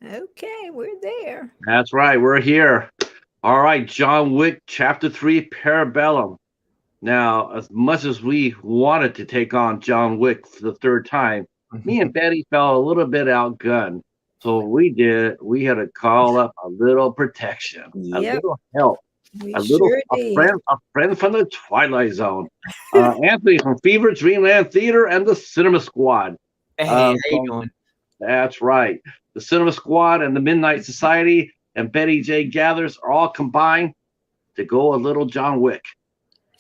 Okay, we're there. That's right. We're here. All right, John Wick, Chapter 3, Parabellum. Now, as much as we wanted to take on John Wick for the third time, me and Betty felt a little bit outgunned. So we had to call up a little protection, a Yep, little help, we sure did. a friend from the Twilight Zone. Anthony from Fever Dreamland Theater and the Cinema Squad. Hey, how you So doing? that's right. The Cinema Squad and the Midnight Society and Betty J. Gathers are all combined to go a little John Wick.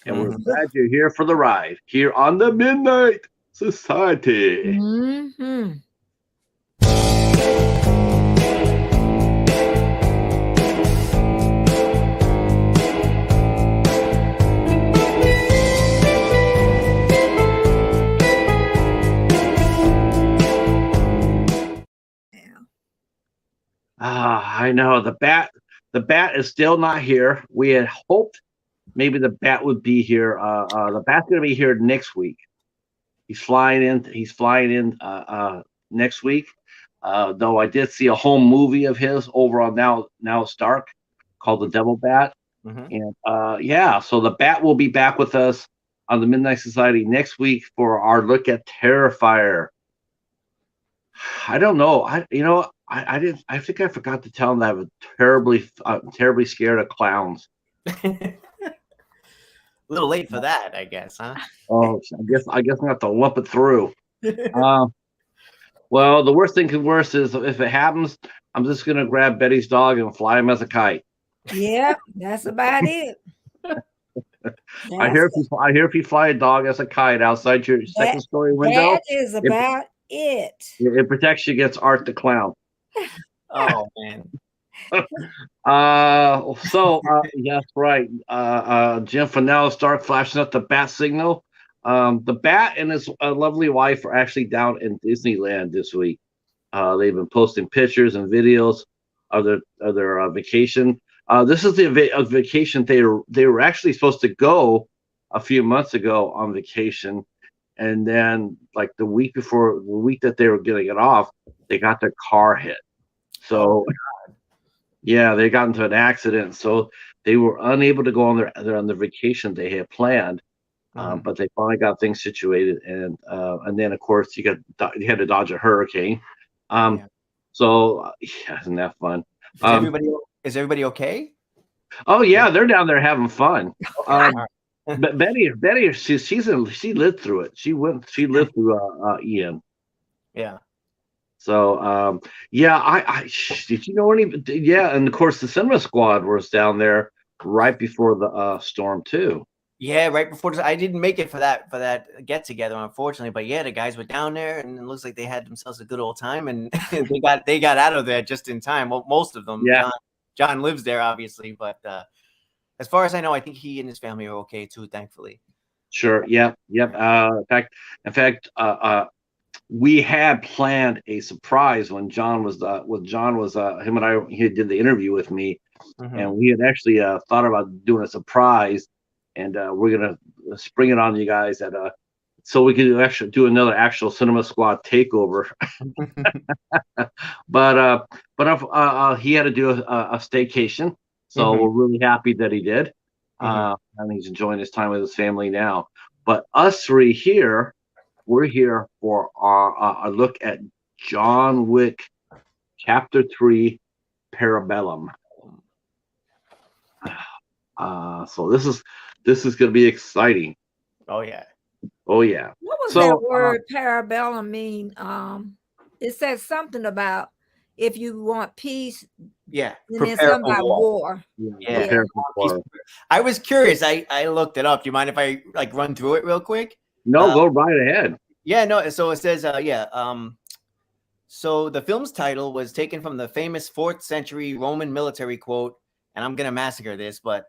And we're Mhm. glad you're here for the ride here on the Midnight Society. Mm-hmm. Yeah. I know the bat is still not here. We had hoped maybe the bat would be here. The bat's gonna be here next week. He's flying in. He's flying in next week. Though I did see a home movie of his over on Now Stark called The Devil Bat. Mhm. And yeah, so the bat will be back with us on the Midnight Society next week for our look at Terrifier. I don't know. I didn't. I think I forgot to tell him that I'm terribly scared of clowns. A little late for that, I guess, huh? Oh, I guess I'm gonna have to lump it through. Uh, well, the worst thing could worse is if it happens, I'm just gonna grab Betty's dog and fly him as a kite. Yep, that's about it. I That's hear if you fly a dog as a kite outside your that. second story window, That is it, about it. it protects you against Art the Clown. Oh man. Yes, right. Jim Finell Stark flashing up the bat signal. The bat and his lovely wife are actually down in Disneyland this week. They've been posting pictures and videos of their vacation. This is a vacation they were actually supposed to go a few months ago on vacation, and then like the week that they were getting it off, they got their car hit. Oh, So yeah, they got into an accident, so they were unable to go on their vacation they had planned. mhm. But they finally got things situated, and then of course you had to dodge a hurricane. Um, Yeah. yeah, isn't that fun? Is Um, everybody is everybody okay? oh yeah, they're down there having fun. Okay. All right. But Betty, she lived through it. She lived through Ian. Yeah. So yeah, did you know any? Yeah, and of course the cinema squad was down there right before the storm too. Yeah, right before I didn't make it for that get together, unfortunately. But yeah, the guys were down there, and it looks like they had themselves a good old time, and they got out of there just in time. Well, most of them. Yeah, John lives there, obviously, but as far as I know, I think he and his family are okay too, thankfully. sure. Yep, yep. In fact, we had planned a surprise when John was him and I he did the interview with me, Hmm. and we had actually thought about doing a surprise, and we're gonna spring it on you guys at so we could actually do another actual cinema squad takeover. but he had to do a staycation, so Hmm. we're really happy that he did, Hmm. and he's enjoying his time with his family now. But us three here, we're here for our a look at John Wick Chapter 3, Parabellum. So this is going to be exciting. Oh yeah. Oh yeah. What was that So word parabellum mean? It says something about if you want peace, Yeah. and then Prepare something for about war. war. Yeah. Yeah. prepare for I was curious. I looked it up. Do you mind if I like run through it real quick? no, Uh, go right ahead. yeah. No. So it says. Yeah. So the film's title was taken from the famous 4th century Roman military quote, and I'm gonna massacre this, but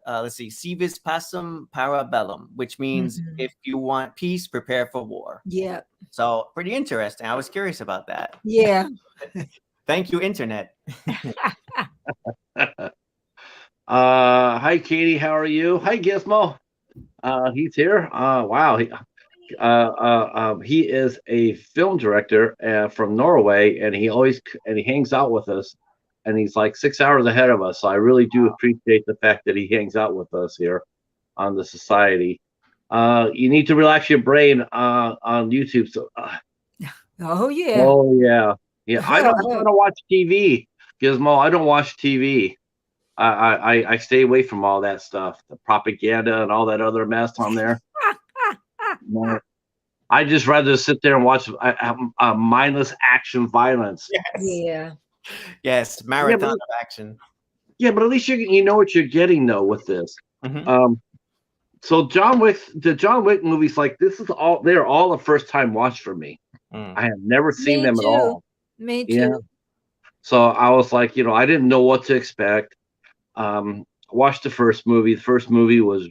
let's see, "Si vis pacem, para bellum," which means Mhm. if you want peace, prepare for war. Yeah. So pretty interesting. I was curious about that. Yeah. Thank you, internet. Hi Katie, how are you? Hi Gizmo. He's here. Wow. He is a film director from Norway, and he hangs out with us, and he's like 6 hours ahead of us. So I really do appreciate the fact that he hangs out with us here on the society. You need to relax your brain on YouTube. So, Oh yeah. oh yeah. I don't watch TV, Gizmo. I don't watch TV. I stay away from all that stuff, the propaganda and all that other mess on there. No, I just rather sit there and watch mindless action violence. Yeah. Yes, marathon of action. Yeah, but at least you know what you're getting though with this. Mhm. So the John Wick movies, like they're all a first time watch for me. I have never seen Me them at all. Me Yeah. too. So I was like, I didn't know what to expect. Watched the first movie. The first movie was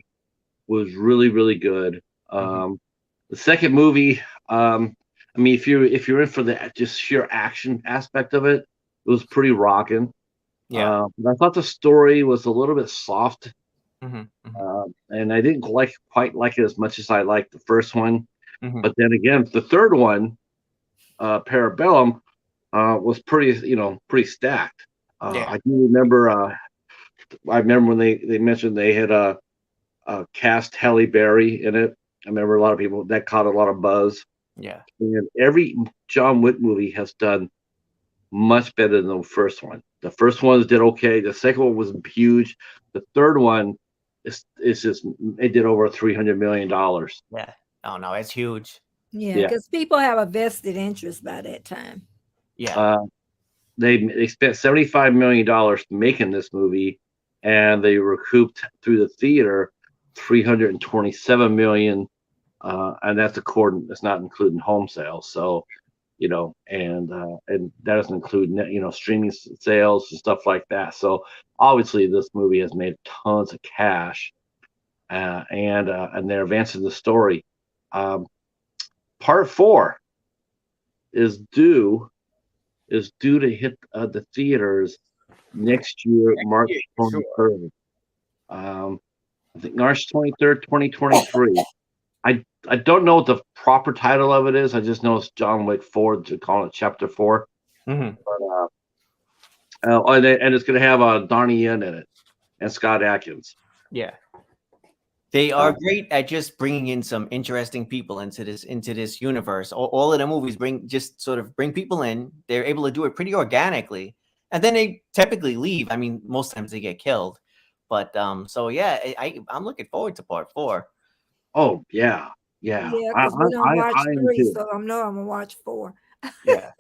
really, really good. The second movie, I mean, if you're in for the just sheer action aspect of it, it was pretty rocking. Yeah. But I thought the story was a little bit soft, Mhm. and I didn't quite like it as much as I liked the first one. Mhm. But then again, the third one, Parabellum, was pretty stacked. Yeah. I do remember. I remember when they mentioned they had cast Halle Berry in it. I remember a lot of people that caught a lot of buzz. Yeah. And every John Wick movie has done much better than the first one. The first one did okay. The second one was huge. The third one is just it did over $300 million. Yeah. Oh no, it's huge. Yeah, Yeah. because people have a vested interest by that time. Yeah. They spent $75 million making this movie, and they recouped through the theater $327 million, and that's not including home sales. So, and that doesn't include streaming sales and stuff like that. So obviously this movie has made tons of cash, and they're advancing the story. Part 4 is due to hit the theaters next year, March 23rd. I think March 23rd, 2023. I don't know what the proper title of it is. I just know it's John Wick 4. To call it Chapter 4. Mhm. But and it's going to have Donnie Yen in it and Scott Adkins. Yeah. They are great at just bringing in some interesting people into this universe. All of the movies sort of bring people in. They're able to do it pretty organically, and then they typically leave. I mean, most times they get killed, but so yeah, I'm looking forward to part 4. Oh yeah. Yeah, because we don't watch I am 3, too. so I know I'm gonna watch 4. Yeah.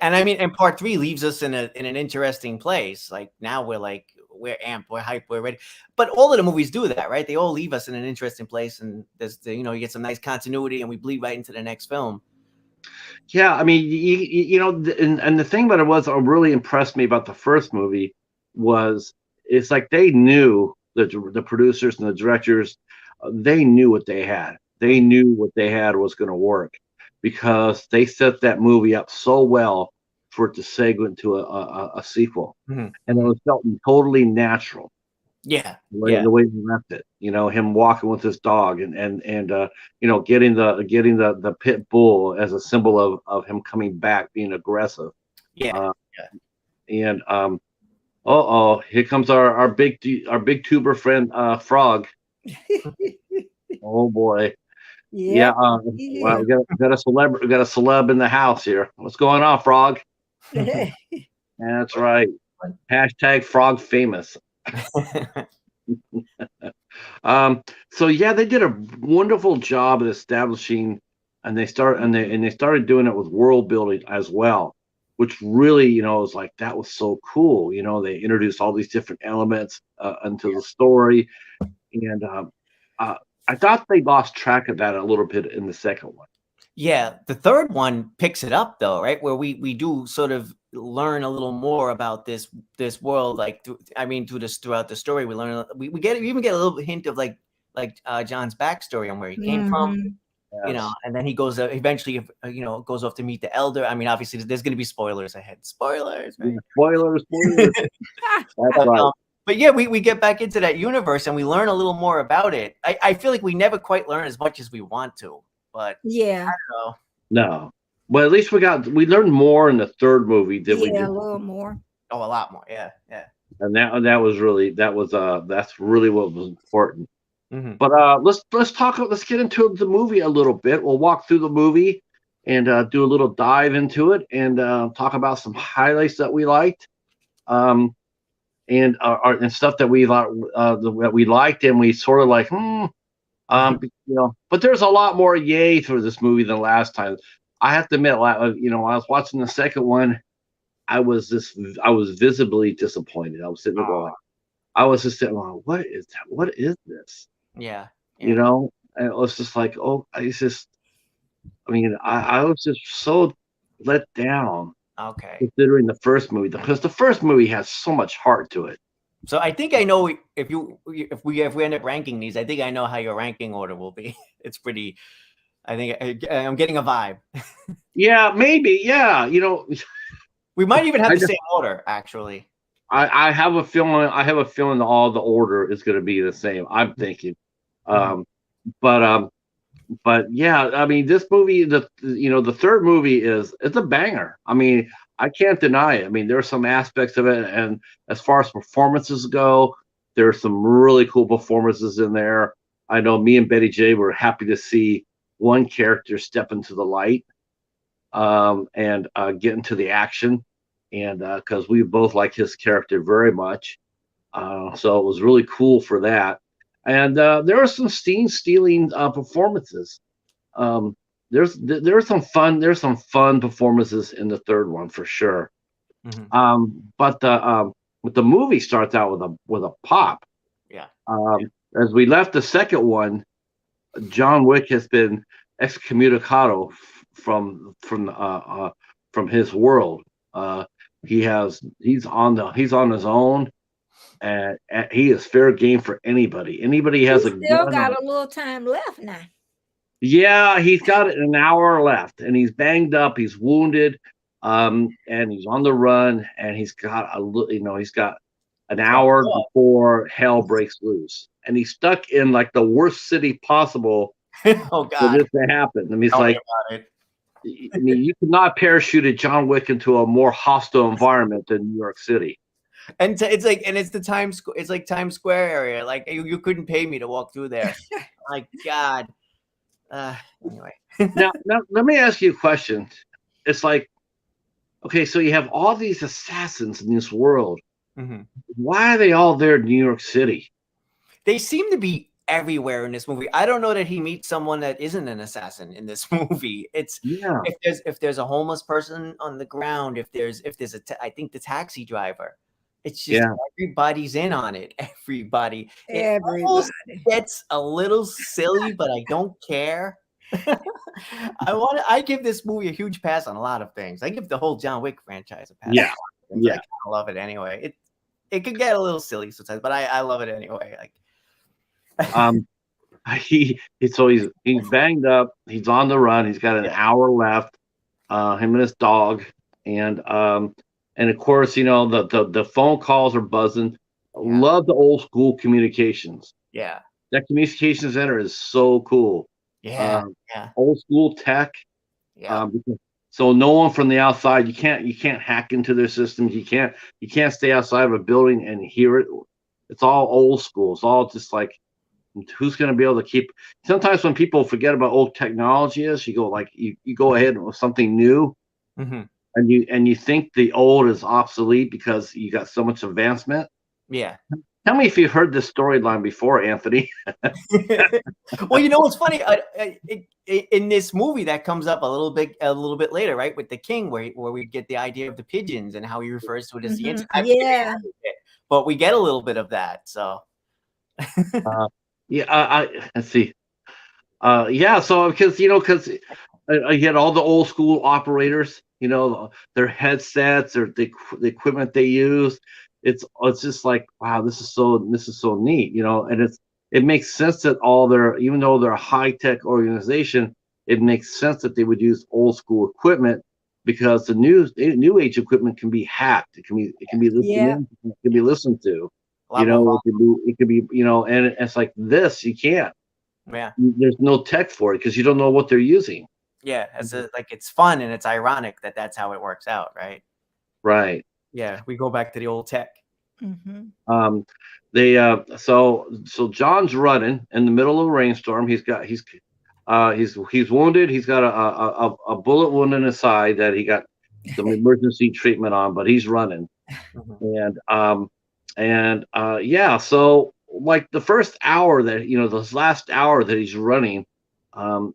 And I mean, and part 3 leaves us in an interesting place. Like now we're amped, we're hyped, we're ready. But all of the movies do that, right? They all leave us in an interesting place, and there's you get some nice continuity, and we bleed right into the next film. Yeah, I mean, and the thing about it was, what really impressed me about the first movie was it's like they knew the producers and the directors, they knew what they had. They knew what they had was going to work because they set that movie up so well for it to segue into a sequel, and it was felt totally natural. Yeah, The way he left it, him walking with his dog, and getting the pit bull as a symbol of him coming back, being aggressive. And here comes our big tuber friend, Frog. Oh boy. Yeah. Well, we got a celeb in the house here. What's going on, Frog? That's right. Hashtag Frog famous. So yeah, they did a wonderful job at establishing, and they started doing it with world building as well, which really, was like, that was so cool. They introduced all these different elements into the story, and I thought they lost track of that a little bit in the second one. Yeah, the third one picks it up though, right? Where we do sort of learn a little more about this world. Like, throughout the story, we learn we even get a little hint of like John's backstory on where he came from, Yes. and then he goes eventually, goes off to meet the elder. I mean, obviously, there's going to be spoilers ahead. Spoilers, right? Spoilers. That's right. But yeah, we get back into that universe and we learn a little more about it. I feel like we never quite learn as much as we want to. but Yeah, no. No. But at least we learned more in the third movie than we yeah, did. a little more. Oh, a lot more. Yeah, yeah. And that's really what was important. Hmm. But let's get into the movie a little bit. We'll walk through the movie and do a little dive into it and talk about some highlights that we liked. And stuff that that we liked and we sort of like, but there's a lot more yay for this movie than last time. I have to admit, when I was watching the second one, I was visibly disappointed. I was sitting there going, I was just sitting going, what is that? What is this? Yeah, You yeah. know, and it was just like, I was just so let down Okay. considering the first movie because the first movie has so much heart to it. So I think I know if we end up ranking these, I think I know how your ranking order will be. It's pretty. I think I'm getting a vibe. Yeah, maybe. Yeah, We might even have I the just, same order, actually. I have a feeling. I have a feeling that all the order is going to be the same. I'm thinking, Mhm. but yeah, I mean, this movie, the third movie it's a banger. I mean, I can't deny it. I mean, there are some aspects of it, and as far as performances go, there are some really cool performances in there. I know me and Betty J were happy to see one character step into the light, and get into the action, and because we both like his character very much, so it was really cool for that. And there are some scene stealing performances. Um, there's some fun performances in the third one for sure. Mhm. But the movie starts out with a pop. Yeah. As we left the second one, John Wick has been excommunicado from his world. He's on his own, and he is fair game for anybody. Anybody He has a still gun. got a little time left now. Yeah, he's got an hour left, and he's banged up. He's wounded, and he's on the run, and he's got he's got an hour before hell breaks loose, and he's stuck in like the worst city possible Oh for God. this to happen. I mean, it's Tell me like, about it. I mean, you could not parachuted John Wick into a more hostile environment than New York City. And it's like, and it's the it's like Times Square area. Like you couldn't pay me to walk through there. Like God. Anyway. Now, let me ask you a question. It's like, okay, so you have all these assassins in this world. Mm-hmm. Why are they all there in New York City? They seem to be everywhere in this movie. I don't know that he meets someone that isn't an assassin in this movie. It's if there's a homeless person on the ground, if there's I think the taxi driver. It's just everybody's in on it. Everybody. It almost gets a little silly, but I don't care. I give this movie a huge pass on a lot of things. I give the whole John Wick franchise a pass. Yeah. I kind of love it anyway. It could get a little silly sometimes, but I love it anyway. Like he's banged up, he's on the run, he's got an hour left, him and his dog, and of course, the phone calls are buzzing. Love the old school communications. Yeah. That communication center is so cool. Yeah. Old school tech. Yeah. So no one from the outside, you can't hack into their systems. You can't stay outside of a building and hear it. It's all old school. It's all just like, who's going to be able to keep? Sometimes when people forget about old technology you go ahead with something new, mm-hmm. and you think the old is obsolete because you got so much advancement. Yeah. Tell me if you heard this storyline before, Anthony. Well, it's funny. In this movie, that comes up a little bit later, right? With the king, where we get the idea of the pigeons and how he refers to it as the inside. Yeah. But we get a little bit of that. So. Let's see. So because you get all the old school operators, their headsets or the equipment they use. It's just like, wow, this is so neat, and it makes sense that even though they're a high tech organization, it makes sense that they would use old school equipment because the new age equipment can be hacked. It can be listened in, it can be listened to. It could be, and it's like this, you can't. Yeah. There's no tech for it because you don't know what they're using. Yeah. Like it's fun and it's ironic that that's how it works out, right? Right. Yeah. We go back to the old tech. Mhm. They so John's running in the middle of a rainstorm. He's wounded. He's got a bullet wound in his side that he got some emergency treatment on, but he's running. Yeah, so like the first hour that this last hour that he's running,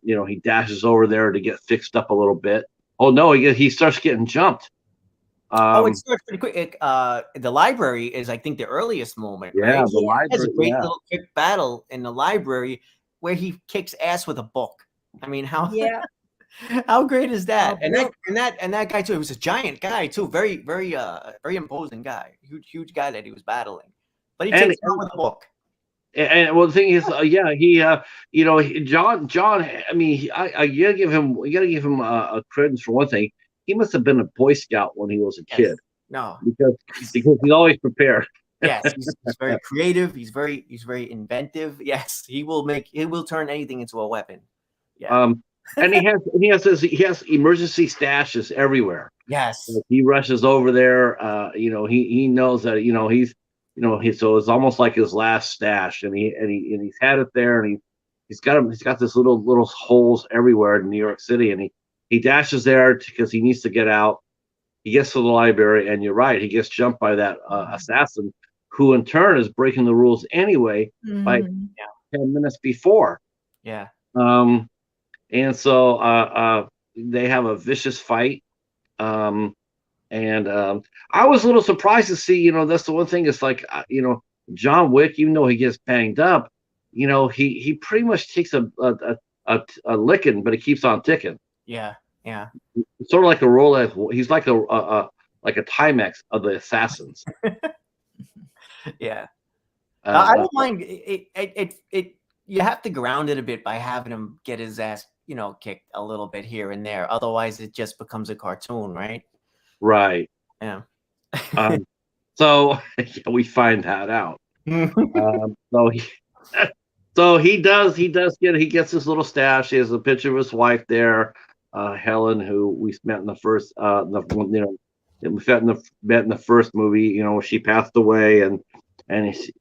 he dashes over there to get fixed up a little bit. Oh no, he starts getting jumped. It starts pretty quick. The library is, I think, the earliest moment, Yeah, right? the library. There's a great little quick battle in the library where he kicks ass with a book. I mean, how how great is that? And that guy too. He was a giant guy too. Very, very, very imposing guy. Huge guy that he was battling. But he takes him with a book. And well, the thing is, John. I mean, you gotta give him a credence for one thing. He must have been a Boy Scout when he was a kid. No, because he's always prepared. Yes, he's very creative. He's very inventive. Yes, he will turn anything into a weapon. Yeah. And he has emergency stashes everywhere. Yes. So he rushes over there. He knows that so it's almost like his last stash, and he's had it there, and he's got this little holes everywhere in New York City, and he dashes there because he needs to get out. He gets to the library, and you're right, he gets jumped by that assassin, who in turn is breaking the rules anyway by 10 minutes before. Yeah. And so they have a vicious fight. I was a little surprised to see, that's the one thing. It's like, John Wick, even though he gets banged up, he pretty much takes a licking, but he keeps on ticking. Yeah. Yeah. It's sort of like a Rolex. He's like a Timex of the assassins. Yeah. I don't mind it. You have to ground it a bit by having him get his ass, kicked a little bit here and there. Otherwise, it just becomes a cartoon, right? Right. Yeah. So we find that out. So he gets his little stash. He has a picture of his wife there, Helen, who we met in the first, met in the first movie. She passed away, and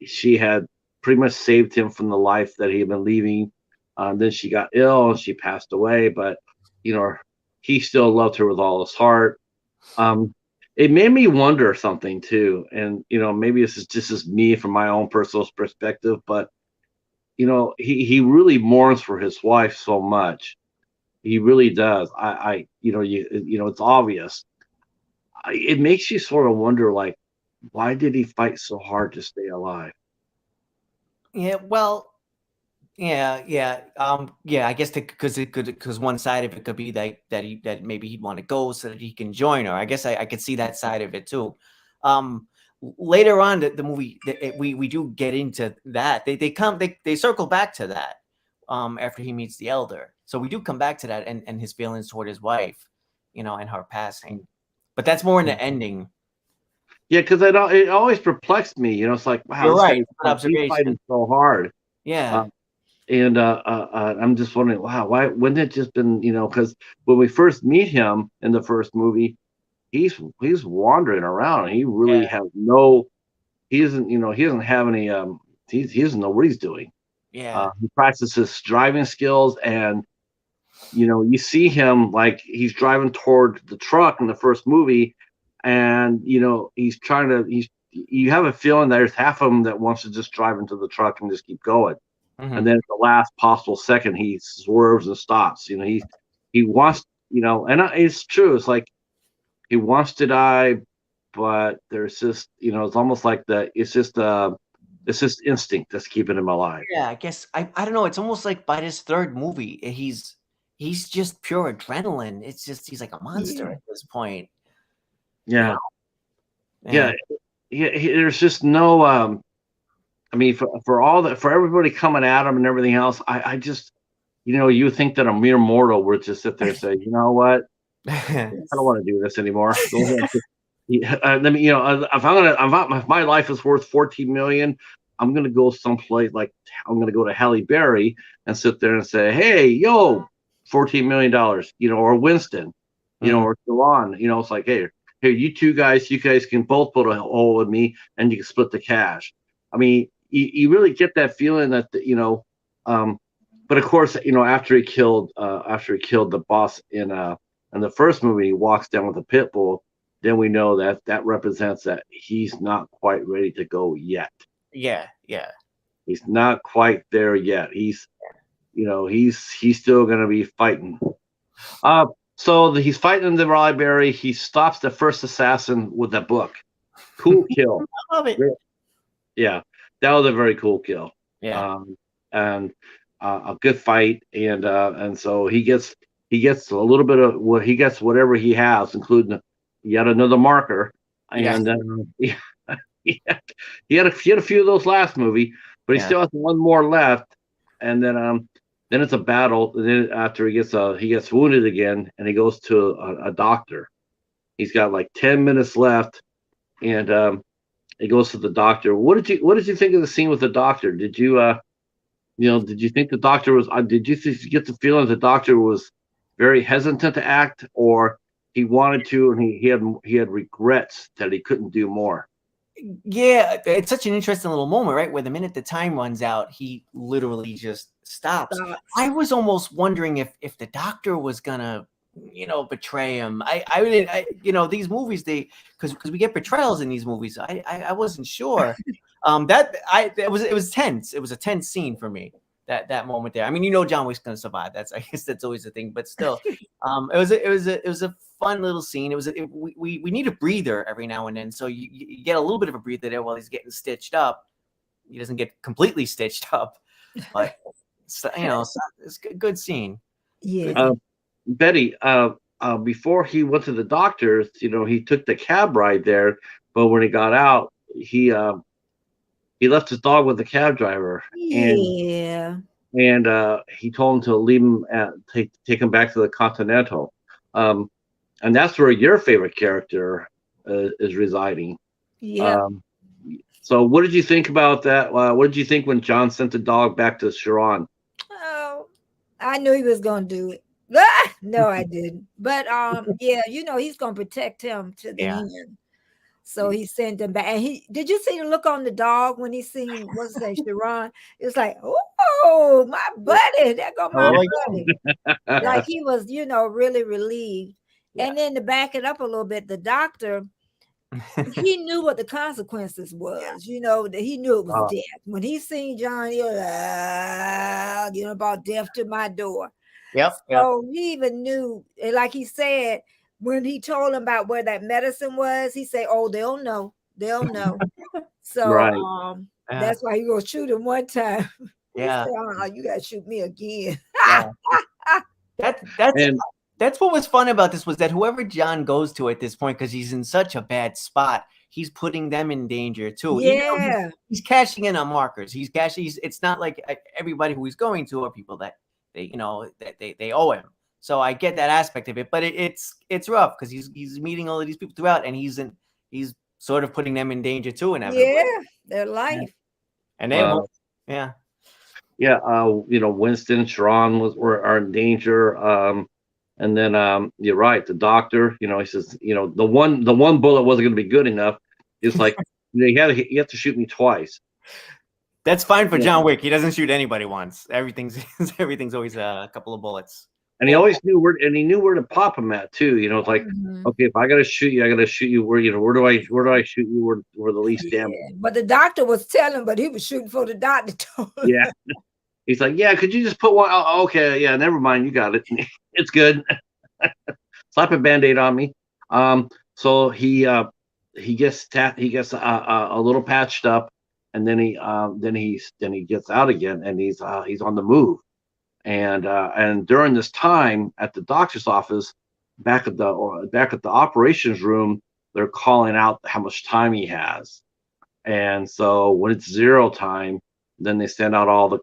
she had pretty much saved him from the life that he had been leaving. Then she got ill and she passed away, but he still loved her with all his heart. It made me wonder something too, and maybe this is just as me from my own personal perspective, but he really mourns for his wife so much. He really does. It's obvious. It makes you sort of wonder, like, why did he fight so hard to stay alive? Yeah, well, yeah. I guess because one side of it could be that maybe he'd want to go so that he can join her. I guess I could see that side of it too. Later on, the movie, we do get into that. They circle back to that after he meets the elder. So we do come back to that and his feelings toward his wife, and her passing. But that's more in the ending. Yeah, because it always perplexed me. It's like, wow, you're right. He's fighting so hard. Yeah. I'm just wondering, wow, why wouldn't it just been, because when we first meet him in the first movie, he's wandering around. He really has he doesn't have any, he doesn't know what he's doing. Yeah. He practices driving skills, and you see him like he's driving toward the truck in the first movie, and he's trying to. You have a feeling that there's half of him that wants to just drive into the truck and just keep going, and then at the last possible second he swerves and stops. He wants, and it's true. It's like he wants to die, but there's just it's almost like it's just instinct that's keeping him alive. Yeah, I guess I don't know. It's almost like by this third movie, he's just pure adrenaline. It's just he's like a monster at this point. Yeah. There's just no. I mean, for everybody coming at him and everything else, I just, you think that a mere mortal would just sit there and say, you know what, I don't want to do this anymore. Let me, if my life is worth 14 million, I'm gonna go someplace like I'm gonna go to Halle Berry and sit there and say, hey, yo, $14 million, or Winston, or Sharon, it's like, hey, here, you guys can both put a hole with me, and you can split the cash. I mean, you really get that feeling that but of course, after he killed the boss in the first movie, he walks down with a pit bull. Then we know that represents that he's not quite ready to go yet. Yeah. He's not quite there yet. He's still going to be fighting. So he's fighting in the library. He stops the first assassin with a book. Cool kill. I love it. Yeah, that was a very cool kill. Yeah. And a good fight, and so he gets a little bit of what he gets, whatever he has, including yet another marker. And he had a few of those last movie, but he still has one more left. And then it's a battle. And then after he gets wounded again, and he goes to a doctor. He's got like 10 minutes left, and he goes to the doctor. What did you think of the scene with the doctor? Did you did you think the doctor was? Did you get the feeling the doctor was very hesitant to act, or he wanted to, and he had regrets that he couldn't do more? Yeah, it's such an interesting little moment, right? Where the minute the time runs out, he literally just stops. I was almost wondering if the doctor was gonna, betray him. These movies, because we get betrayals in these movies. I wasn't sure. It was tense. It was a tense scene for me. That moment there. I mean, John Wick's gonna survive. I guess that's always the thing. But still, it was a fun little scene. We need a breather every now and then. So you get a little bit of a breather there while he's getting stitched up. He doesn't get completely stitched up, but it's a good scene. Yeah. Betty, before he went to the doctor's, he took the cab ride there, but when he got out, he left his dog with the cab driver. Yeah. And he told him to leave him take him back to the Continental. And that's where your favorite character is residing. Yeah. So what did you think about that? What did you think when John sent the dog back to Sharon? Oh, I knew he was going to do it. No, I didn't. But yeah, he's going to protect him to the end. So he sent him back. And did you see the look on the dog when he seen what's his name, Sharon? It was like, oh, my buddy. There go my buddy. Like he was, really relieved. Yeah. And then to back it up a little bit, the doctor, he knew what the consequences was. He knew it was death. When he seen John, he was about death to my door. Yep. So he even knew, like he said, when he told him about where that medicine was, he said, "Oh, they'll know. They'll know." So that's why he gonna shoot him one time. Yeah. Said, you gotta shoot me again. Yeah. That's what was fun about this, was that whoever John goes to at this point, because he's in such a bad spot, he's putting them in danger too. Yeah. He's cashing in on markers. It's not like everybody who he's going to are people that they owe him. So I get that aspect of it, but it's rough because he's meeting all of these people throughout, and he's sort of putting them in danger too, and their life. And they Winston, Sharon are in danger. And then you're right, the doctor, he says, the one bullet wasn't going to be good enough. It's like you have to shoot me twice. That's fine for John Wick. He doesn't shoot anybody once. Everything's always a couple of bullets. And he always knew where to pop him at too. It's like, okay, if I gotta shoot you, I gotta shoot you where do I shoot you where the least damage. But the doctor was telling, but he was shooting for the doctor. Yeah. He's like, yeah, could you just put one? Oh, okay, yeah, never mind, you got it. It's good. Slap a Band-Aid on me. So he gets a little patched up, and then he gets out again, and he's on the move. And during this time at the doctor's office, back at the operations room, they're calling out how much time he has. And so when it's 0 time, then they send out all the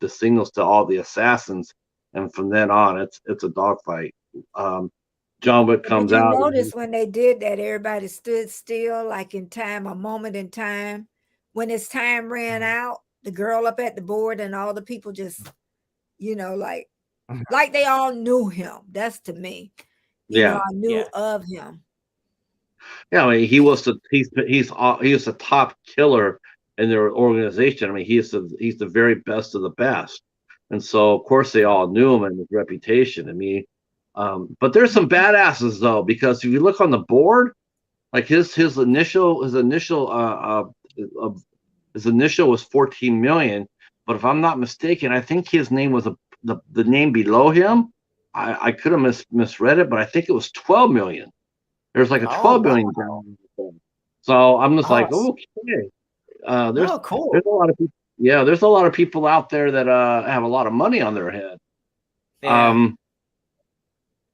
signals to all the assassins, and from then on, it's a dogfight. John Wick comes out. Notice when they did that, everybody stood still, like in time, a moment in time, when his time ran out, the girl up at the board and all the people just, like they all knew him. That's to me. Yeah. I knew of him. Yeah, I mean, he was the top killer in their organization. I mean, he's the very best of the best, and so of course they all knew him and his reputation. I mean, but there's some badasses though, because if you look on the board, like his initial was 14 million, but if I'm not mistaken, I think his name was the name below him. I could have misread it, but I think it was 12 million. There's like a 12 million down. So I'm just like, okay. Cool. There's a lot of people. Yeah, there's a lot of people out there that have a lot of money on their head. Yeah.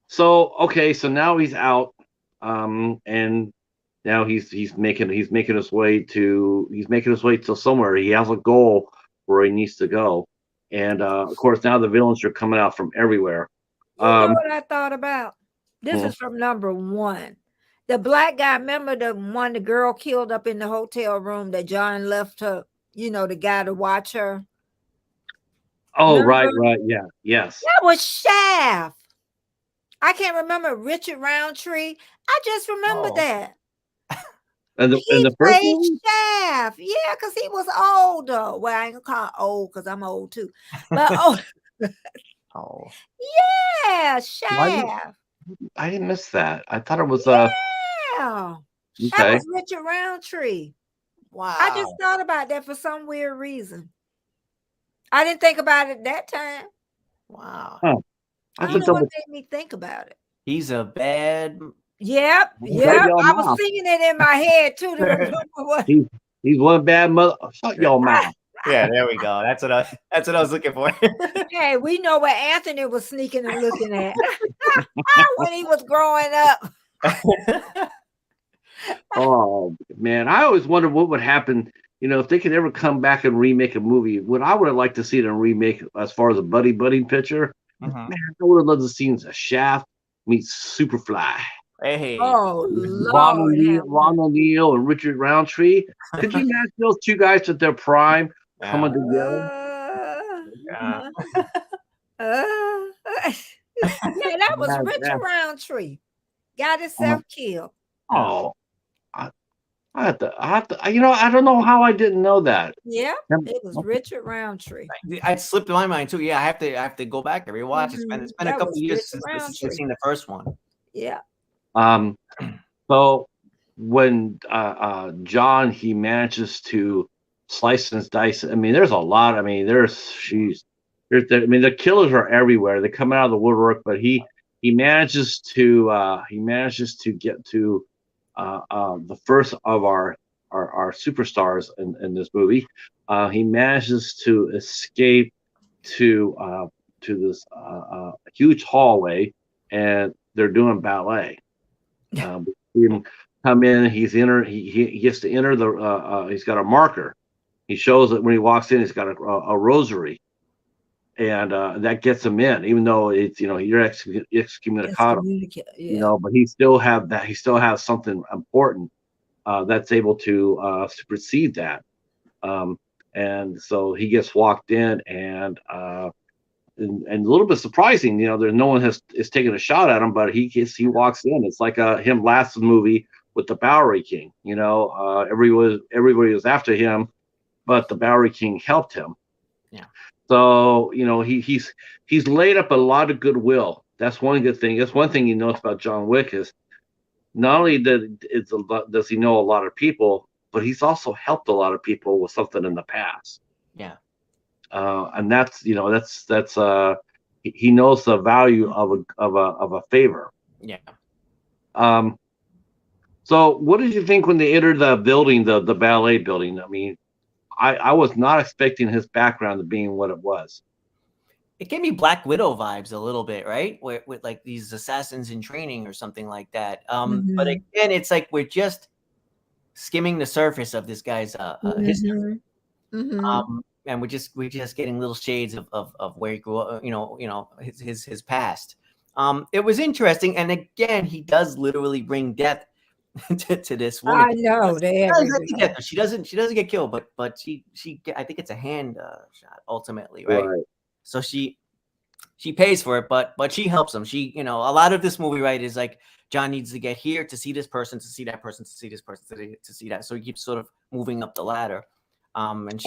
So now he's out, and now he's making his way to somewhere. He has a goal where he needs to go, and of course now the villains are coming out from everywhere. You know what I thought about? This is from number 1. The black guy, remember the girl killed up in the hotel room that John left her, the guy to watch her? Oh, remember? Right. Yeah. Yes. That was Shaft. I can't remember Richard Roundtree. I just remember that. And the first one? Shaft. Yeah, because he was older. Well, I ain't gonna call him old because I'm old too. But yeah, Shaft. I didn't miss that. I thought it was Yeah. Okay. That was Richard Roundtree. Wow. I just thought about that for some weird reason. I didn't think about it that time. Wow. Oh, I don't know what made me think about it. He's a bad. Yep. I was singing it in my head too to remember what. He's one bad mother. Shut your mouth. Yeah, there we go. That's what I was looking for. Hey, we know what Anthony was sneaking and looking at when he was growing up. Oh man, I always wondered what would happen, if they could ever come back and remake a movie. What I would have liked to see them remake as far as a buddy picture. Man, I would have loved to see a Shaft meet Superfly. Hey. Oh, Lord. Ron O'Neal and Richard Roundtree. Could you imagine those two guys at their prime coming together? Yeah, that was Richard Roundtree. Got himself killed. Oh, I have to. I don't know how I didn't know that. Yeah, it was Richard Roundtree. I slipped in my mind too. Yeah, I have to go back and rewatch. It's been a couple years since I've seen the first one. Yeah. So when John he manages to slice and dice. I mean, there's a lot. I mean, the killers are everywhere. They come out of the woodwork, but he manages to get to the first of our superstars in this movie. He manages to escape to this huge hallway, and they're doing ballet. We come in. He gets to enter the. He's got a marker. He shows that when he walks in, he's got a rosary, and that gets him in, even though it's you're excommunicado. But he still have that. He still has something important that's able to supersede that. And so he gets walked in, and a little bit surprising, there's no one is taking a shot at him, but he walks in. It's like him last movie with the Bowery King. Everybody was after him, but the Bowery King helped him. Yeah. So he's laid up a lot of goodwill. That's one good thing. That's one thing you notice about John Wick is not only does he know a lot of people, but he's also helped a lot of people with something in the past. Yeah. And that's he knows the value of a favor. Yeah. So what did you think when they entered the building, the ballet building? I mean, I was not expecting his background to being what it was. It gave me Black Widow vibes a little bit, right? With like these assassins in training or something like that. But again, it's like we're just skimming the surface of this guy's history. And we're just getting little shades of where he grew up, his past. It was interesting, and again, he does literally bring death to this woman. I know they everywhere. She doesn't get killed, but she I think it's a hand shot ultimately, right? Right. So she pays for it, but she helps him. She, a lot of this movie, right, is like John needs to get here to see this person, to see that person, to see this person, to see that. So he keeps sort of moving up the ladder. And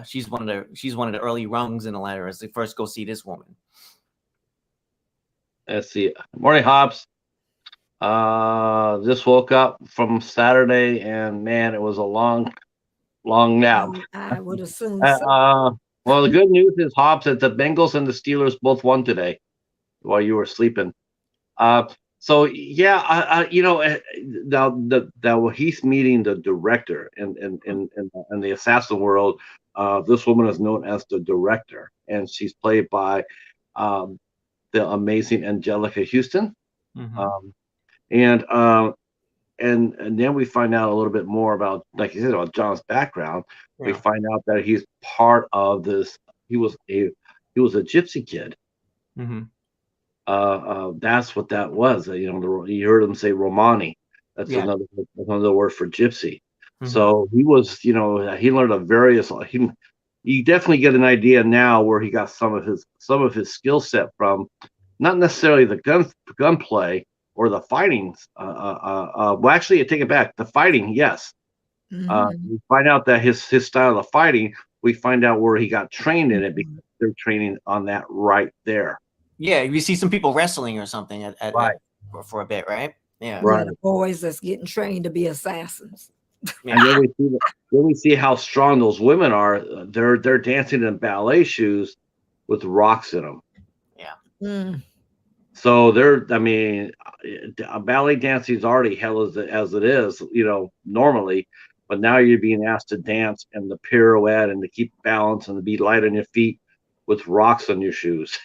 she's one of the early rungs in the ladder as they first go see this woman. Let's see. Morning, Hobbs. Just woke up from Saturday, and man, it was a long nap. I would assume so. Well, the good news is, Hobbs, that the Bengals and the Steelers both won today while you were sleeping. So yeah, now he's meeting the director in the assassin world. This woman is known as the director, and she's played by the amazing Angelica Houston. Mm-hmm. And then we find out a little bit more about, like you said, about John's background. Yeah. We find out that he's part of this. He was a gypsy kid. Mm-hmm. That's what that was. You heard him say Romani. That's another word for gypsy. Mm-hmm. So he was, he learned a various. You definitely get an idea now where he got some of his skill set from, not necessarily the gunplay or the fighting. Well, actually, I take it back. The fighting, yes. Mm-hmm. We find out that his style of fighting. We find out where he got trained in it, because they're training on that right there. Yeah, you see some people wrestling or something right. for a bit, right? Yeah, right. The boys that's getting trained to be assassins. Yeah. And then we see how strong those women are. They're dancing in ballet shoes with rocks in them. Yeah. Mm. So ballet dancing is already hell as it is, normally. But now you're being asked to dance and the pirouette and to keep balance and to be light on your feet with rocks on your shoes.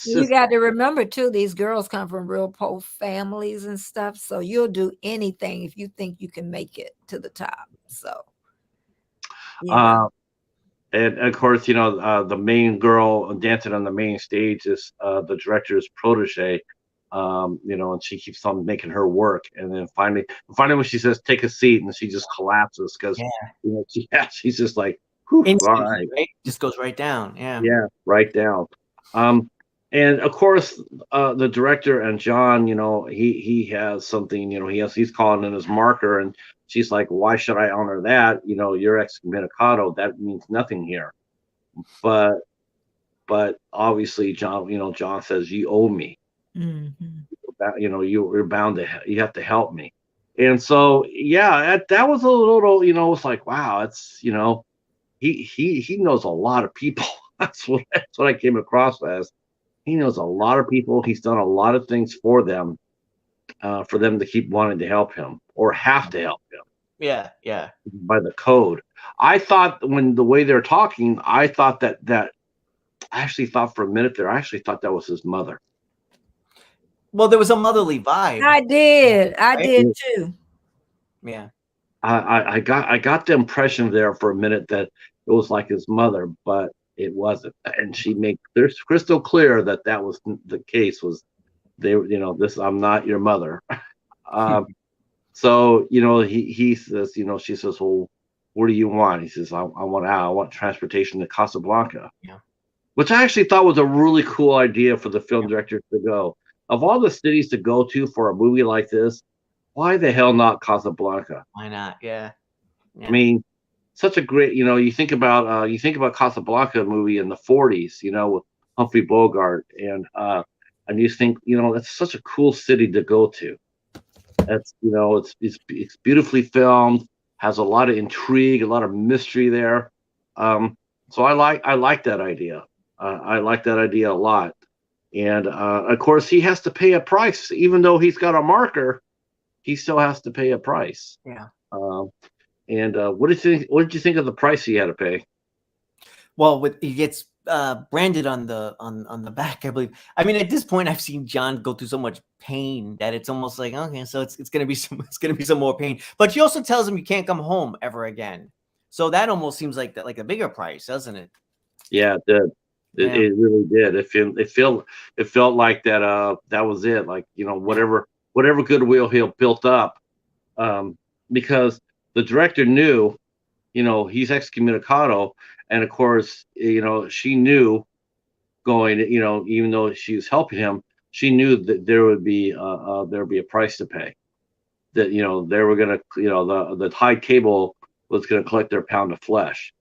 You got to remember too, these girls come from real poor families and stuff, so you'll do anything if you think you can make it to the top. So and of course, the main girl dancing on the main stage is the director's protege, and she keeps on making her work, and then finally when she says take a seat, and she just collapses because she's just like, all right, just goes right down. Right down. And of course, the director and John, he has something, he's calling in his marker, and she's like, why should I honor that? You're excommunicado. That means nothing here. But obviously, John says, you owe me. Mm-hmm. You're bound to, you have to help me. And so, that was a little, it's like, wow, it's, he knows a lot of people. That's what I came across as. He knows a lot of people. He's done a lot of things for them to keep wanting to help him or have to help him. Yeah. By the code. I thought when the way they're talking, I thought that I actually thought for a minute there, that was his mother. Well, there was a motherly vibe. I did too. Yeah. I got the impression there for a minute that it was like his mother, but it wasn't, and she made there's crystal clear that was the case. Was they, this, I'm not your mother. So he says, she says, well, what do you want? He says, I want out. I want transportation to Casablanca. Yeah. Which I actually thought was a really cool idea for the film director to go. Of all the cities to go to for a movie like this, why the hell not Casablanca? Why not? Yeah. I mean, such a great, you think about Casablanca movie in the 40s, with Humphrey Bogart, and you think, that's such a cool city to go to. That's, it's beautifully filmed, has a lot of intrigue, a lot of mystery there. So I like that idea. I like that idea a lot. And of course, he has to pay a price, even though he's got a marker. He still has to pay a price. Yeah. And what did you think of the price he had to pay? Well, he gets branded on the back, I believe. I mean, at this point, I've seen John go through so much pain that it's almost like, okay, so it's gonna be some more pain. But she also tells him you can't come home ever again. So that almost seems like a bigger price, doesn't it? Yeah, it did. It really did. It felt like that. That was it. Like, whatever goodwill he built up, because the director knew, he's excommunicado, and of course, she knew going, even though she was helping him, she knew that there would be a price to pay. That they were gonna, the high table was gonna collect their pound of flesh,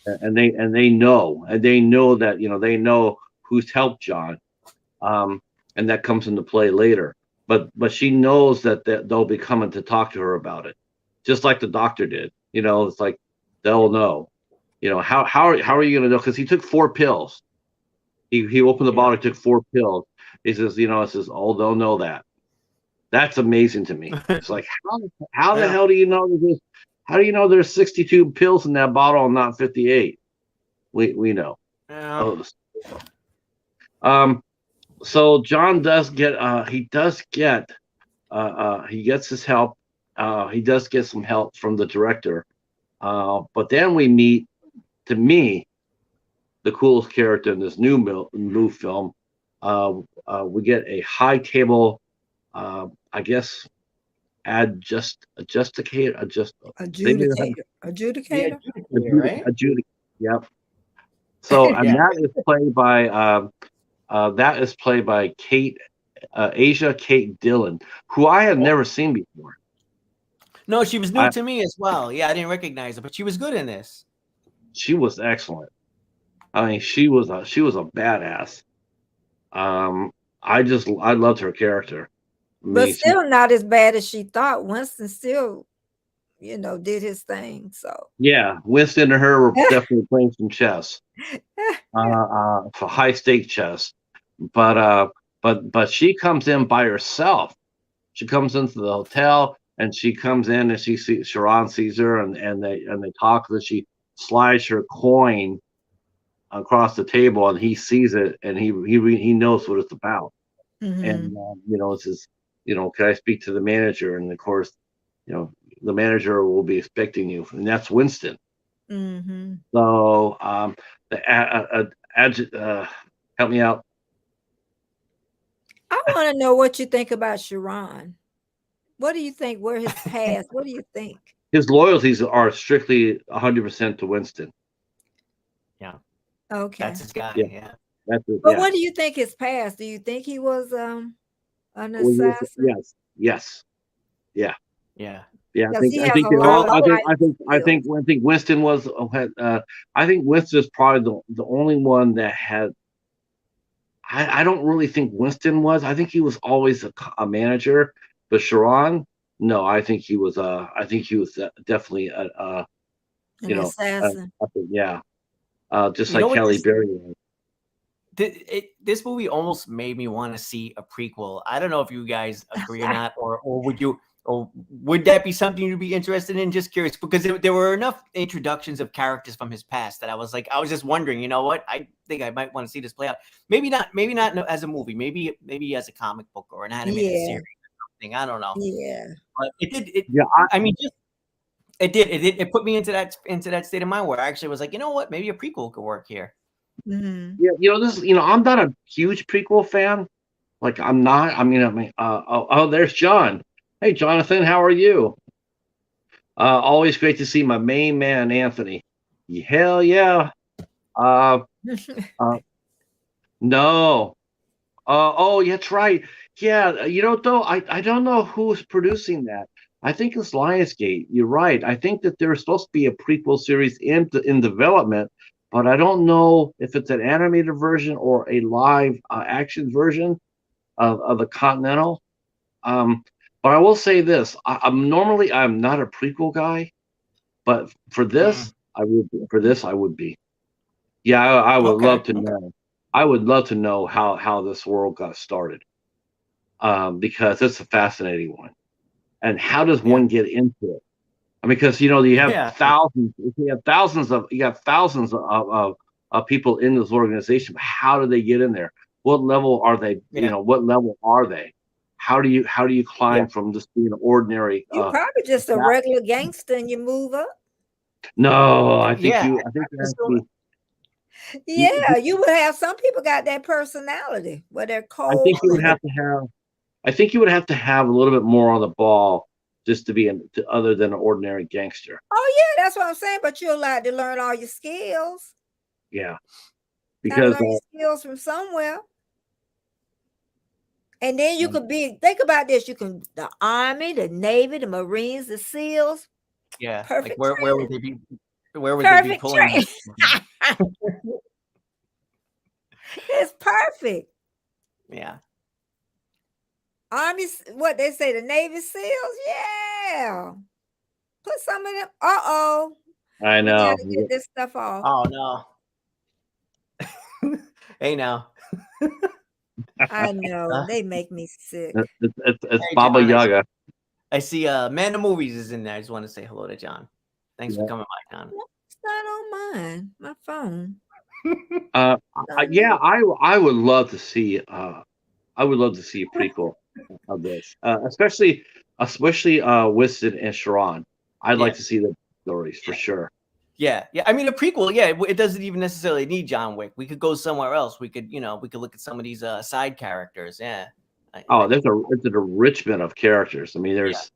and they know that they know who's helped John, and that comes into play later. But she knows that they'll be coming to talk to her about it, just like the doctor did. It's like they'll know. How are you gonna know? Because he took 4 pills. He opened the bottle, took 4 pills. He says, oh, they'll know that. That's amazing to me. It's like, how the hell do you know this? How do you know there's 62 pills in that bottle and not 58? We know. Yeah. So John does get he gets his help. He does get some help from the director. But then we meet, to me, the coolest character in this new film. We get a high table, I guess, adjudicator, right? Yep. So and that is played by Kate, Asia Kate Dillon, who I had never seen before. No, she was new to me as well. Yeah, I didn't recognize her, but she was good in this. She was excellent. I mean, she was a badass. I loved her character. But still not as bad as she thought. Winston still, did his thing. So yeah, Winston and her were definitely playing some chess, for high stake chess. But she comes in by herself. She comes into the hotel, and she comes in, and Sharon sees her, and they talk. And she slides her coin across the table, and he sees it, and he knows what it's about. Mm-hmm. And it says, can I speak to the manager? And of course, the manager will be expecting you, and that's Winston. Mm-hmm. So help me out. I want to know what you think about Sharon. What do you think? Where his past? What do you think? His loyalties are strictly 100% to Winston. Yeah. Okay. That's his guy. Yeah. But what do you think his past? Do you think he was an assassin? Yes. Yeah. Yeah. Yeah. I think Winston was. I think Winston is probably the only one that had. I don't really think Winston was. I think he was always a manager, but Sharon, no. I think he was. Definitely an assassin. Yeah. Just like Kelly Berry. This movie almost made me want to see a prequel. I don't know if you guys agree or not, or would that be something you'd be interested in? Just curious, because there were enough introductions of characters from his past that I was just wondering, what? I think I might want to see this play out. Maybe not as a movie, maybe as a comic book or an animated series or something. I don't know. Yeah. But it put me into that state of mind where I actually was like, you know what? Maybe a prequel could work here. Mm-hmm. Yeah, I'm not a huge prequel fan. Like, I'm not. There's John. Hey, Jonathan, how are you? Always great to see my main man, Anthony. Hell yeah. No. Oh, that's right. Yeah, though, I don't know who's producing that. I think it's Lionsgate. You're right. I think that there's supposed to be a prequel series in development, but I don't know if it's an animated version or a live action version of the Continental. But I will say this: I'm not a prequel guy, but for this, I would be. Yeah, I would love to know. I would love to know how this world got started, because it's a fascinating one. And how does one get into it? I mean, because you have thousands of people in this organization. But how do they get in there? What level are they? What level are they? How do you climb from just being an ordinary? You're probably just a regular gangster and you move up. No, I think you would have. Some people got that personality where they're cold. I think you would have to have a little bit more on the ball just to be other than an ordinary gangster. Oh yeah, that's what I'm saying. But you're allowed to learn all your skills. Yeah, Gotta because learn your skills from somewhere. And then you could think about this. You can the Army, the Navy, the Marines, the SEALs. Yeah. Perfect. Like where would they be? Where would they be Perfect pulling? training. It's perfect. Yeah. Army, what they say, the Navy SEALs? Yeah. Put some of them. Uh-oh. I We know. gotta get this stuff off. Oh no. Hey now. I know. They make me sick. It's Hey, Baba John, Yaga. I see Man of Movies is in there. I just want to say hello to John. Thanks for coming by, John. It's not on mine. My phone. Yeah, I would love to see I would love to see a prequel of this, especially Winston and Sharon. I'd like to see the stories for sure. Yeah. I mean, a prequel. Yeah, it doesn't even necessarily need John Wick. We could go somewhere else. We could look at some of these side characters. Yeah. There's an enrichment of characters. I mean, there's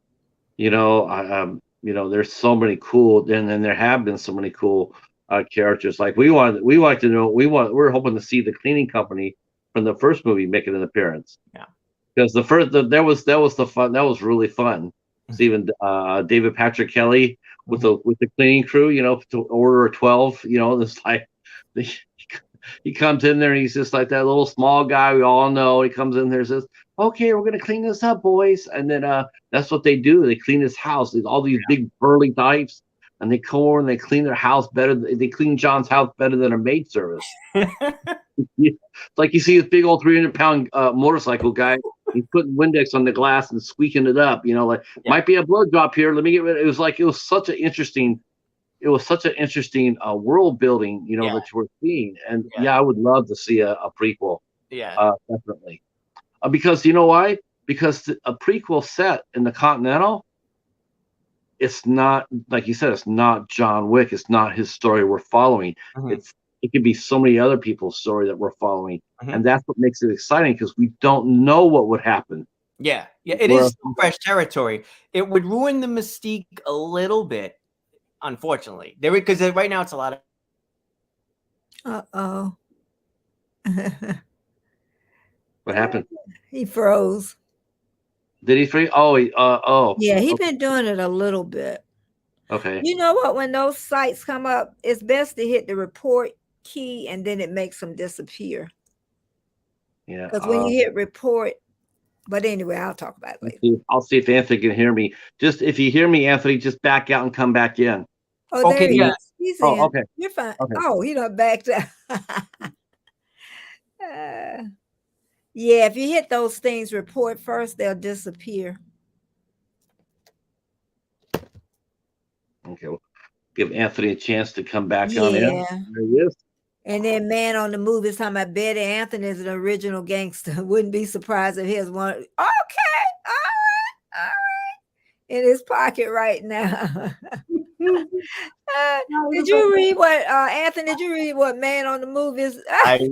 there's so many cool, and then there have been so many cool characters. Like we're hoping to see the cleaning company from the first movie make an appearance. Yeah, because that was really fun. Even David Patrick Kelly with the cleaning crew, to order 12, it's like he comes in there and he's just like that little small guy we all know. He comes in there and says, "Okay, we're gonna clean this up, boys," and then that's what they do. They clean his house. There's all these big burly types, and they come over and they clean their house better. They clean John's house better than a maid service. It's like you see this big old 300-pound motorcycle guy. He's putting Windex on the glass and squeaking it up. Might be a blood drop here. Let me get rid of it. It was such an interesting. It was such an interesting world building, that you were seeing. And I would love to see a prequel. Yeah, definitely. Because you know why? Because a prequel set in the Continental, it's not, like you said, it's not John Wick. It's not his story we're following. It could be so many other people's story that we're following. And that's what makes it exciting, because we don't know what would happen. Yeah. It is still fresh territory. It would ruin the mystique a little bit, unfortunately. Because right now it's a lot of. Uh-oh. What happened? He froze. Did he freeze? Yeah, he's been doing it a little bit. Okay. You know what? When those sites come up, it's best to hit the report key and then it makes them disappear. Yeah. Because when you hit report, but anyway, I'll talk about it later. I'll see if Anthony can hear me. Just if you hear me, Anthony, just back out and come back in. Oh, there he is. He's in. Okay. You're fine. Okay. Oh, he done backed out. Yeah, if you hit those things, report first, they'll disappear. Okay, we'll give Anthony a chance to come back on in. There he is. And then Man on the Move is talking about Betty Anthony is an original gangster. Wouldn't be surprised if here's one. Okay, all right. In his pocket right now. Did you read what Anthony? Did you read what Man on the Move is? I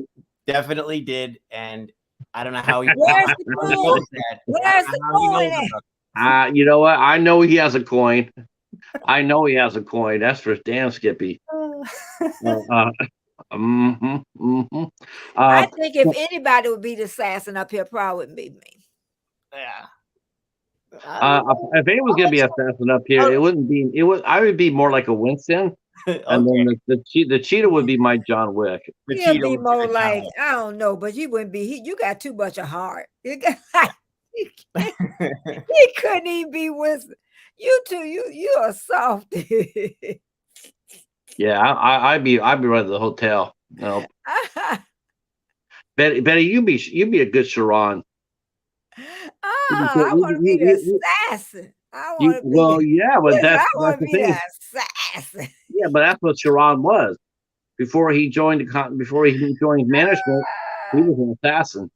definitely did, and I don't know how he. Where's the coin? Where's the coin? You know what? I know he has a coin. That's for damn Skippy. I think if anybody would be the assassin up here, probably wouldn't be me. Yeah. If anyone's gonna be assassin up here, it wouldn't be. I would be more like a Winston, and then the cheetah would be my John Wick. He'd be more like, I don't know, but you wouldn't be. You got too much of heart. He couldn't even be Winston. You two, you are soft. Yeah, I'd be running the hotel. No. Betty, you be a good Sharon. I want to be the assassin. But that's the thing. Assassin. Yeah, but that's what Sharon was before he joined management. He was an assassin.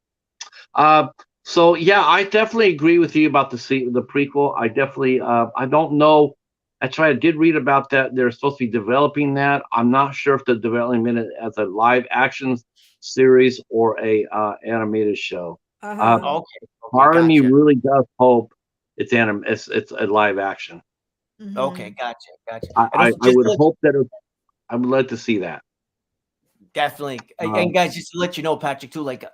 So yeah, I definitely agree with you about the prequel. I definitely I don't know. I did read about that. They're supposed to be developing that. I'm not sure if they're developing it as a live action series or a animated show. Okay. Part of me really does hope it's it's a live action. Okay, Mhm. gotcha. I And also, just would to let hope that I would like to see that. definitely, and Um, guys, just to let you know, Patrick, too, like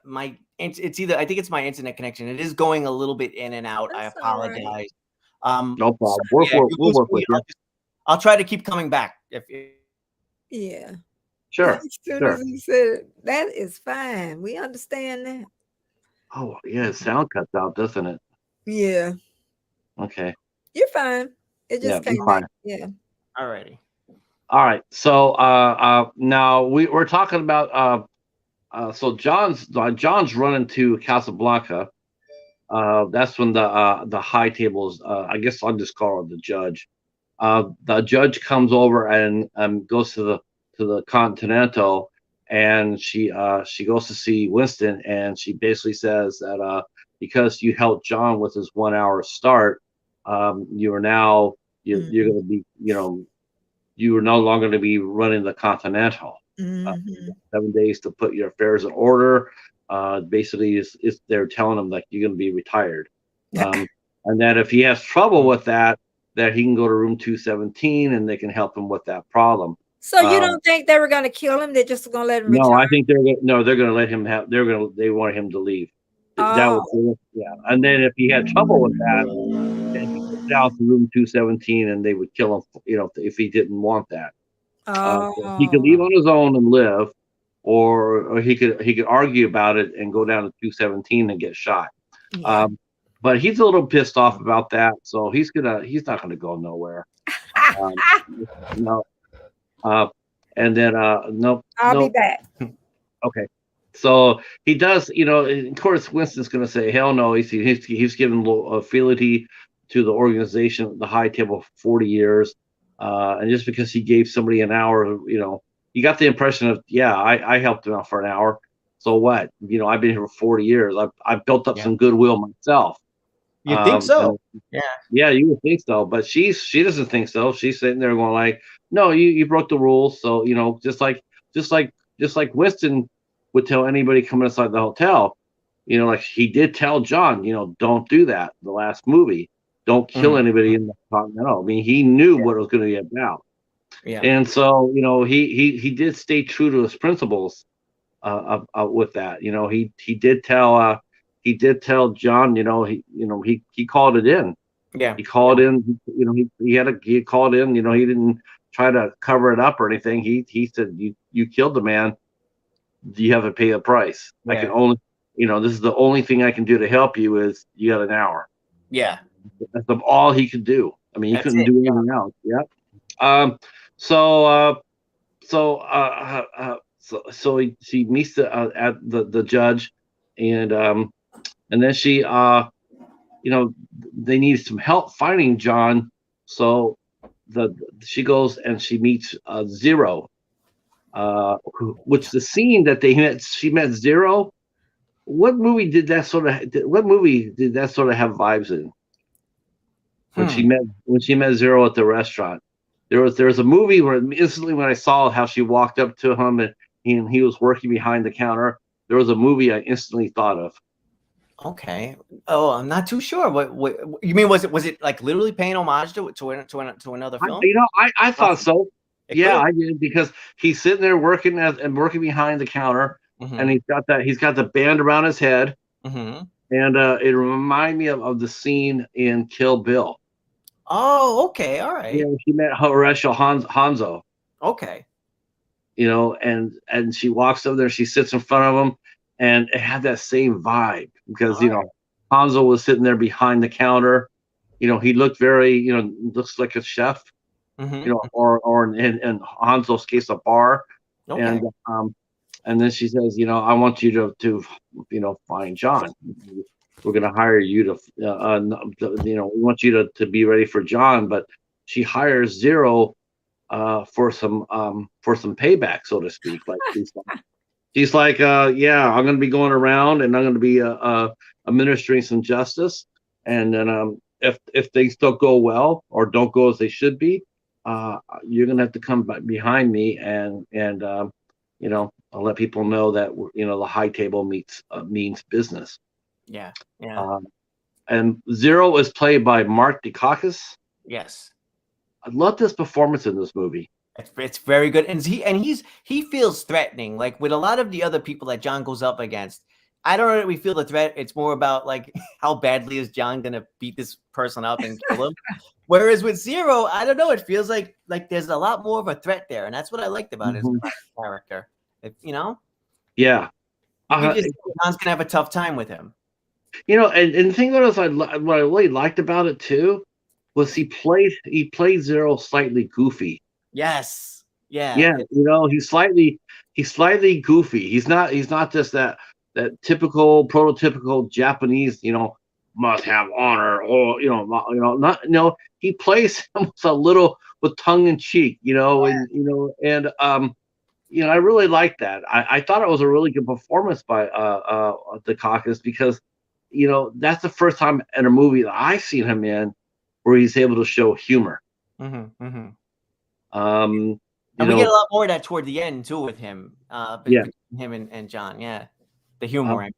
it's either I think it's my internet connection. It is going a little bit in and out. I That's all right. apologize. no So problem. yeah, if you We'll lose work me, with you. I'll try to keep coming back. If Yeah. Sure, As soon as sure. he said it, that is fine. We understand that. Oh yeah, sound cuts out, doesn't it? Yeah. Okay. You're fine. It Yeah, just I'm came back. fine. Yeah. alrighty, All right. So now we're talking about so John's running to Casablanca. That's when the high tables. I guess I'll just call her the judge. The judge comes over and goes to the Continental, and she goes to see Winston, and she basically says that because you helped John with his 1 hour start, you are now you're Mhm. going to be you are no longer going to be running the Continental. Uh, Mhm. 7 days to put your affairs in order. Basically, is they're telling him like you're going to be retired, um, and that if he has trouble with that he can go to room 217 and they can help him with that problem. So you Um, don't think they were going to kill him? They're just going to let him no, retire? I think they're going to let him have. They want him to leave. That Oh. was yeah. And then if he had trouble with that, then he goes down to room 217 and they would kill him. If he didn't want that. So he could Oh. leave on his own and live, or he could argue about it and go down to 217 and get shot. Yeah. Um, but he's a little pissed off about that, so he's not gonna go nowhere. Um, no, uh, and then nope, I'll be nope. back. Okay. So he does, of course, Winston's going to say, hell no. He's given fealty to the organization, the high table, for 40 years. And just because he gave somebody an hour, you got the impression of, yeah, I helped him out for an hour. So what? I've been here for 40 years. I've built up yeah, some goodwill myself. you think so? And Yeah, yeah, you would think so, but she doesn't think so. She's sitting there going like, "No, you broke the rules." So just like just like Winston would tell anybody coming inside the hotel, like he did tell John, don't do that. The last movie, don't kill mhm, anybody in the Continental. I mean, he knew what it was going to be about, yeah, and so he did stay true to his principles with that. He did tell John, he called it in. yeah, He called in, he called in, he didn't try to cover it up or anything. He said, you killed the man. You have to pay the price. I can yeah, only, this is the only thing I can do to help you is you got an hour. yeah. That's all he could do. I mean, he That's couldn't it. do Yeah. anything else. Yeah. Um, so, she meets at the judge, and then they need some help finding John. So she goes and she meets Zero, which the scene that she met Zero. What movie did that sort of? What movie did that sort of have vibes in? When Hmm. she met Zero at the restaurant, there was a movie where instantly when I saw how she walked up to him and he was working behind the counter, there was a movie I instantly thought of. Okay. Oh, I'm not too sure. What you mean? Was it like literally paying homage to another film? I thought so. It could Yeah, have. I did because he's sitting there working behind the counter, and Mm-hmm. he's got the band around his head, Mm-hmm. and it reminded me of the scene in Kill Bill. Oh, okay. All Yeah, right. she met Horatio Hanzo, Okay. and she walks over there, she sits in front of him, and it had that same vibe because All right. Hanzo was sitting there behind the counter. He looked very, looks like a chef, Mm-hmm. or in Hanzo's case, a bar, Okay. and and then she says, I want you to find John. We're going to hire you we want you to be ready for John, but she hires Zero for some payback, so to speak. Like she's like, yeah, I'm going to be going around and I'm going to be administering some justice, and then if things don't go well or don't go as they should be, you're going to have to come behind me and I'll let people know that the high table means business. Yeah. Yeah. Um, And Zero is played by Mark Dacascos. Yes. I love this performance in this movie. It's very good, and he feels threatening. Like with a lot of the other people that John goes up against, I don't really feel the threat. It's more about like how badly is John gonna beat this person up and kill him. Whereas with Zero, I don't know. It feels like there's a lot more of a threat there, and that's what I liked about his character. You know, Yeah, John's gonna have a tough time with him. You know, and the thing what I really liked about it too was he played Zero slightly goofy. Yes. Yeah. Yeah, you know, he's slightly goofy. He's not just that typical prototypical Japanese, you know, must have honor or not he plays almost a little with tongue in cheek, you know, and I really like that. I thought it was a really good performance by Dacascos because, you know, that's the first time in a movie that I've seen him in where he's able to show humor. Mm-hmm, mm-hmm. And we get a lot more of that toward the end too with him. Between him and John. Yeah, the humor.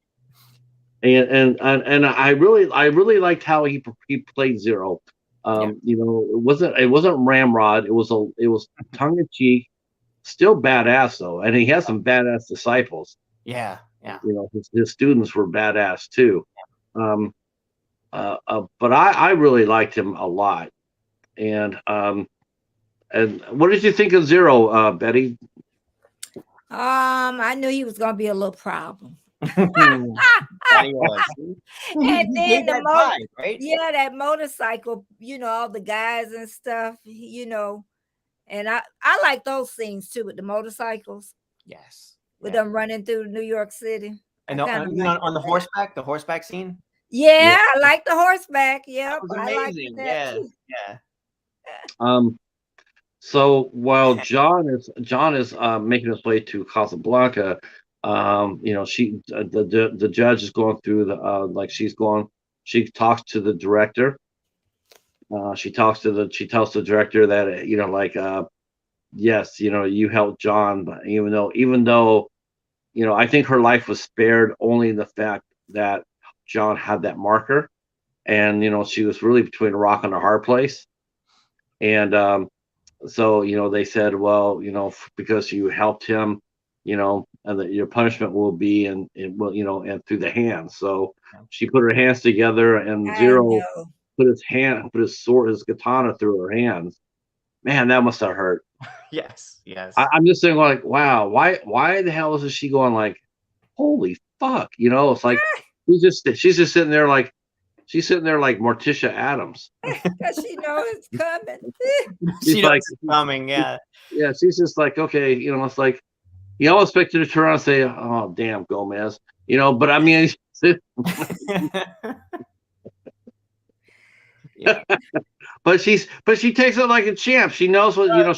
And I really liked how he played Zero. You know, it wasn't ramrod. It was tongue in cheek, still badass though, and he has some badass disciples. Yeah. You know, his students were badass too. But I really liked him a lot. And what did you think of Zero, Betty? I knew he was gonna be a little problem. And then right? Yeah, that motorcycle, you know, all the guys and stuff, you know, and I like those scenes too with the motorcycles. Yes, with them running through New York City. And on the horseback scene. Yeah, I like the horseback. Yeah, amazing. Yeah. So while John is making his way to Casablanca, you know, the judge is going through she talks to the director. She tells the director that, you know, like, yes, you know, you helped John, but even though, you know, I think her life was spared only in the fact that John had that marker, and, you know, she was really between a rock and a hard place. And so, you know, they said, well, you know, because you helped him, you know, and that your punishment will be and through the hands. So she put her hands together, and Zero put his sword, his katana through her hands. Man, that must have hurt. Yes. I'm just saying, like, wow, why the hell is she going like, holy fuck? You know, it's like she's just sitting there like Morticia Adams. Because she knows it's coming. She's like, it's coming, yeah. Yeah, she's just like, okay, you know, it's like, you almost expect her to turn around and say, oh, damn, Gomez. You know, but I mean, but she takes it like a champ. She knows what, you know,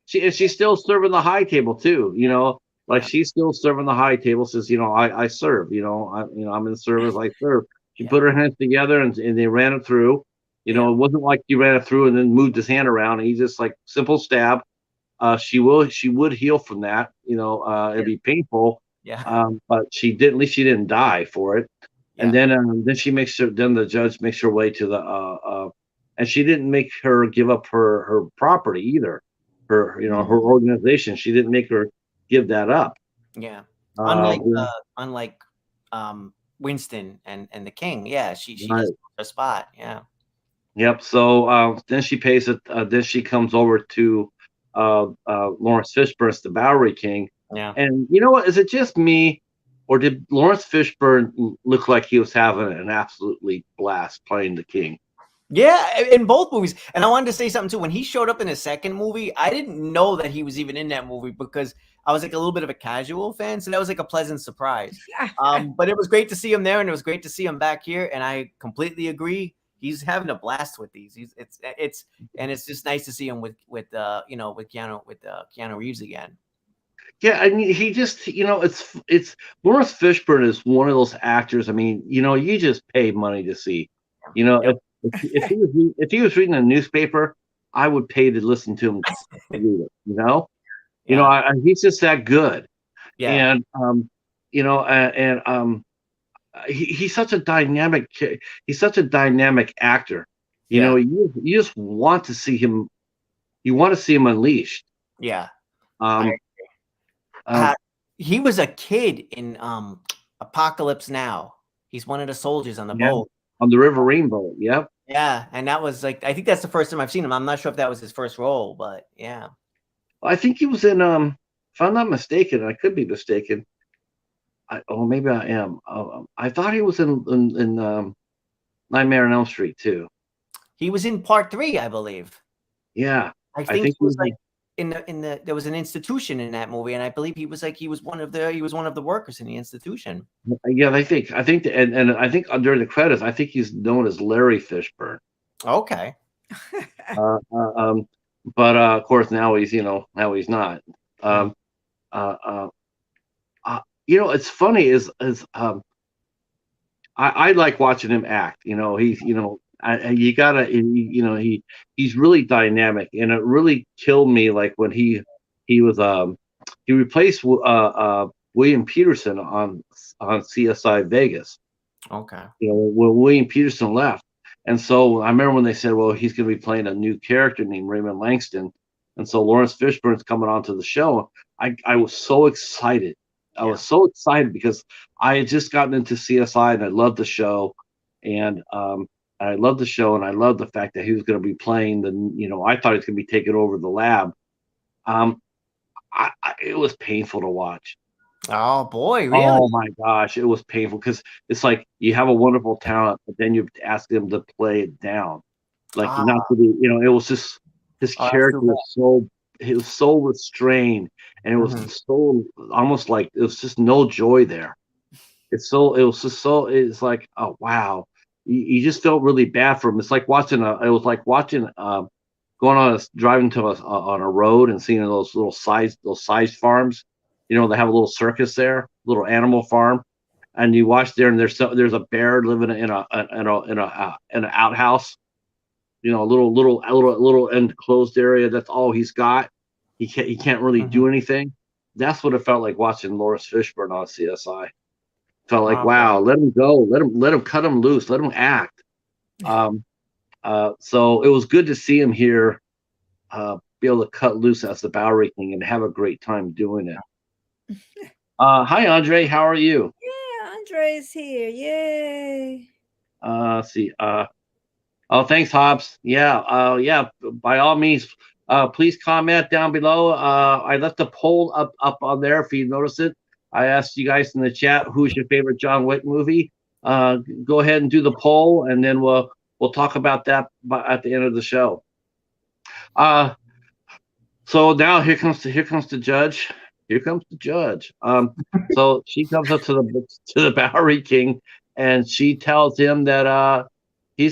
she's still serving the high table too, you know, like she's still serving the high table, says, you know, I serve, you know, I'm in service, I serve. She put her hands together and they ran it through. You know, it wasn't like he ran it through and then moved his hand around. He just like simple stab. She would heal from that. You know, it'd be painful. Yeah. But at least she didn't die for it. Yeah. And then she makes her. Then the judge makes her way to the. And she didn't make her give up her property either. Her her organization. She didn't make her give that up. Yeah. Unlike Winston and the King. Yeah. She does her spot. Yeah. Yep. So then she pays it. Then she comes over to Lawrence Fishburne's The Bowery King. Yeah. And you know what? Is it just me, or did Lawrence Fishburne look like he was having an absolutely blast playing the King? Yeah, in both movies. And I wanted to say something too. When he showed up in the second movie, I didn't know that he was even in that movie because I was like a little bit of a casual fan. So that was like a pleasant surprise. But it was great to see him there, and it was great to see him back here. And I completely agree. He's having a blast with these. It's just nice to see him with Keanu Reeves again. Yeah, and he just, you know, it's Lawrence Fishburne is one of those actors. I mean, you know, you just pay money to see. You know, if he was reading a newspaper, I would pay to listen to him read it. You know, he's just that good. Yeah. And you know, he's such a dynamic. He's such a dynamic actor. You Yeah. know, you just want to see him. You want to see him unleashed. Yeah. Um, He was a kid in Apocalypse Now. He's one of the soldiers on the boat. On the Riverine boat. Yep. Yeah, and that was like, I think that's the first time I've seen him. I'm not sure if that was his first role, but yeah. I think he was in. If I'm not mistaken, I could be mistaken. Maybe I am. I thought he was in Nightmare on Elm Street too. He was in part 3, I believe. Yeah, I think he was like in the there was an institution in that movie, and I believe he was one of the workers in the institution. Yeah, I think, and I think during the credits, I think he's known as Larry Fishburne. Okay. But of course now he's not. It's funny is I like watching him act. He's he's really dynamic, and it really killed me like when he replaced William Peterson on CSI Vegas. Okay. When William Peterson left, and so I remember when they said, well, he's going to be playing a new character named Raymond Langston, and so Lawrence Fishburne's coming onto the show. I was so excited. I was so excited because I had just gotten into CSI and I loved the show, and I loved the show, and I loved the fact that he was going to be playing I thought he was going to be taking over the lab. It was painful to watch. Oh boy, really? Oh my gosh, it was painful because it's like you have a wonderful talent, but then you ask them to play it down, like not to be. It was just his character was so restrained, and it was so almost like it was just no joy there. It's like, oh wow, you just felt really bad for him. It's like watching driving to on a road and seeing those size farms. They have a little circus there, little animal farm, and you watch there, and there's a bear living in an outhouse, a little enclosed area. That's all he's got. He can't really do anything. That's what it felt like watching Lawrence Fishburne on CSI. Felt like, wow, let him go, let him cut him loose, let him act. So it was good to see him here, be able to cut loose as the Bowery King and have a great time doing it. Hi, Andre. How are you? Yeah, Andre's here. Yay. Let's see. Thanks, Hobbs. Yeah. By all means, please comment down below. I left a poll up on there if you notice it. I asked you guys in the chat who's your favorite John Wick movie. Go ahead and do the poll, and then we'll talk about that at the end of the show. So now here comes the judge. Here comes the judge. So she comes up to the Bowery King, and she tells him that he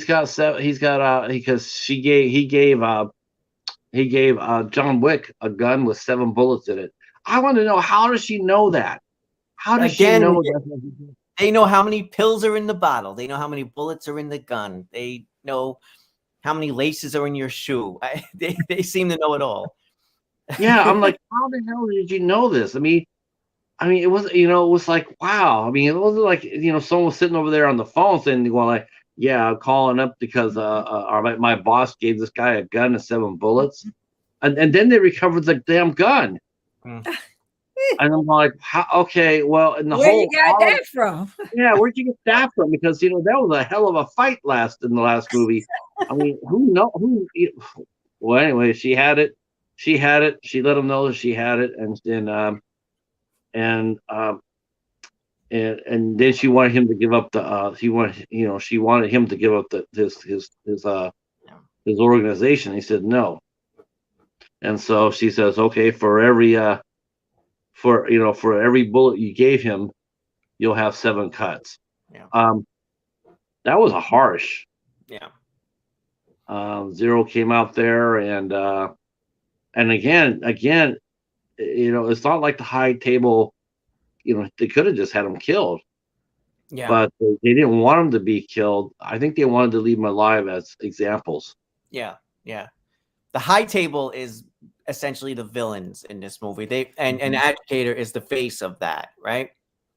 gave John Wick a gun with 7 bullets in it. I want to know, how does she know that? How does she know that? They know how many pills are in the bottle. They know how many bullets are in the gun. They know how many laces are in your shoe. They seem to know it all. Yeah, I'm like, how the hell did you know this? I mean, it was, it was like, wow. I mean, it wasn't like, someone was sitting over there on the phone saying, well, like, yeah, I'm calling up because my boss gave this guy a gun and 7 bullets, and then they recovered the damn gun. And I'm like, okay, well, in the where you got that from? Yeah, where'd you get that from? Because that was a hell of a fight in the last movie. I mean, well, anyway, she had it. She let him know that she had it, and then she wanted him to give up she wanted him to give up his organization. He said no, and so she says, okay, for every bullet you gave him, you'll have 7 cuts. Yeah. That was a harsh. Yeah. Zero came out there, and again, it's not like the high table. They could have just had him killed. Yeah. But they didn't want him to be killed. I think they wanted to leave him alive as examples. Yeah. Yeah. The high table is essentially the villains in this movie. And Agitator is the face of that, right?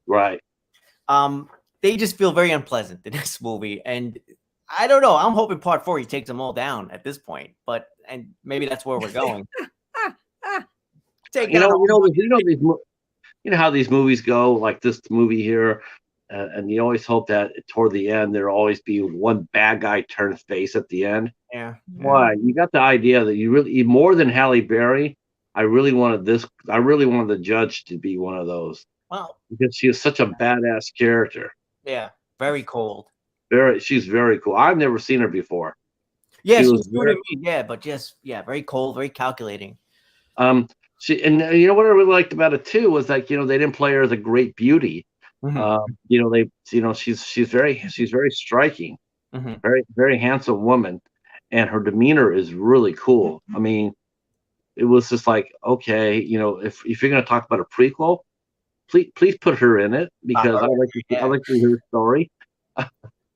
Right. they just feel very unpleasant in this movie. And I don't know. I'm hoping part 4 he takes them all down at this point, and maybe that's where we're going. Take down you know how these movies go, like this movie here, and you always hope that toward the end there'll always be one bad guy turn face at the end. Yeah. Why? You got the idea that you really more than Halle Berry. I really wanted the judge to be one of those. Wow. Because she is such a badass character. Yeah. Very cold. She's very cool. I've never seen her before. Yeah, she was very, but just very cold, very calculating. She and you know what I really liked about it too was like they didn't play her as a great beauty. Mm-hmm. She's very striking, mm-hmm. very very handsome woman, and her demeanor is really cool. I mean, it was just like, okay, if you're gonna talk about a prequel, please put her in it because I like to hear her story.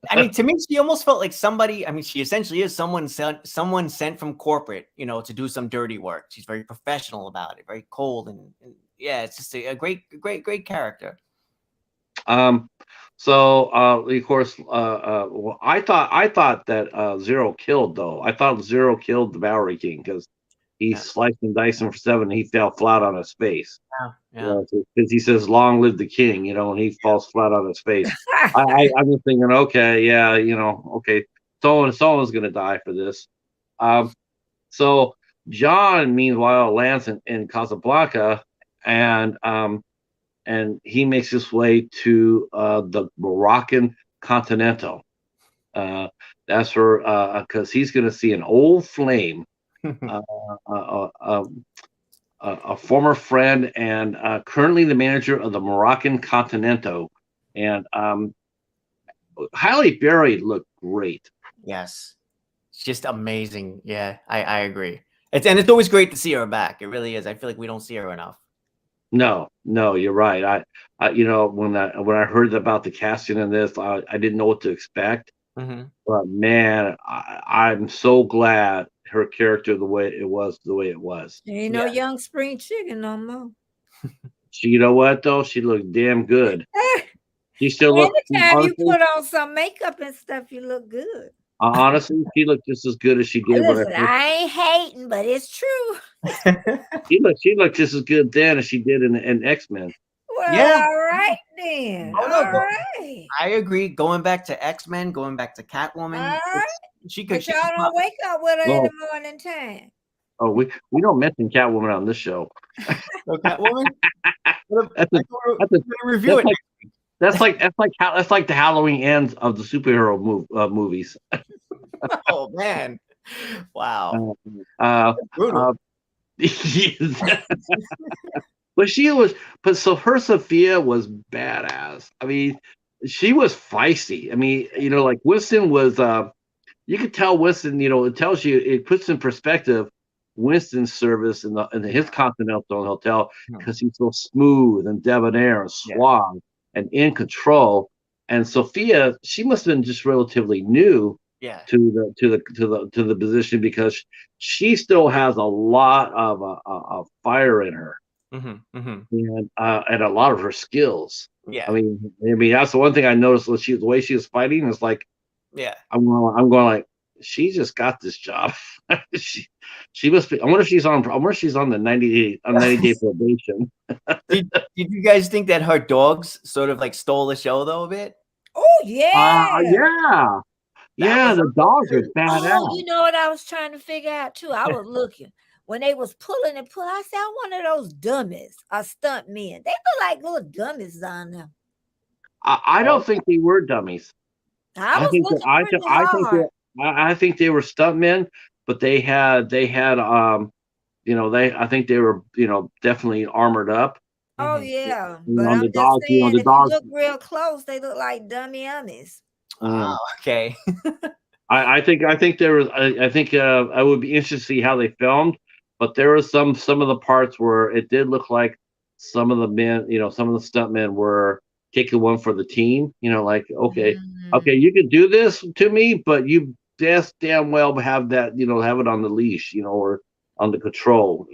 I mean, to me, she almost felt like somebody. I mean, she essentially is someone sent from corporate, to do some dirty work. She's very professional about it, very cold, and yeah, it's just a great character. So of course, I thought that Zero killed though. I thought Zero killed the Bowery King because he sliced and diced him for 7. And he fell flat on his face. Yeah. Because he says, "Long live the king," and he falls flat on his face. I'm just thinking, okay, yeah, okay, someone's gonna die for this. So John, meanwhile, lands in Casablanca, and he makes his way to the Moroccan Continental. That's where because he's gonna see an old flame. A former friend and currently the manager of the Moroccan Continental, and Halle Berry looked great. Yes, it's just amazing. Yeah, I agree. It's always great to see her back. It really is. I feel like we don't see her enough. No, you're right. I when I heard about the casting in this, I didn't know what to expect. Mm-hmm. But man, I'm so glad her character the way it was. Ain't no young spring chicken no more. You know what though? She looked damn good. She still looked. Anytime you put on some makeup and stuff, you look good. Honestly, she looked just as good as she did. Listen, I ain't hating, but it's true. She looked just as good then as she did in X-Men. Well, all right then. Oh, no, all right. I agree. Going back to X-Men, going back to Catwoman. All right. She could. But y'all don't wake up with her in the morning time. Oh, we don't mention Catwoman on this show. So Catwoman. That's like the Halloween ends of the superhero movies. Oh man! Wow. But so her Sophia was badass. I mean, she was feisty. I mean, like Winston was. You could tell Winston. It tells you. It puts in perspective Winston's service in his Continental Hotel because he's so smooth and debonair and suave and in control. And Sophia, she must have been just relatively new to the position because she still has a lot of fire in her. Mm-hmm, mm-hmm. And a lot of her skills. Yeah. I mean that's the one thing I noticed was the way she was fighting is like, I'm going like, she just got this job. she must be. I wonder if she's on the 90-day probation. Did you guys think that her dogs sort of like stole the show though a bit? Oh yeah. The dogs are badass. Oh, you know what I was trying to figure out too? I was looking when they was pulling. I said, I one of those dummies or stunt men. They look like little dummies down there. I don't think they were dummies. I think they were stuntmen, but they had I think they were definitely armored up. Oh yeah, but I'm just dogs, saying, the if dogs, you look real close, they look like dummy ummies. Okay. I think there was. I think I would be interested to see how they filmed, but there was some of the parts where it did look like some of the men, some of the stuntmen were taking one for the team. Like okay, you can do this to me, but you best damn well have that, have it on the leash, or on the control,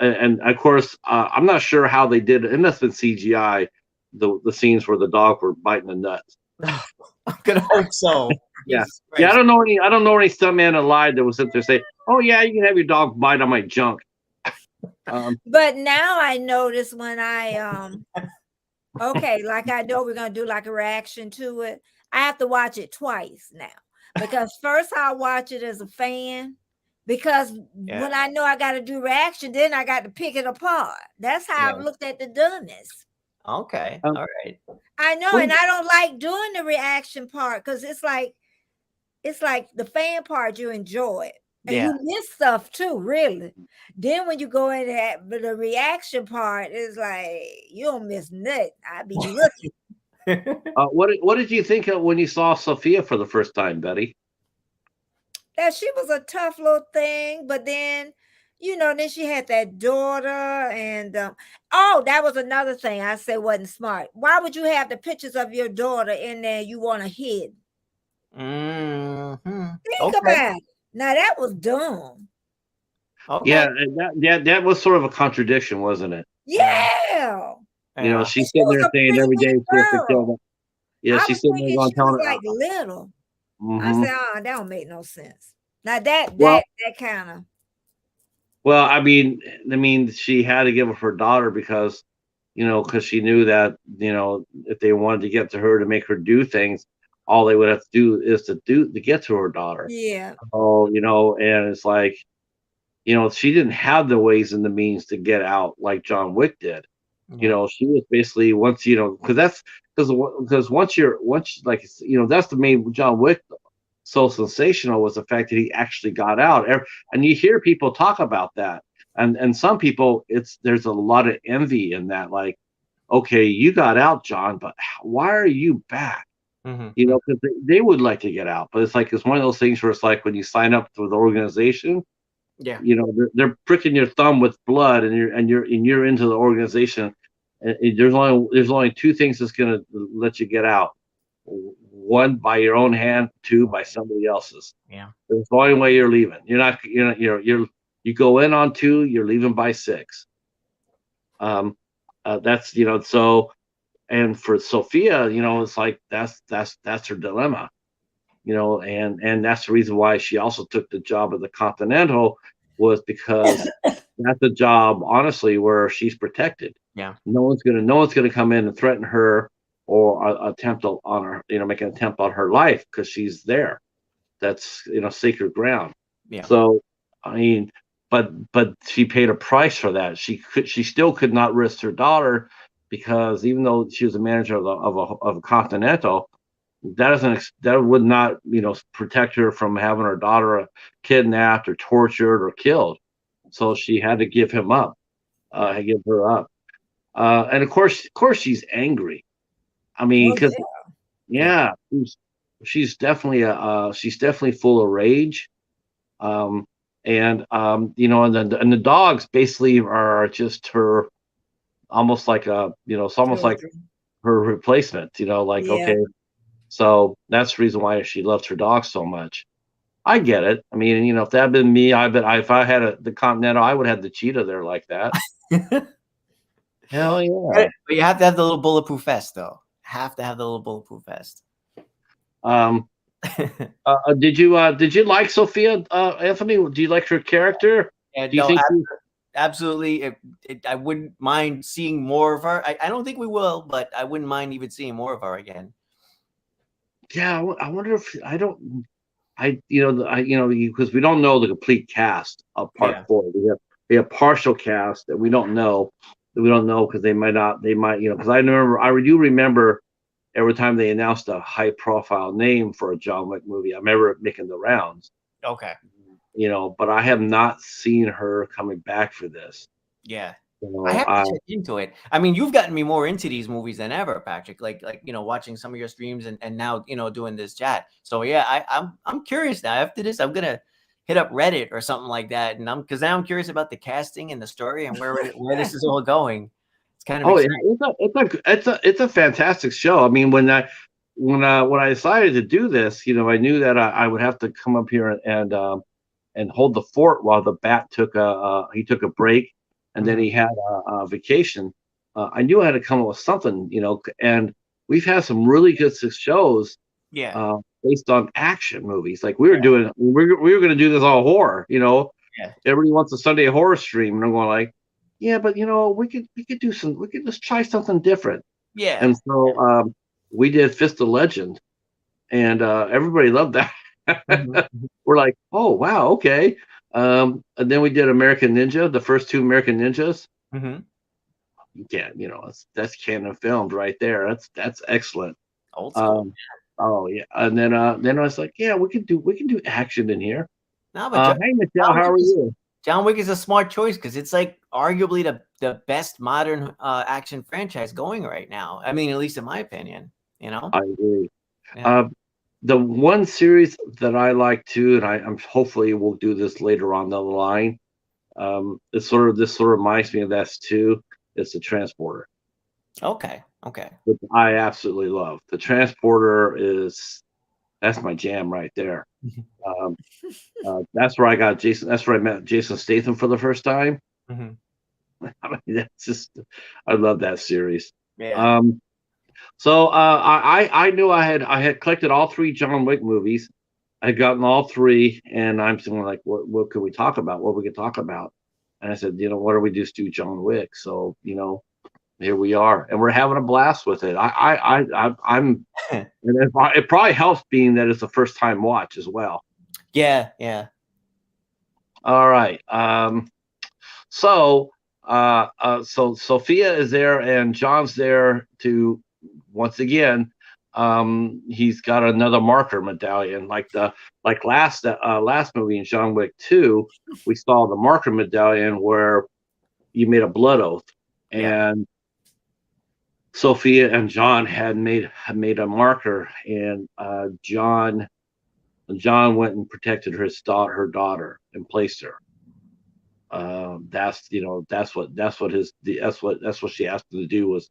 and of course, I'm not sure how they did it. It must have been CGI, the scenes where the dog were biting the nuts. I'm gonna hope so. Yeah, Jesus yeah. I Christ. don't know any stuntman alive that was sit there say, "Oh yeah, you can have your dog bite on my junk." But now I notice when I okay, like I know we're gonna do like a reaction to it. I have to watch it twice now because first I watch it as a fan because when I know I got to do reaction, then I got to pick it apart. That's how I've looked at the doneness. Okay, all right. I know, and I don't like doing the reaction part because it's like the fan part you enjoy it. And you miss stuff too, really. Then when you go in at the reaction part, it's like you don't miss nothing. I be looking. What did you think of when you saw Sophia for the first time, Betty? That she was a tough little thing, but then then she had that daughter, and oh, that was another thing I said wasn't smart. Why would you have the pictures of your daughter in there you want to hide? Think about it. Now that was dumb. Okay. Yeah, that was sort of a contradiction, wasn't it? Yeah. She's sitting there saying every day she has to kill them. Yeah, she's sitting there going, telling her like little. Mm-hmm. I said, oh, that don't make no sense. Now that kind of. Well, I mean, she had to give up her daughter because she knew that if they wanted to get to her to make her do things, all they would have to do is to get to her daughter. Yeah. Oh, and it's like, she didn't have the ways and the means to get out like John Wick did. Yeah. She was basically once because once like that's the main John Wick so sensational was the fact that he actually got out. And you hear people talk about that, and some people there's a lot of envy in that, like, okay, you got out, John, but why are you back? Because they would like to get out, but it's one of those things where it's like when you sign up for the organization, they're pricking your thumb with blood, and you're into the organization. And there's only two things that's going to let you get out. One, by your own hand. Two, by somebody else's. Yeah, that's the only way you're leaving. You go in on 2, you're leaving by 6. That's so. And for Sophia, it's like that's her dilemma. And that's the reason why she also took the job at the Continental, was because that's a job, honestly, where she's protected. Yeah, no one's gonna come in and threaten her or attempt on her, make an attempt on her life because she's there. That's sacred ground. Yeah. So I mean, but she paid a price for that. She still could not risk her daughter, because even though she was a manager of a Continental, that would not protect her from having her daughter kidnapped or tortured or killed. So she had to give him up, give her up, and of course she's angry. I mean, because she's definitely full of rage, and the dogs basically are just her, almost like it's almost like her replacement. Okay. So that's the reason why she loves her dog so much. I get it. I mean, if that had been me, if I had the Continental, I would have the cheetah there like that. Hell yeah! But you have to have the little bulletproof vest, though. Have to have the little bulletproof vest. Did you like Sophia, Anthony? Do you like her character? Yeah, do you think absolutely. I wouldn't mind seeing more of her. I don't think we will, but I wouldn't mind even seeing more of her again. Yeah, I wonder if because we don't know the complete cast of Part 4. We have partial cast that we don't know. Because they might because I do remember every time they announced a high profile name for a John Wick movie, I remember it making the rounds. Okay. But I have not seen her coming back for this. Yeah. I have to check into it. I mean, you've gotten me more into these movies than ever, Patrick. Like watching some of your streams and now doing this chat. So yeah, I'm curious now. After this, I'm gonna hit up Reddit or something like that, and because now I'm curious about the casting and the story and where this is all going. It's kind of it's a fantastic show. I mean, when I decided to do this, I knew that I would have to come up here and hold the fort while the Bat took a break. And then he had a vacation. I knew I had to come up with something, and we've had some really good shows Yeah. Based on action movies. Like we were doing, we were going to do this all horror. Yeah. Everybody wants a Sunday horror stream, and I'm going like, yeah, but we could just try something different. Yeah. And so we did Fist of Legend, and everybody loved that. We're like, oh wow, okay. And then we did American Ninja, the first two American Ninjas. Yeah, that's canon filmed right there. That's excellent. Old school. Oh yeah, and then I was like, yeah, we can do action in here. No, but Hey Michelle, how are you? John Wick is a smart choice because it's like arguably the best modern action franchise going right now. I mean, at least in my opinion, I agree. Yeah. The one series that I like too, and I'm hopefully we'll do this later on down the line. This sort of reminds me of that too. It's the Transporter. Okay. Which I absolutely love. The Transporter that's my jam right there. That's where I got Jason. That's where I met Jason Statham for the first time. I mean, that's just, I love that series. Yeah. So I knew I had collected all three John Wick movies. I had gotten all three, and I'm saying like, what could we talk about? What we could talk about? And I said, what do we just do John Wick? So here we are, and we're having a blast with it. I'm and it probably helps being that it's a first time watch as well. Yeah. All right. So Sophia is there, and John's there to once again. He's got another marker medallion, like last movie in John Wick 2. We saw the marker medallion where you made a blood oath, and Sophia and John had made a marker, and John went and protected her daughter and placed her. That's what she asked him to do was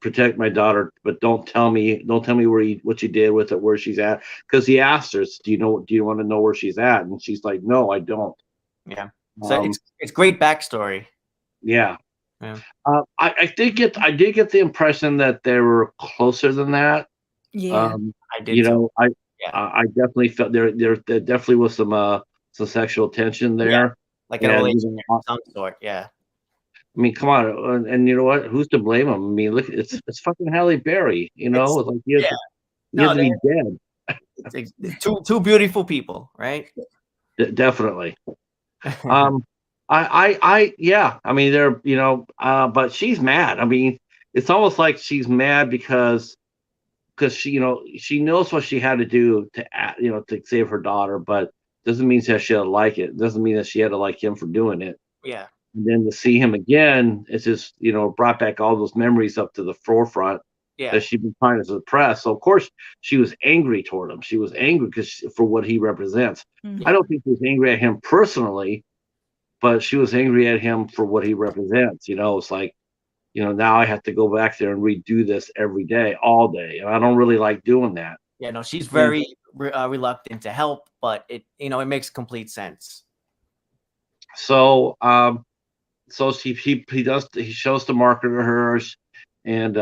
protect my daughter, but don't tell me what you did with it, where she's at, because he asked her, do you want to know where she's at, and she's like, no, I don't. Yeah. So it's great backstory. Yeah. I did get the impression that they were closer than that. Yeah. I did. I definitely felt there definitely was some sexual tension there. Yeah. Like an relationship of some sort. Yeah. I mean, come on, and you know what? Who's to blame him? I mean, look, it's fucking Halle Berry. It's like you have to be dead. It's two beautiful people, right? Definitely. I mean, they're but she's mad. I mean, it's almost like she's mad because she knows what she had to do to save her daughter, but doesn't mean that she had to like it. Doesn't mean that she had to like him for doing it. Yeah. And then to see him again, it's just brought back all those memories up to the forefront that she'd been trying to suppress. So of course she was angry toward him. She was angry for what he represents. I don't think she was angry at him personally, but she was angry at him for what he represents. It's like, now I have to go back there and redo this every day, all day, and I don't really like doing that. Yeah, no, she's very reluctant to help, but it makes complete sense. So he shows the marker to her, and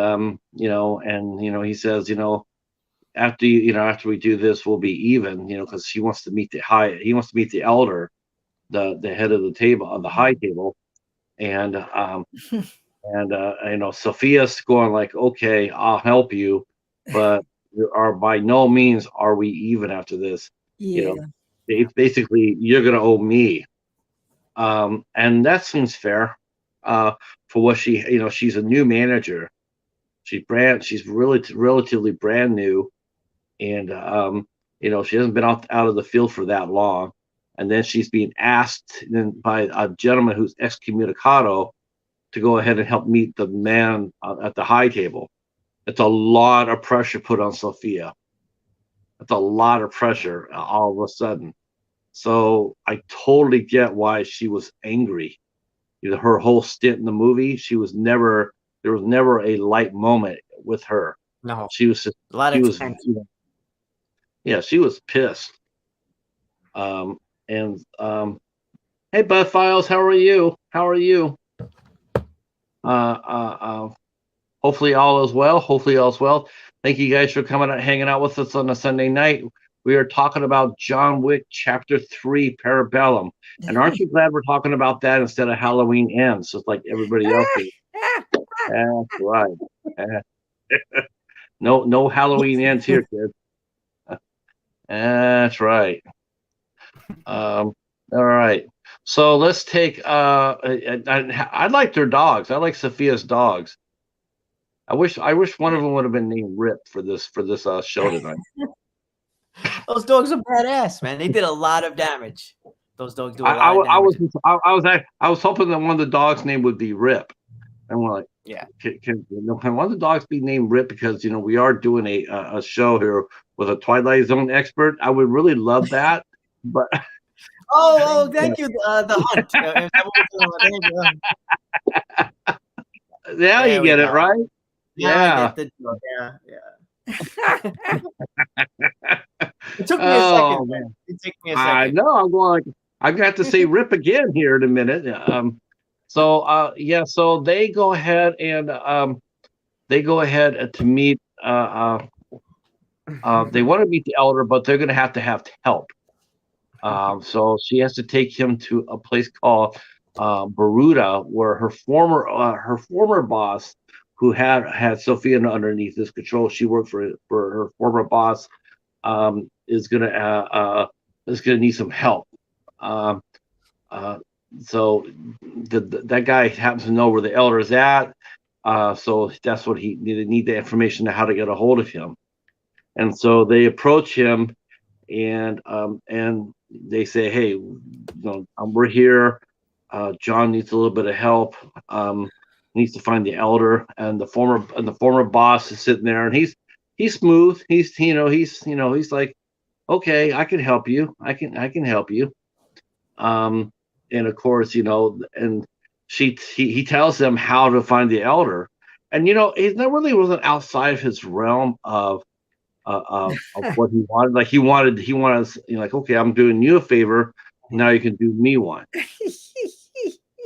he says, after we do this, we'll be even, because he wants to meet the elder, the head of the table, on the high table, and Sophia's going like, okay, I'll help you, but by no means are we even after this. Basically you're gonna owe me, and that seems fair for what she's a new manager. She's relatively brand new, and she hasn't been out of the field for that long, and then she's being asked by a gentleman who's excommunicado to go ahead and help meet the man at the high table. It's a lot of pressure put on Sophia. It's a lot of pressure all of a sudden. So I totally get why she was angry. Her whole stint in the movie, there was never a light moment with her. No, she was just, a lot of tension. She was pissed. Hey, Bud Files, how are you? Hopefully all is well. Hopefully all is well. Thank you guys for coming out, hanging out with us on a Sunday night. We are talking about John Wick Chapter 3, Parabellum. And aren't you glad we're talking about that instead of Halloween Ends, just like everybody else is? That's right. No Halloween Ends here, kids. That's right. All right. So let's take. I like their dogs. I like Sophia's dogs. I wish one of them would have been named Rip for this show tonight. Those dogs are badass, man. They did a lot of damage. Those dogs do a lot of damage. I was hoping that one of the dogs' name would be Rip, and we're like, yeah, can one of the dogs be named Rip? Because we are doing a show here with a Twilight Zone expert. I would really love that, but. Oh, thank you. The hunt. Yeah, you get it right. Yeah. Yeah. It took me a second, man. It took me a second. I know. I'm going like I've got to say Rip again here in a minute. So they go ahead and to meet. They want to meet the elder, but they're going to have help. So she has to take him to a place called Baruda, where her former boss, who had Sophia underneath his control, she worked for her former boss, is gonna need some help. So that guy happens to know where the elder is at. So that's what he need the information to how to get a hold of him. And so they approach him, and they say, "Hey, we're here. John needs a little bit of help. Needs to find the elder." And the former boss is sitting there, and he's smooth. He's like, "Okay, I can help you. I can help you." And of course, and he tells them how to find the elder, and it really wasn't outside of his realm of what he wanted. Like he wanted, like, okay, I'm doing you a favor. Now you can do me one.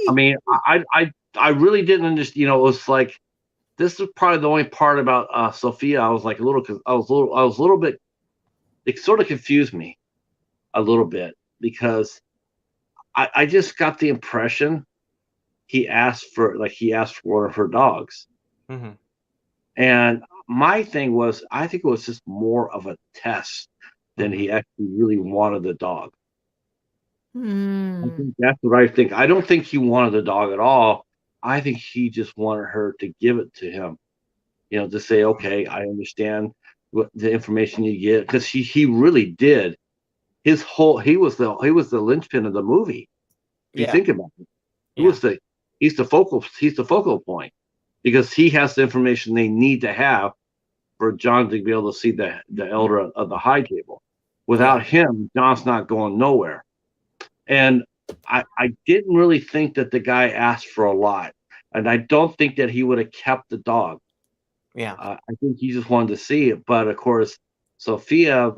I mean, I really didn't understand. It was like, this is probably the only part about Sophia. I was like a little bit. It sort of confused me a little bit, because I just got the impression he asked for one of her dogs. Mm-hmm. And my thing was, I think it was just more of a test than he actually really wanted the dog. I think that's what I think. I don't think he wanted the dog at all. I think he just wanted her to give it to him, to say, okay, I understand what the information you get, because he really did. He was the linchpin of the movie. If you think about it, he's the focal point, because he has the information they need to have for John to be able to see the elder of the high table. Without him, John's not going nowhere. And I didn't really think that the guy asked for a lot, and I don't think that he would have kept the dog. Yeah, I think he just wanted to see it. But of course, Sophia,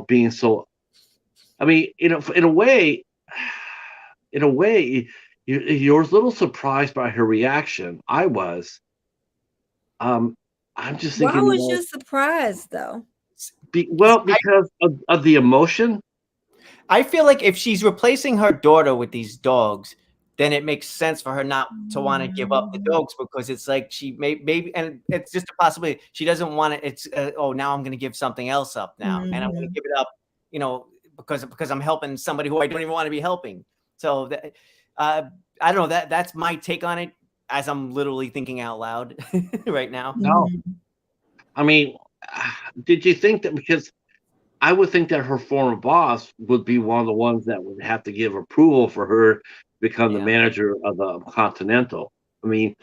being so, I mean, in a way, you're a little surprised by her reaction. I was. I'm just thinking. Why was you surprised, though? Because of the emotion. I feel like if she's replacing her daughter with these dogs, then it makes sense for her not to want to give up the dogs, because it's like she maybe, and it's just a possibility she doesn't want it. It's now I'm going to give something else up now, and I'm going to give it up, because I'm helping somebody who I don't even want to be helping. So I don't know, that's my take on it, as I'm literally thinking out loud right now. No, I mean, did you think that, because I would think that her former boss would be one of the ones that would have to give approval for her to become the manager of the Continental. I mean,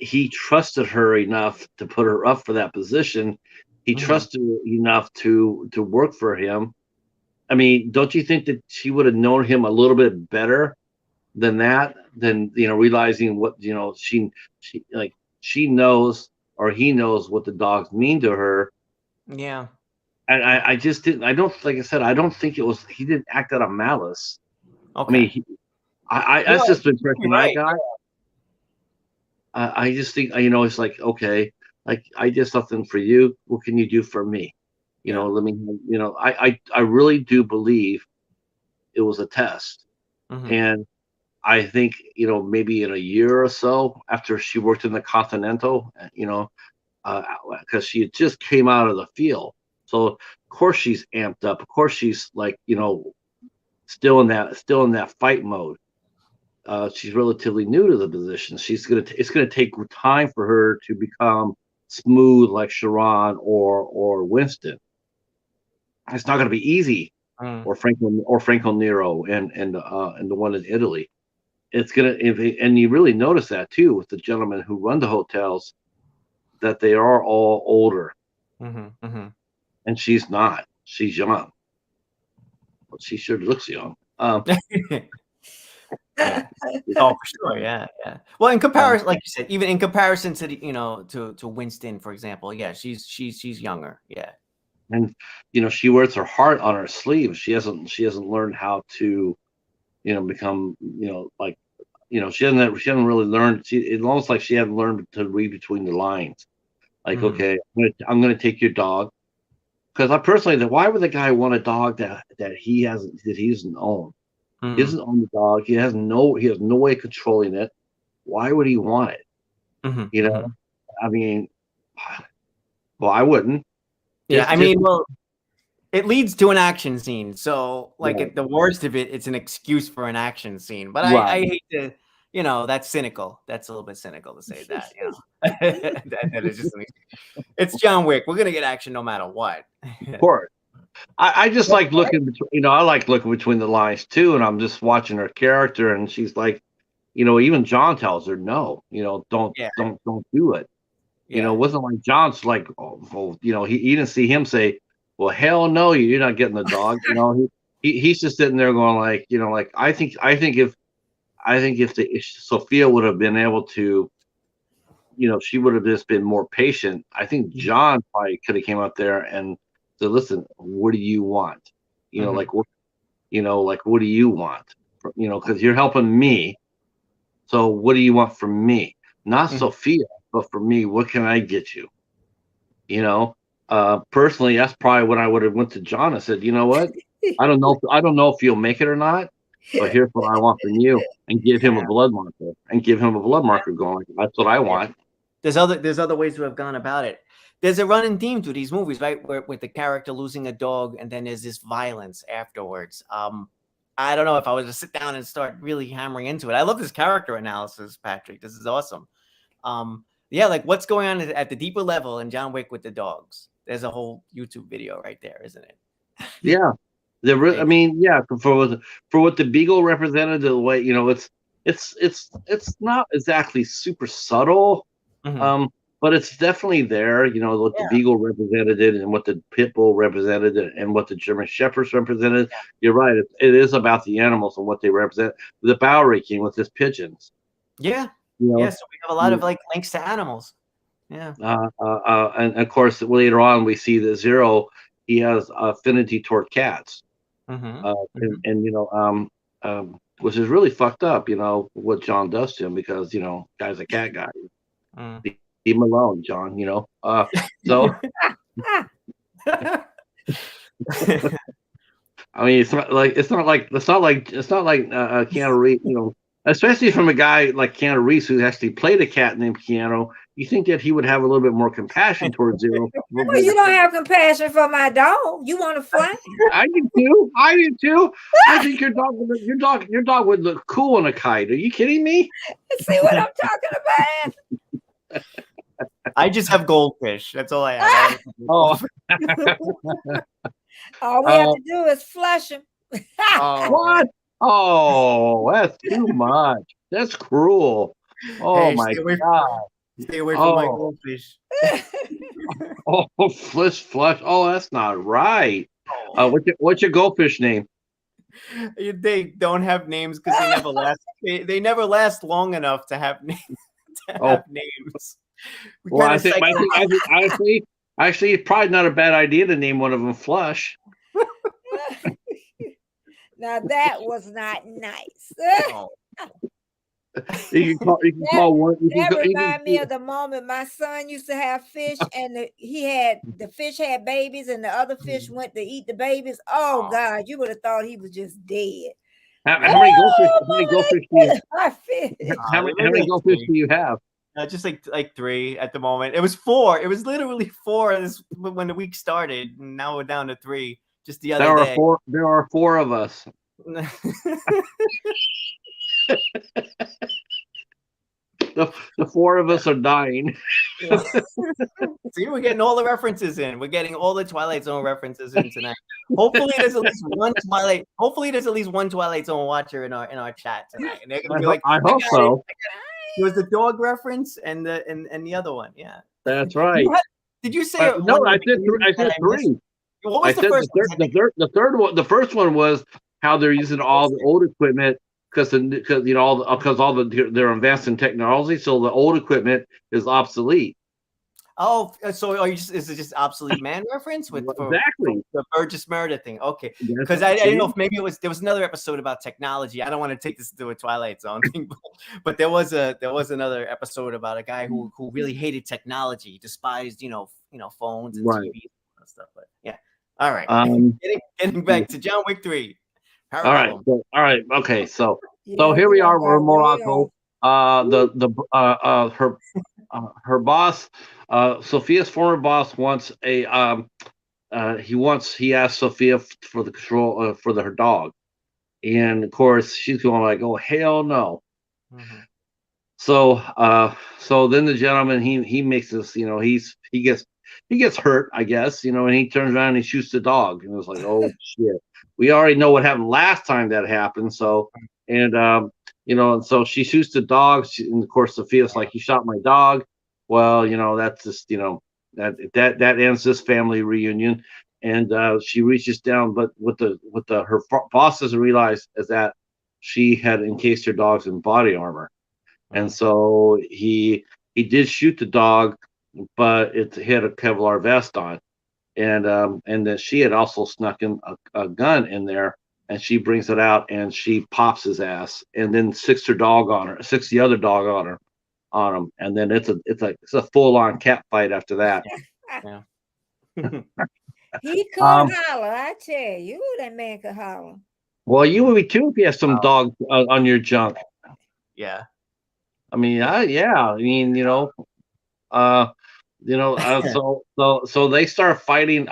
he trusted her enough to put her up for that position. He trusted her enough to work for him. I mean, don't you think that she would have known him a little bit better than that? Than realizing what she knows, or he knows what the dogs mean to her. Yeah. And I just didn't. I don't. Like I said, I don't think it was. He didn't act out of malice. Okay. I mean, that's just the impression I got. I just think, it's like, okay, like I did something for you. What can you do for me? Yeah. Let me, I really do believe it was a test. Mm-hmm. And I think, maybe in a year or so after she worked in the Continental, because she just came out of the field. So of course she's amped up. Of course she's like, still in that fight mode. She's relatively new to the position. It's gonna take time for her to become smooth like Sharon or Winston. It's not gonna be easy, Mm. or Franco Nero and the one in Italy. It's gonna and you really notice that too with the gentlemen who run the hotels, that they are all older, Mm-hmm. Mm-hmm. and she's not. She's young, but she sure looks young. Yeah. Oh, for sure. Yeah. Yeah. Well, in comparison, like you said, even in comparison to to Winston, for example, yeah, she's younger. Yeah. And she wears her heart on her sleeve. She hasn't learned how to become like she hasn't really learned. It's almost like she hasn't learned to read between the lines. Like, Mm-hmm. okay, I'm gonna take your dog, because I personally think, why would the guy want a dog that he doesn't own? He Mm-hmm. doesn't own the dog. He has no way of controlling it. Why would he want it? Mm-hmm. You Mm-hmm. know, I mean, well, I wouldn't. Yeah. I Just mean, well, it leads to an action scene. So, like, right, at the worst of it, it's an excuse for an action scene. But I right. hate to, that's cynical. That's a little bit cynical to say that. That is just it's John Wick. We're gonna get action no matter what. Of course. I just like looking between, I like looking between the lines too, and I'm just watching her character, and she's like, even John tells her no, don't Yeah. don't do it. It Yeah. wasn't like John's like, oh, he didn't see him say, well, hell no, you're not getting the dog. He's just sitting there going like, like if Sophia would have been able to, she would have just been more patient. I think John probably could have came up there and said, listen, what do you want? Mm-hmm. Like what, what do you want? Because you're helping me. So what do you want from me? Not Mm-hmm. Sophia, but for me, what can I get you? Personally, that's probably when I would have went to John and said, you know what? I don't know if you'll make it or not, but here's what I want from you, and give him a blood marker going, that's what I Yeah. want. There's other ways to have gone about it. There's a running theme to these movies, right? Where with the character losing a dog, and then there's this violence afterwards. I don't know if I was to sit down and start really hammering into it. I love this character analysis, Patrick. This is awesome. Yeah, like what's going on at the deeper level in John Wick with the dogs? There's a whole YouTube video right there, isn't it? Yeah. I mean, yeah, for what the Beagle represented, the way, it's not exactly super subtle, Mm-hmm. but it's definitely there. What the Yeah. Beagle represented it, and what the Pit Bull represented it, and what the German Shepherds represented. You're right. It is about the animals and what they represent. The Bowery King with his pigeons. Yeah. You Yeah. know, So we have a lot of like links to animals. Yeah. and of course later on we see that Zero, he has affinity toward cats. Mm-hmm. Which is really fucked up, what John does to him, because guy's a cat guy. Mm. Leave him alone, John. So I mean, it's not like Keanu Reeves, especially from a guy like Keanu Reeves who actually played a cat named Keanu. You think that he would have a little bit more compassion towards Zero? Well, you don't have compassion for my dog. You want to fly? I do too. I think your dog would look cool on a kite. Are you kidding me? See what I'm talking about? I just have goldfish. That's all I have. Oh, All we have to do is flush him. what? Oh, that's too much. That's cruel. Oh Hey, my stay away God. from my Oh, goldfish. flush. Oh, that's not right. What's your goldfish name? They don't have names because they never last. They never last long enough to have names. Names. We Well, kind of actually, it's probably not a bad idea to name one of them Flush. Now that was not nice. Oh. You can call one. That remind me of the moment my son used to have fish, and the fish had babies, and the other fish went to eat the babies. Oh God, you would have thought he was just dead. how many goldfish? Oh, How many mama, goldfish do they you? killed our fish. How many goldfish do you have? Just like 3 at the moment. It was 4. It was literally 4 when the week started. And now we're down to 3 just the other day. There are 4 of us. The 4 of us are dying. See, we're getting all the references in. We're getting all the Twilight Zone references in tonight. Hopefully, there's at least one Twilight. Hopefully, there's at least one Twilight Zone watcher in our chat tonight, and they're gonna be like, "I hope so." It was the dog reference and the other one. Yeah, that's right. Did you say no? I said 3. What was the first one? The third one. The first one was how they're using all the old equipment because all they're investing in technology, so the old equipment is obsolete. Oh, so is it just obsolete man reference exactly the Burgess Meredith thing? Okay, because I didn't know if maybe there was another episode about technology. I don't want to take this to a Twilight Zone thing, but there was another episode about a guy who really hated technology, despised phones and TVs and stuff. But yeah, all right. Getting back to John Wick 3. Parabellum. All right. Okay. So here we are. We're in Morocco. Her boss, Sophia's former boss, wants he asked Sophia for the control for her dog, and of course she's going like, oh hell no. Mm-hmm. So then the gentleman he makes this, he gets hurt, I guess, and he turns around and he shoots the dog, and it was like, oh shit, we already know what happened last time that happened. So and so she shoots the dog, and of course Sophia's like, you shot my dog. Well, that's just that ends this family reunion, and she reaches down, but her boss doesn't realize is that she had encased her dogs in body armor, and so he did shoot the dog, but it had a Kevlar vest on, and then she had also snuck in a gun in there. And she brings it out and she pops his ass, and then sicks the other dog on him, and then it's a full on cat fight after that. Yeah. He could holler, I tell you, that man could holler. Well, you would be too if you have some dogs on your junk. Yeah. I mean, so they start fighting.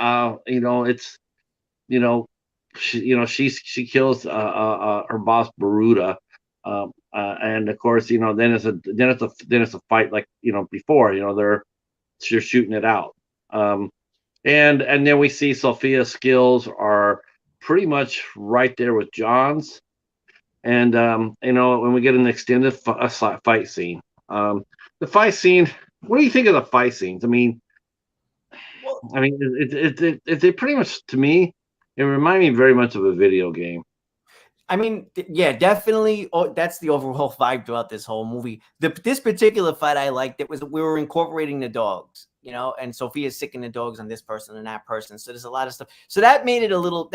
She kills her boss Baruda, and of course then it's a fight like before they're shooting it out, and then we see Sophia's skills are pretty much right there with John's, and when we get an extended fight scene, the fight scene. What do you think of the fight scenes? I mean, it pretty much, to me, it reminded me very much of a video game. I mean, yeah, definitely. That's the overall vibe throughout this whole movie. This particular fight I liked. It was we were incorporating the dogs, and Sophia's sicking the dogs on this person and that person. So there's a lot of stuff. So that made it a little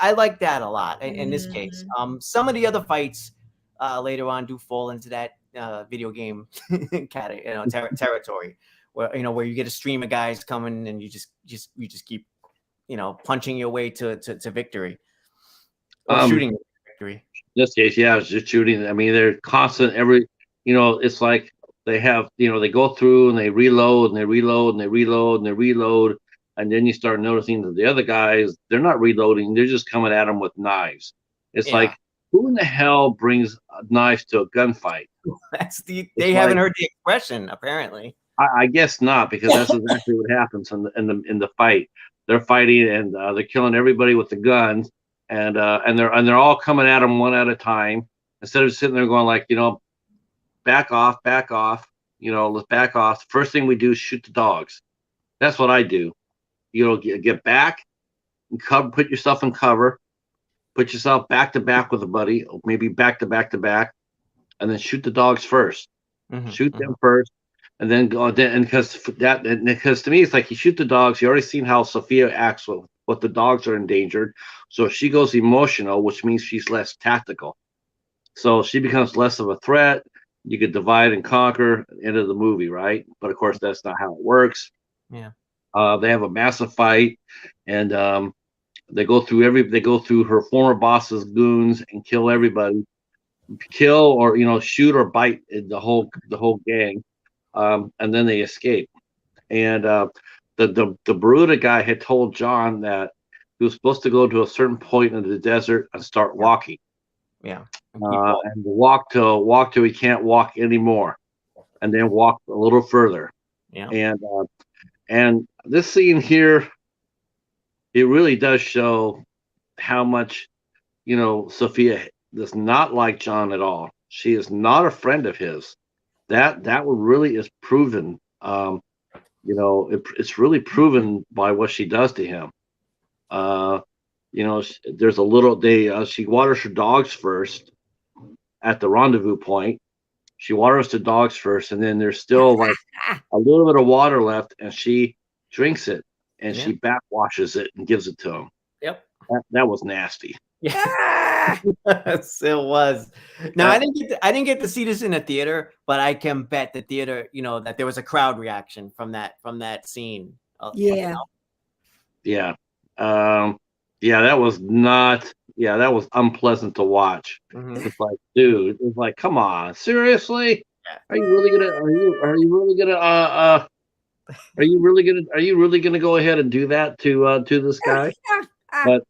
I like that a lot in this case. Some of the other fights later on do fall into that video game territory, where you get a stream of guys coming and you just keep punching your way to victory. Or shooting victory. In this case, yeah, it's just shooting. I mean, they're constant it's like they have, they go through and they reload and they reload and they reload and they reload. And then you start noticing that the other guys, they're not reloading. They're just coming at them with knives. It's like, who in the hell brings knives to a gunfight? They haven't heard the expression, apparently. I guess not, because that's exactly what happens in the fight. They're fighting and they're killing everybody with the guns. And they're all coming at them one at a time, instead of sitting there going like, back off, let's back off. First thing we do is shoot the dogs. That's what I do. Get back and put yourself in cover, put yourself back to back with a buddy, maybe back to back, and then shoot the dogs first. Shoot them first, and then go. And because to me it's like you shoot the dogs. You already seen how Sophia acts with what the dogs are endangered. So she goes emotional, which means she's less tactical. So she becomes less of a threat. You could divide and conquer. End of the movie, right? But of course, that's not how it works. Yeah. They have a massive fight, and they go through her former boss's goons and kill everybody, kill or shoot or bite the whole gang, and then they escape. And the Baruda guy had told John that he was supposed to go to a certain point in the desert and start walking, Yeah. And keep walking. and walk till he can't walk anymore, and then walk a little further. Yeah. And this scene here, it really does show how much Sophia does not like John at all. She is not a friend of his. That really is proven. It's really proven by what she does to him. There's a little she waters her dogs first at the rendezvous point. She waters the dogs first, and then there's still like a little bit of water left, and she drinks it, and she backwashes it and gives it to him. Yep. That was nasty. Yeah. Yes, it was. Now I didn't get to see this in the theater, but I can bet the theater, that there was a crowd reaction from that scene. Yeah. Yeah. That was not. Yeah, that was unpleasant to watch. Mhm. It's like, dude, it's like, come on, seriously? Are you really gonna? Are you really gonna? Are you really gonna go ahead and do that to this guy? But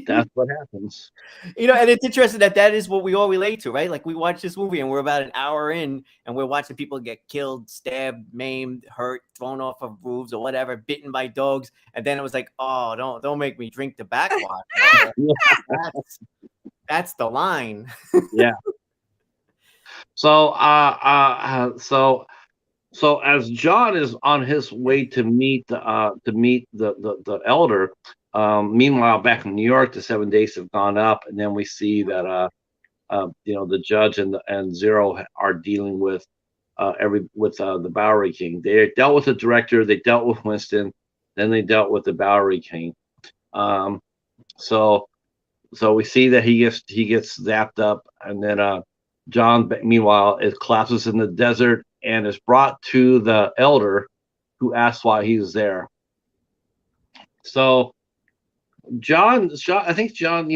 that's what happens. And it's interesting that is what we all relate to, right? Like we watch this movie and we're about an hour in and we're watching people get killed, stabbed, maimed, hurt, thrown off of roofs or whatever, bitten by dogs. And then it was like, oh, don't make me drink the backwash. That's the line. Yeah. So so as John is on his way to meet the elder, meanwhile back in New York, the 7 days have gone up, and then we see that the judge and Zero are dealing with the Bowery King. They dealt with the director, they dealt with Winston, then they dealt with the Bowery King. So we see that he gets zapped up, and then John, meanwhile, it collapses in the desert and is brought to the elder, who asks why he's there. So John, I think John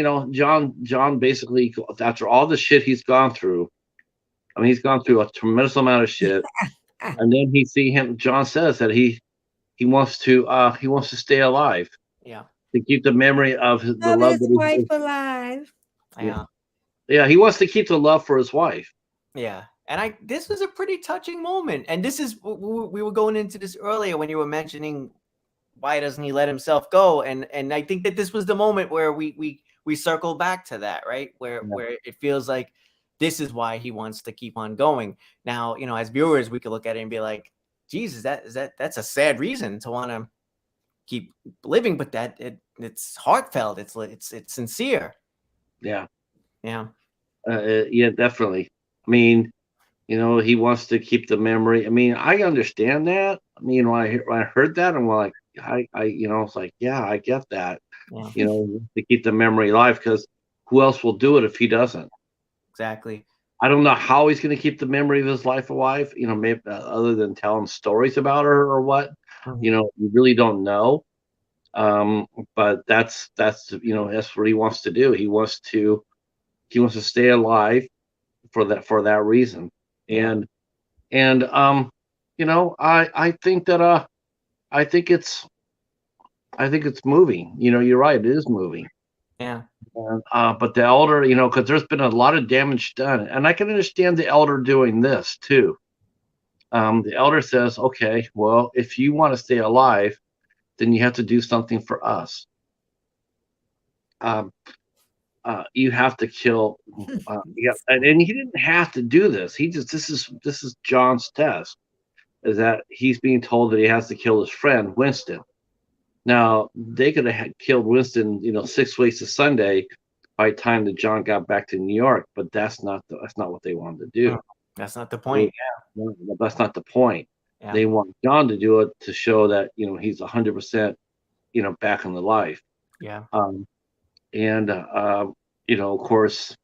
basically, after all the shit he's gone through, I mean, he's gone through a tremendous amount of shit, and then John says that he wants to stay alive. Yeah. To keep the memory of the love his that wife alive. Yeah, he wants to keep the love for his wife. Yeah. And this was a pretty touching moment. And this is, we were going into this earlier when you were mentioning why doesn't he let himself go? And I think that this was the moment where we circle back to that, right? Where it feels like this is why he wants to keep on going. Now, as viewers, we could look at it and be like, Jesus, that's a sad reason to want to keep living, but it's heartfelt. It's sincere. Yeah. Yeah. Yeah, definitely. I mean, he wants to keep the memory. I mean, I understand that. I mean, when I heard that, I'm like, it's like, yeah, I get that. Yeah. To keep the memory alive, because who else will do it if he doesn't? Exactly. I don't know how he's going to keep the memory of his life alive. Maybe other than telling stories about her or what. Mhm. You really don't know. But that's that's what he wants to do. He wants to stay alive for that reason. And I think that I think it's moving. You're right, it is moving. Yeah. But the elder, because there's been a lot of damage done, and I can understand the elder doing this too. The elder says, okay, well, if you want to stay alive, then you have to do something for us. You have to kill. And he didn't have to do this. This is John's test, is that he's being told that he has to kill his friend Winston. Now they could have killed Winston, 6 weeks to Sunday, by the time that John got back to New York, but that's not what they wanted to do. That's not the point. That's not the point. Yeah. They want John to do it to show that he's 100% back in the life. Yeah. And of course,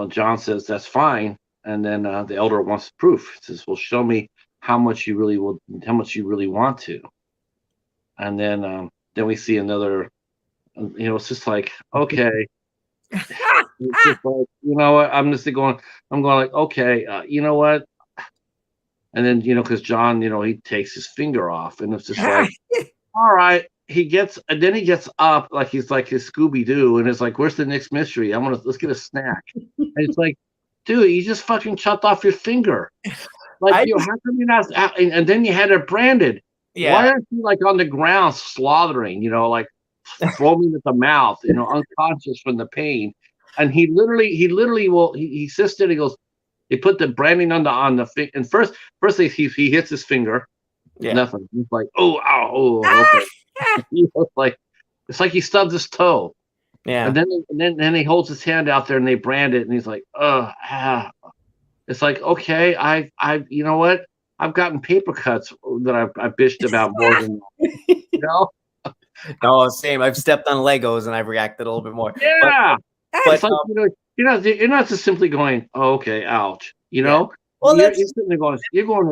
John says that's fine, and then the elder wants proof. He says, "Well, show me how much you really want to." And then we see another. It's just like, okay. It's just like, you know what? I'm going like, okay, you know what? And then, because John, he takes his finger off, and it's just like, all right. And then he gets up like he's like his Scooby Doo, and it's like, where's the next mystery? Let's get a snack. And it's like, dude, you just fucking chopped off your finger. Like, how come you're not? And then you had it branded. Yeah. Why aren't you like on the ground slothering? Like foaming at the mouth, unconscious from the pain. And he literally he sits there. He goes, they put the branding on the finger. And first he hits his finger. Yeah. Nothing. He's like, oh, ow, oh, okay. It's like he stubbed his toe. Yeah. And then he holds his hand out there and they brand it, and he's like, It's like, okay, you know what? I've gotten paper cuts that I bitched about more than No, same. I've stepped on Legos and I've reacted a little bit more. Yeah. But it's like, you're not just simply going, oh, okay, ouch. Well, you're sitting there going,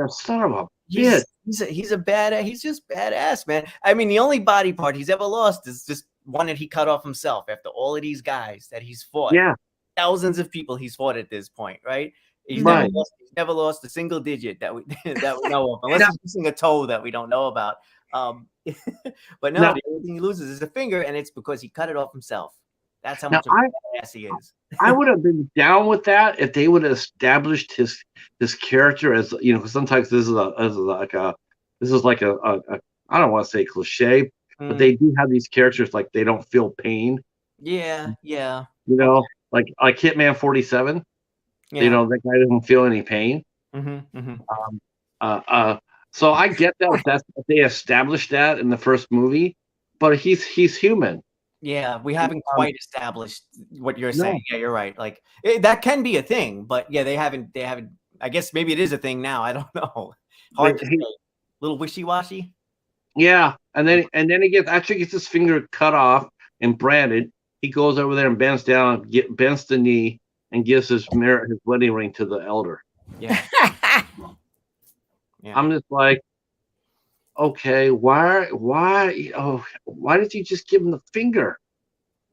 son of a bitch. He's a badass. He's just badass, man. I mean, the only body part he's ever lost is just one that he cut off himself after all of these guys that he's fought. Yeah. Thousands of people he's fought at this point, right? He's never lost a single digit that we know of, unless he's missing a toe that we don't know about. But no, the only thing he loses is a finger, and it's because he cut it off himself. That's how much of a badass he is. I would have been down with that if they would have established his character as, because sometimes this is like a I don't want to say cliche, but they do have these characters like they don't feel pain. Yeah. Like Hitman 47. Yeah. That guy doesn't feel any pain. So I get that they established that in the first movie, but he's human. Yeah, we haven't quite established what you're saying. Yeah, you're right. Like that can be a thing, but yeah, they haven't. I guess maybe it is a thing now. I don't know. Hard to say. Little wishy-washy. Yeah, and then he gets his finger cut off and branded. He goes over there and bends down, bends the knee, and gives his wedding ring to the elder. Yeah. I'm just like, okay, why did you just give him the finger?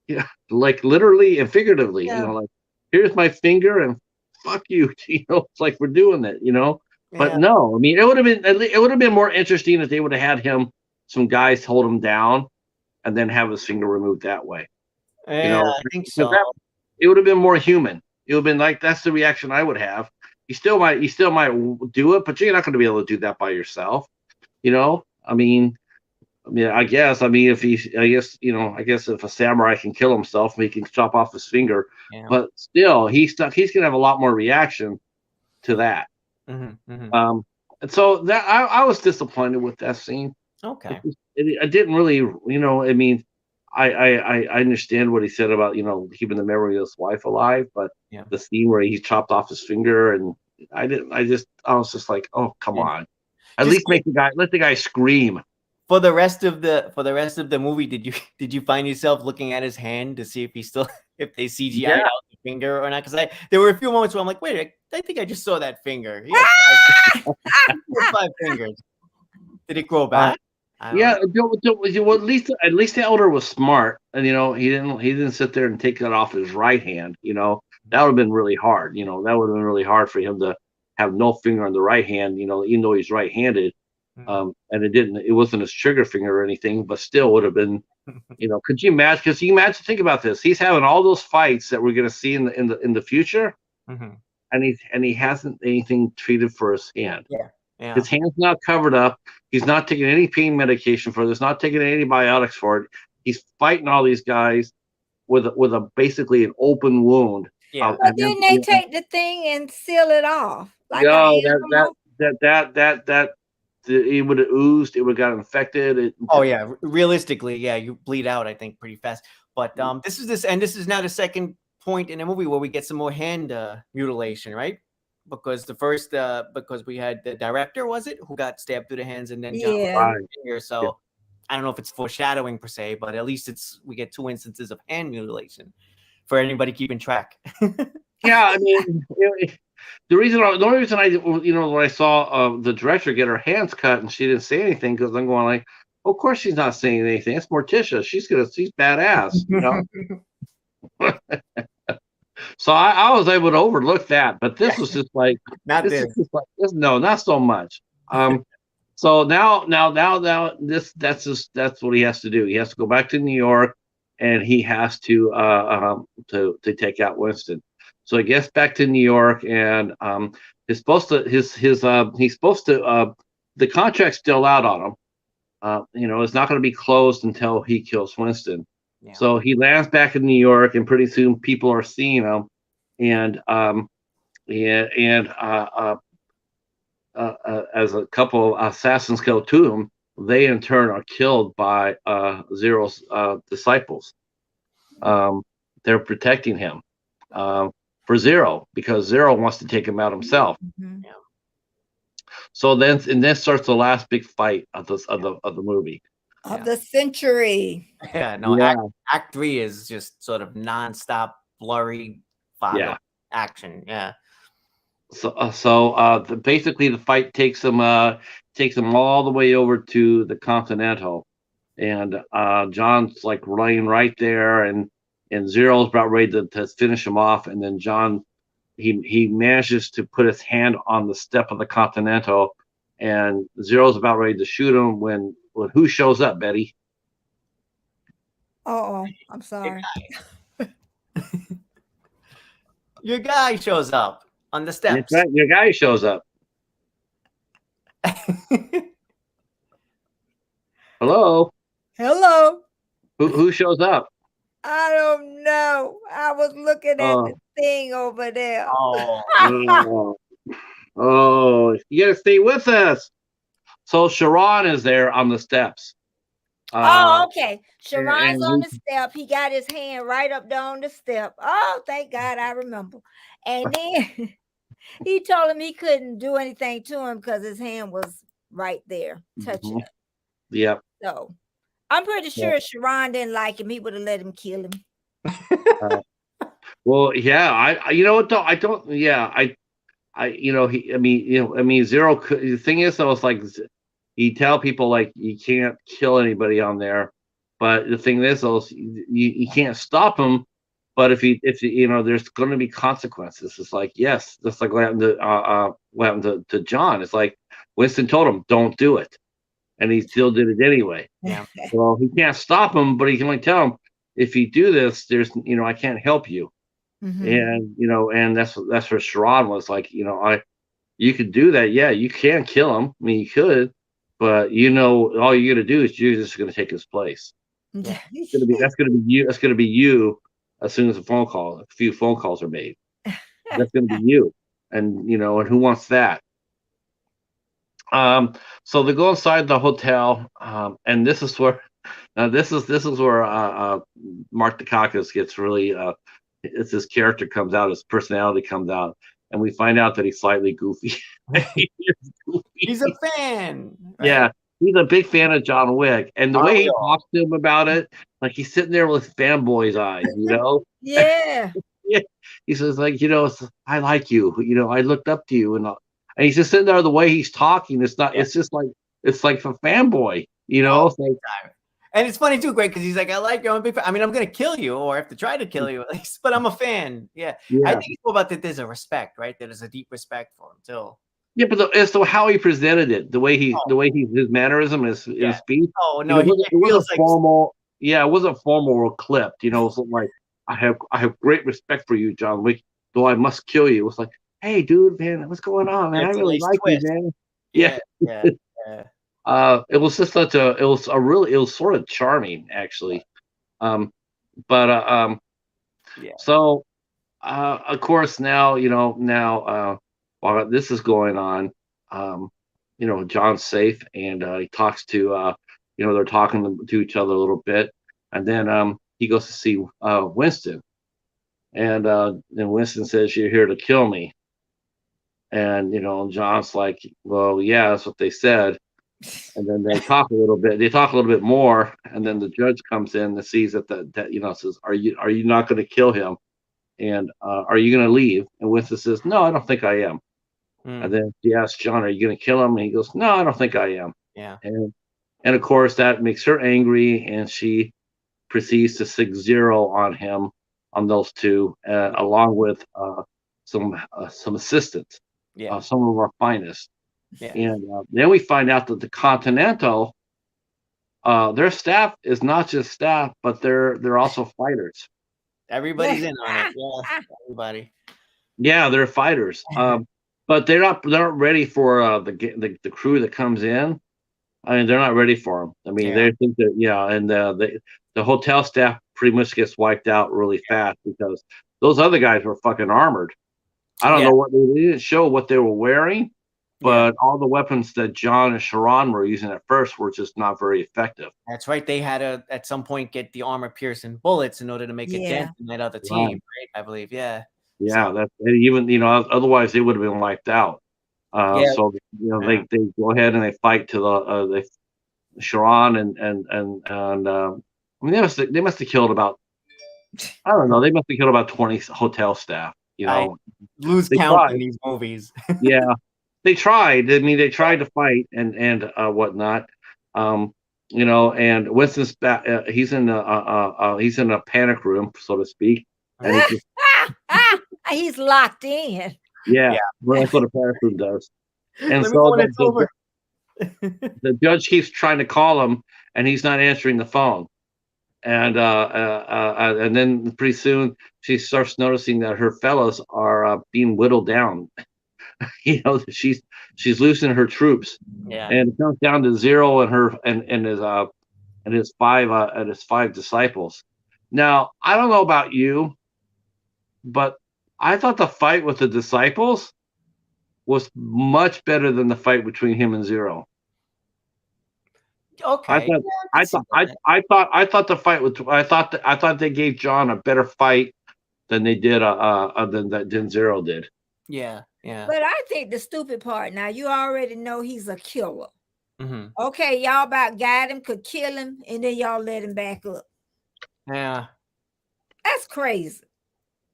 Yeah, like literally and figuratively. Like, here's my finger and fuck you. It's like we're doing it. But no, I mean, it would have been more interesting if they would have had some guys hold him down and then have his finger removed that way. Yeah, I think so. It would have been more human. It would have been like, that's the reaction I would have. You still might do it, but you're not going to be able to do that by yourself. I mean, I guess if a samurai can kill himself, he can chop off his finger, but still, he's going to have a lot more reaction to that. And so that I was disappointed with that scene. Okay, I didn't really, I mean, I understand what he said about keeping the memory of his wife alive, but the scene where he chopped off his finger, and I was just like, oh, come on. At least let the guy scream. For the rest of the movie, did you find yourself looking at his hand to see if they CGI out the finger or not? Because there were a few moments where I'm like, wait, I think I just saw that finger. He had five fingers. Did it grow back? Well, at least the elder was smart, and he didn't sit there and take that off his right hand. That would have been really hard. That would have been really hard for him to have no finger on the right hand. Even though he's right-handed, and it wasn't his trigger finger or anything, but still would have been. Could you imagine? Because think about this. He's having all those fights that we're going to see in the future, and he hasn't anything treated for his hand. Yeah. His hand's not covered up. He's not taking any pain medication for it. He's not taking antibiotics for it. He's fighting all these guys with basically an open wound. Yeah. But didn't they take the thing and seal it off? Like that it would have oozed. It would have got infected. Realistically, you bleed out, I think, pretty fast. But this is now the second point in the movie where we get some more hand mutilation, right? Because the first, because we had the director, was it, who got stabbed through the hands, and then finger. So I don't know if it's foreshadowing per se, but at least we get two instances of hand mutilation for anybody keeping track. Yeah, I mean, the only reason when I saw the director get her hands cut and she didn't say anything because I'm going like, of course she's not saying anything. It's Morticia. She's badass, So I was able to overlook that, but this was just like Not this is this. just like this. No, not so much. So now that's what he has to do. He has to go back to New York, and he has to take out Winston. So he gets back to New York, and he's supposed to the contract's still out on him. It's not going to be closed until he kills Winston. Yeah. So he lands back in New York, and pretty soon people are seeing him, and as a couple of assassins go to him, they in turn are killed by Zero's disciples. They're protecting him for Zero because Zero wants to take him out himself. Mhm. Yeah. So then starts the last big fight of the movie. Of the century. Yeah, no, Yeah. Act 3 is just sort of nonstop, blurry fog of action. Yeah. So basically the fight takes them all the way over to the Continental, and John's like laying right there, and Zero's about ready to finish him off, and then John he manages to put his hand on the step of the Continental, and Zero's about ready to shoot him when who shows up, Betty? Oh, I'm sorry. Your guy shows up on the steps. Your guy shows up. Hello. Who shows up? I don't know. I was looking at the thing over there. Oh, you gotta stay with us. So Sharon is there on the steps. Okay. Sharon's on the step. He got his hand right up there on the step. Oh, thank God I remember. And then he told him he couldn't do anything to him because his hand was right there touching it. Yep. So I'm pretty sure if Sharon didn't like him, he would have let him kill him. Well, yeah, I you know what though? I don't. Yeah, Zero. The thing is, though, it's like you tell people like you can't kill anybody on there, but the thing is, though, you can't stop him. But if there's going to be consequences. It's like yes, that's like what happened to John. It's like Winston told him, "Don't do it," and he still did it anyway. Yeah. Well, he can't stop him, but he can only tell him if you do this, there's I can't help you. Mm-hmm. And that's where Sharon was like, you could do that. Yeah, you can kill him. I mean, you could, but all you're gonna do is you're just gonna take his place. Yeah. That's gonna be you. That's gonna be you as soon as a few phone calls are made. That's gonna be you. And and who wants that? So they go inside the hotel, and this is where Mark Dacakis gets really it's his character comes out, his personality comes out, and we find out that he's slightly goofy. He's a fan. Right? Yeah, he's a big fan of John Wick, and the way he talks to him about it, like he's sitting there with fanboy's eyes, Yeah. Yeah. He says like, I like you, I looked up to you, and he's just sitting there. The way he's talking, it's not. It's just like it's like a fanboy, It's like, and it's funny too, Greg, because he's like, I like you. I'm a big fan. I mean, I'm gonna kill you, or I have to try to kill you, but I'm a fan. Yeah. I think it's all about that. There's a respect, right? There's a deep respect for him too. Yeah, but as to how he presented it, the way his mannerism, his speech. Oh no, it wasn't formal. Yeah, it wasn't formal or clipped. It was like I have great respect for you, John Wick, though I must kill you. It was like, hey, dude, man, what's going on, man? I really like you, man. Yeah. It was just it was sort of charming, actually. So of course now while this is going on, John's safe, and he talks to they're talking to each other a little bit, and then he goes to see Winston, and then Winston says, "You're here to kill me," and John's like, "Well, yeah, that's what they said." And then they talk a little bit more, and then the judge comes in and sees that says, "Are you not going to kill him?" and are you going to leave? And Winston says, no, I don't think I am. And then she asks John, are you going to kill him? And he goes, no, I don't think I am. Yeah. And of course, that makes her angry, and she proceeds to 6-0 on him, on those two, along with some assistants, some of our finest. Yeah. And then we find out that the Continental, their staff is not just staff, but they're also fighters. Everybody's in on it. Yeah, everybody. Yeah, they're fighters. But they're not ready for the crew that comes in. I mean, they're not ready for them. I mean, they think that and the hotel staff pretty much gets wiped out really fast because those other guys were fucking armored. I don't know what they didn't show what they were wearing, but all the weapons that John and Sharon were using at first were just not very effective. That's right. They had to at some point get the armor-piercing bullets in order to make a dent in that other team, right? I believe, Yeah, that's even otherwise they would have been wiped out. So they go ahead and they fight to the Sharon and I mean they must have killed about, I don't know, they must have killed about 20 hotel staff. I lose count in these movies. Yeah, they tried. I mean, they tried to fight and whatnot. And Winston's he's in a panic room, so to speak, and he's locked in. Yeah, well, that's what a panic room does. And so the judge keeps trying to call him, and he's not answering the phone. And then pretty soon she starts noticing that her fellows are being whittled down. She's losing her troops. Yeah. And it comes down to Zero and his five disciples. Now, I don't know about you, but I thought the fight with the disciples was much better than the fight between him and Zero. Okay. I thought the fight with I thought they gave John a better fight than they did than Zero did. Yeah. But I think the stupid part, now you already know he's a killer. Mm-hmm. Okay, y'all about got him, could kill him, and then y'all let him back up. Yeah. That's crazy.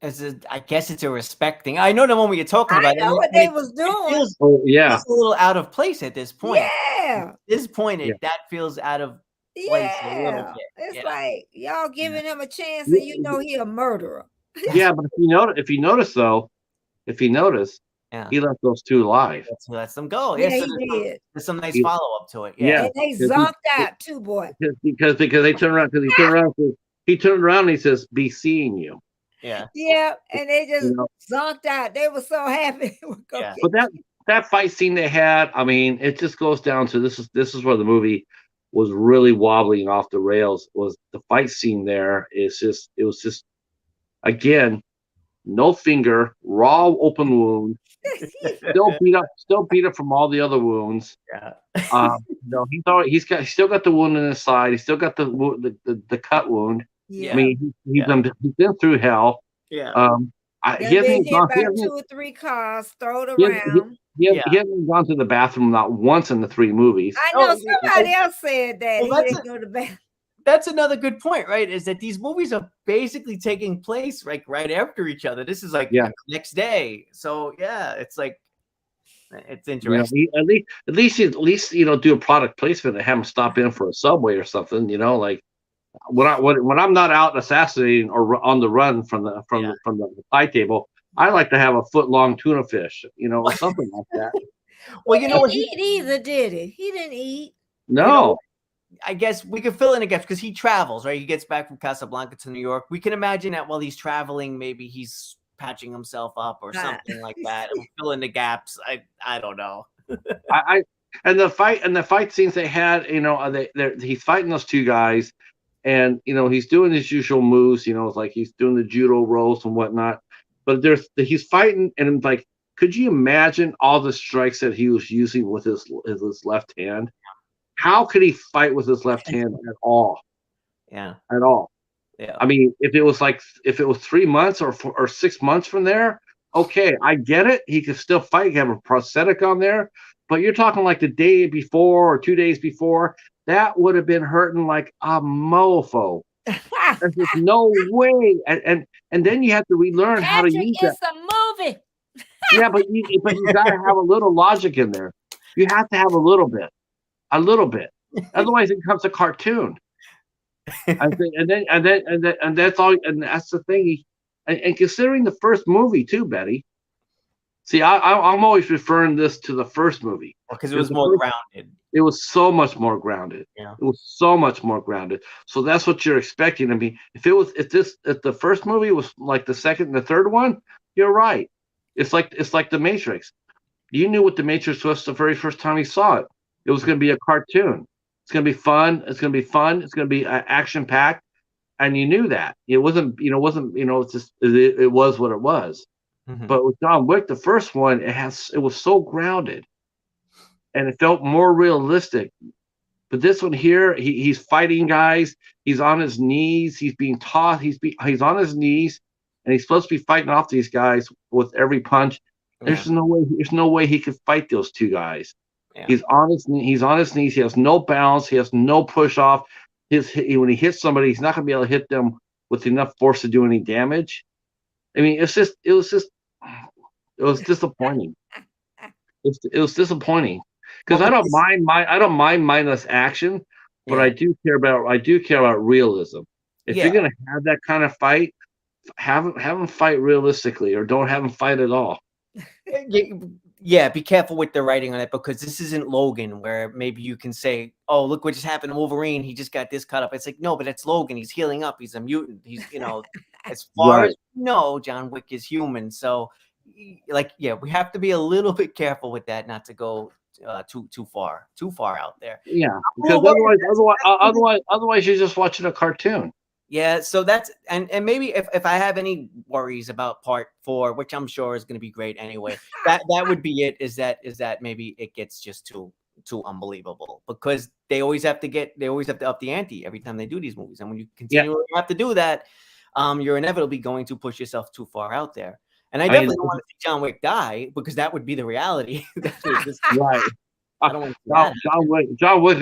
I guess it's a respect thing. I know the one you're talking about. I know what they was doing. It's a little out of place at this point. Yeah. At this point, that feels out of place a little bit. It's like y'all giving him a chance, and he a murderer. Yeah, but if you notice, he left those two alive. He lets them go. Yeah, he did. There's some nice follow up to it. Yeah. And they zonked out too, boy. Because they turned around. He turned around and he says, "Be seeing you." Yeah. Yeah, and they just zonked out. They were so happy. But that fight scene they had, I mean, it just goes down to this is where the movie was really wobbling off the rails. Was the fight scene there? It was just again, no finger, raw open wound, still beat up from all the other wounds. Yeah. He's still got the wound in his side. He's still got the cut wound. Yeah. I mean, he's been through hell. Yeah. He hasn't gone by 2 or 3 cars, thrown around. He hasn't gone to the bathroom not once in the 3 movies. I know somebody else said that. Well, he didn't go to the bathroom. That's another good point, right? Is that these movies are basically taking place like right after each other. This is like the next day. So it's like it's interesting. At least do a product placement and have them stop in for a Subway or something. Like when I'm not out assassinating or on the run from the pie table, I like to have a foot-long tuna fish, or something like that. Well, he didn't eat either, did he? He didn't eat. No. I guess we could fill in a gap because he travels, right? He gets back from Casablanca to New York. We can imagine that while he's traveling, maybe he's patching himself up or something like that. And fill in the gaps. I don't know. And the fight scenes they had, he's fighting those 2 guys, and he's doing his usual moves, like he's doing the judo rolls and whatnot. But he's fighting, and like, could you imagine all the strikes that he was using with his left hand? How could he fight with his left hand at all? Yeah. At all. Yeah. I mean, if it was 3 months or 6 months from there, okay, I get it. He could still fight. He have a prosthetic on there. But you're talking like the day before or 2 days before, that would have been hurting like a mofo. There's just no way. And then you have to relearn how to Patrick, use that. it's a movie. Yeah, but you got to have a little logic in there. You have to have a little bit. Otherwise, it becomes a cartoon. And that's all. And that's the thing. And considering the first movie too, Betty. See, I'm always referring this to the first movie because it was more grounded. It was so much more grounded. Yeah. It was so much more grounded. So that's what you're expecting. I mean, if the first movie was like the second and the third one, you're right. It's like the Matrix. You knew what the Matrix was the very first time you saw it. It was going to be a cartoon. It's going to be fun. It's going to be action packed, and you knew that. It wasn't. It's just it was what it was. Mm-hmm. But with John Wick, the first one, it was so grounded, and it felt more realistic. But this one here, he's fighting guys. He's on his knees. He's being taught. He's on his knees, and he's supposed to be fighting off these guys with every punch. Yeah. There's no way he could fight those two guys. Yeah. He's on his knees. He has no balance. He has no push off. When he hits somebody, he's not going to be able to hit them with enough force to do any damage. I mean, it was disappointing. It was disappointing because I don't mind mindless action, but I do care about realism. If you're gonna have that kind of fight, have them fight realistically, or don't have them fight at all. Yeah, be careful with the writing on it, because this isn't Logan, where maybe you can say, "Oh, look what just happened to Wolverine. He just got this cut up." It's like, no, but it's Logan. He's healing up. He's a mutant. He's, as far as you know, John Wick is human. So, we have to be a little bit careful with that, not to go too far out there. Yeah, because otherwise you're just watching a cartoon. Yeah, so that's and maybe if I have any worries about part 4, which I'm sure is going to be great anyway, that would be it. Is that maybe it gets just too unbelievable, because they always have to up the ante every time they do these movies, and when you continually have to do that, you're inevitably going to push yourself too far out there. And I definitely don't want to see John Wick die, because that would be the reality. Right. I don't want to see John Wick,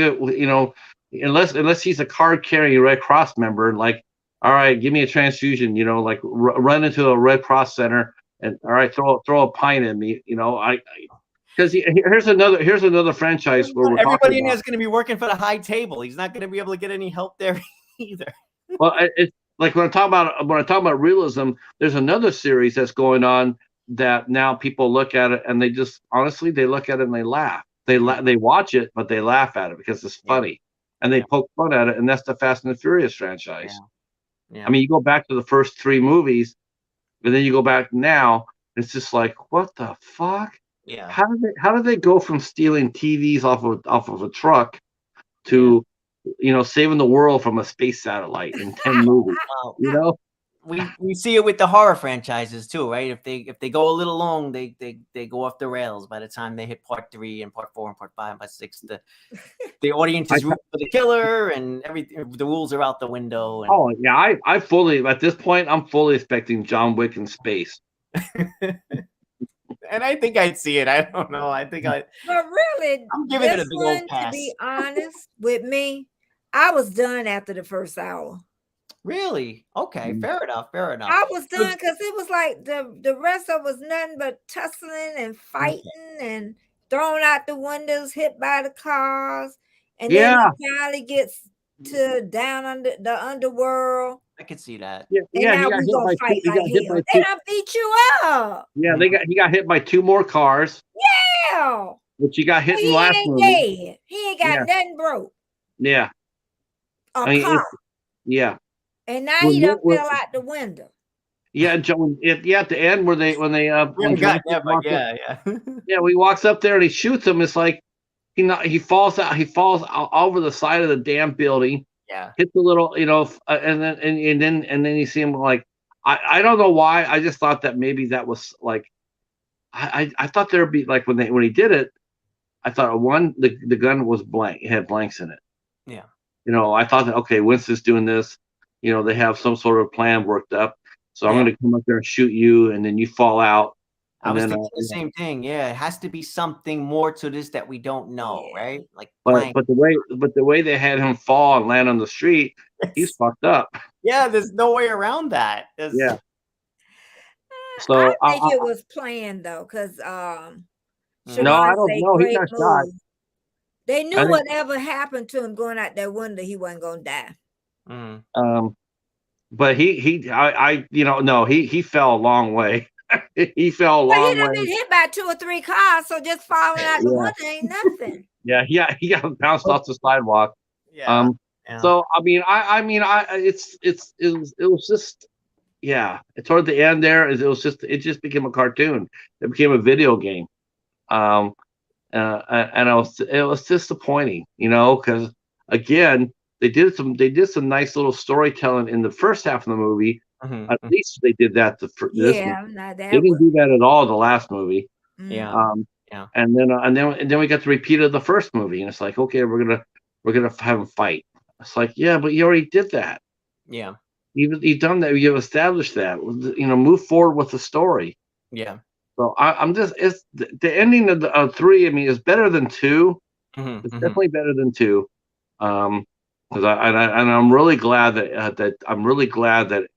unless he's a card-carrying Red Cross member, like, all right, give me a transfusion, like run into a Red Cross center and all right, throw a pint at me, because here's another franchise where everybody in there is going to be working for the high table. He's not going to be able to get any help there either. Well, it's like when I talk about realism, there's another series that's going on that now people look at it and they just honestly look at it and they laugh. They watch it, but they laugh at it because it's funny. And they poke fun at it, and that's the Fast and the Furious franchise. Yeah. I mean, you go back to the first 3 movies, and then you go back now, it's just like, what the fuck? Yeah. How did they go from stealing TVs off of a truck to, saving the world from a space satellite in 10 movies? We see it with the horror franchises too, right? If they go a little long, they go off the rails by the time they hit part 3 and part 4 and part 5 and part 6. The audience is rooting for the killer, and everything. The rules are out the window. And, I fully, at this point, I'm fully expecting John Wick in space. And I think I'd see it. I don't know. But really, I'm giving it a big old pass. To be honest with me, I was done after the first hour. Really? Okay, fair enough. I was done because it was like the rest of it was nothing but tussling and fighting and thrown out the windows, hit by the cars, and then he finally gets down under the underworld. I could see that. Yeah, now we gonna fight like hell. They done beat you up. Yeah, he got hit by 2 more cars. Yeah. Which he got hit in the last movie. Dead. He ain't got nothing broke. Yeah. Car. Yeah. And now he done fell out the window. Yeah, John. At the end when he walks up there and he shoots him. It's like he falls out. He falls over the side of the damn building. Yeah, hits a little, and then you see him like I don't know why. I just thought that maybe that was like I thought there'd be like when he did it. I thought the gun was blank. It had blanks in it. Yeah. I thought that, okay, Winston's doing this. They have some sort of plan worked up. So I'm going to come up there and shoot you, and then you fall out. I was thinking the same thing. Yeah, it has to be something more to this that we don't know, right? Like, but the way they had him fall and land on the street, he's fucked up. Yeah, there's no way around that. Yeah. I So think it was planned though, because no, I Siobhan don't say know. He great got shot. move. They knew I think whatever happened to him going out that window, he wasn't gonna die. but I no, he fell a long way. He fell a But he long done way. been hit by 2 or 3 cars, so just falling out the Yeah. window ain't nothing. Yeah, he got bounced off the sidewalk. Yeah. So I mean, it was just toward the end there, it just became a cartoon. It became a video game. And it was disappointing, because again, they did some nice little storytelling in the first half of the movie. At least they did that this Yeah, movie. now They that didn't was do that at all the last movie. Yeah. And then we got the repeat of the first movie, and it's like, okay, we're gonna have them fight. It's like, yeah, but you already did that. Yeah. You've done that. You've established that. Move forward with the story. Yeah. So it's the ending of 3. I mean, is better than 2. It's definitely better than 2. Because I'm really glad that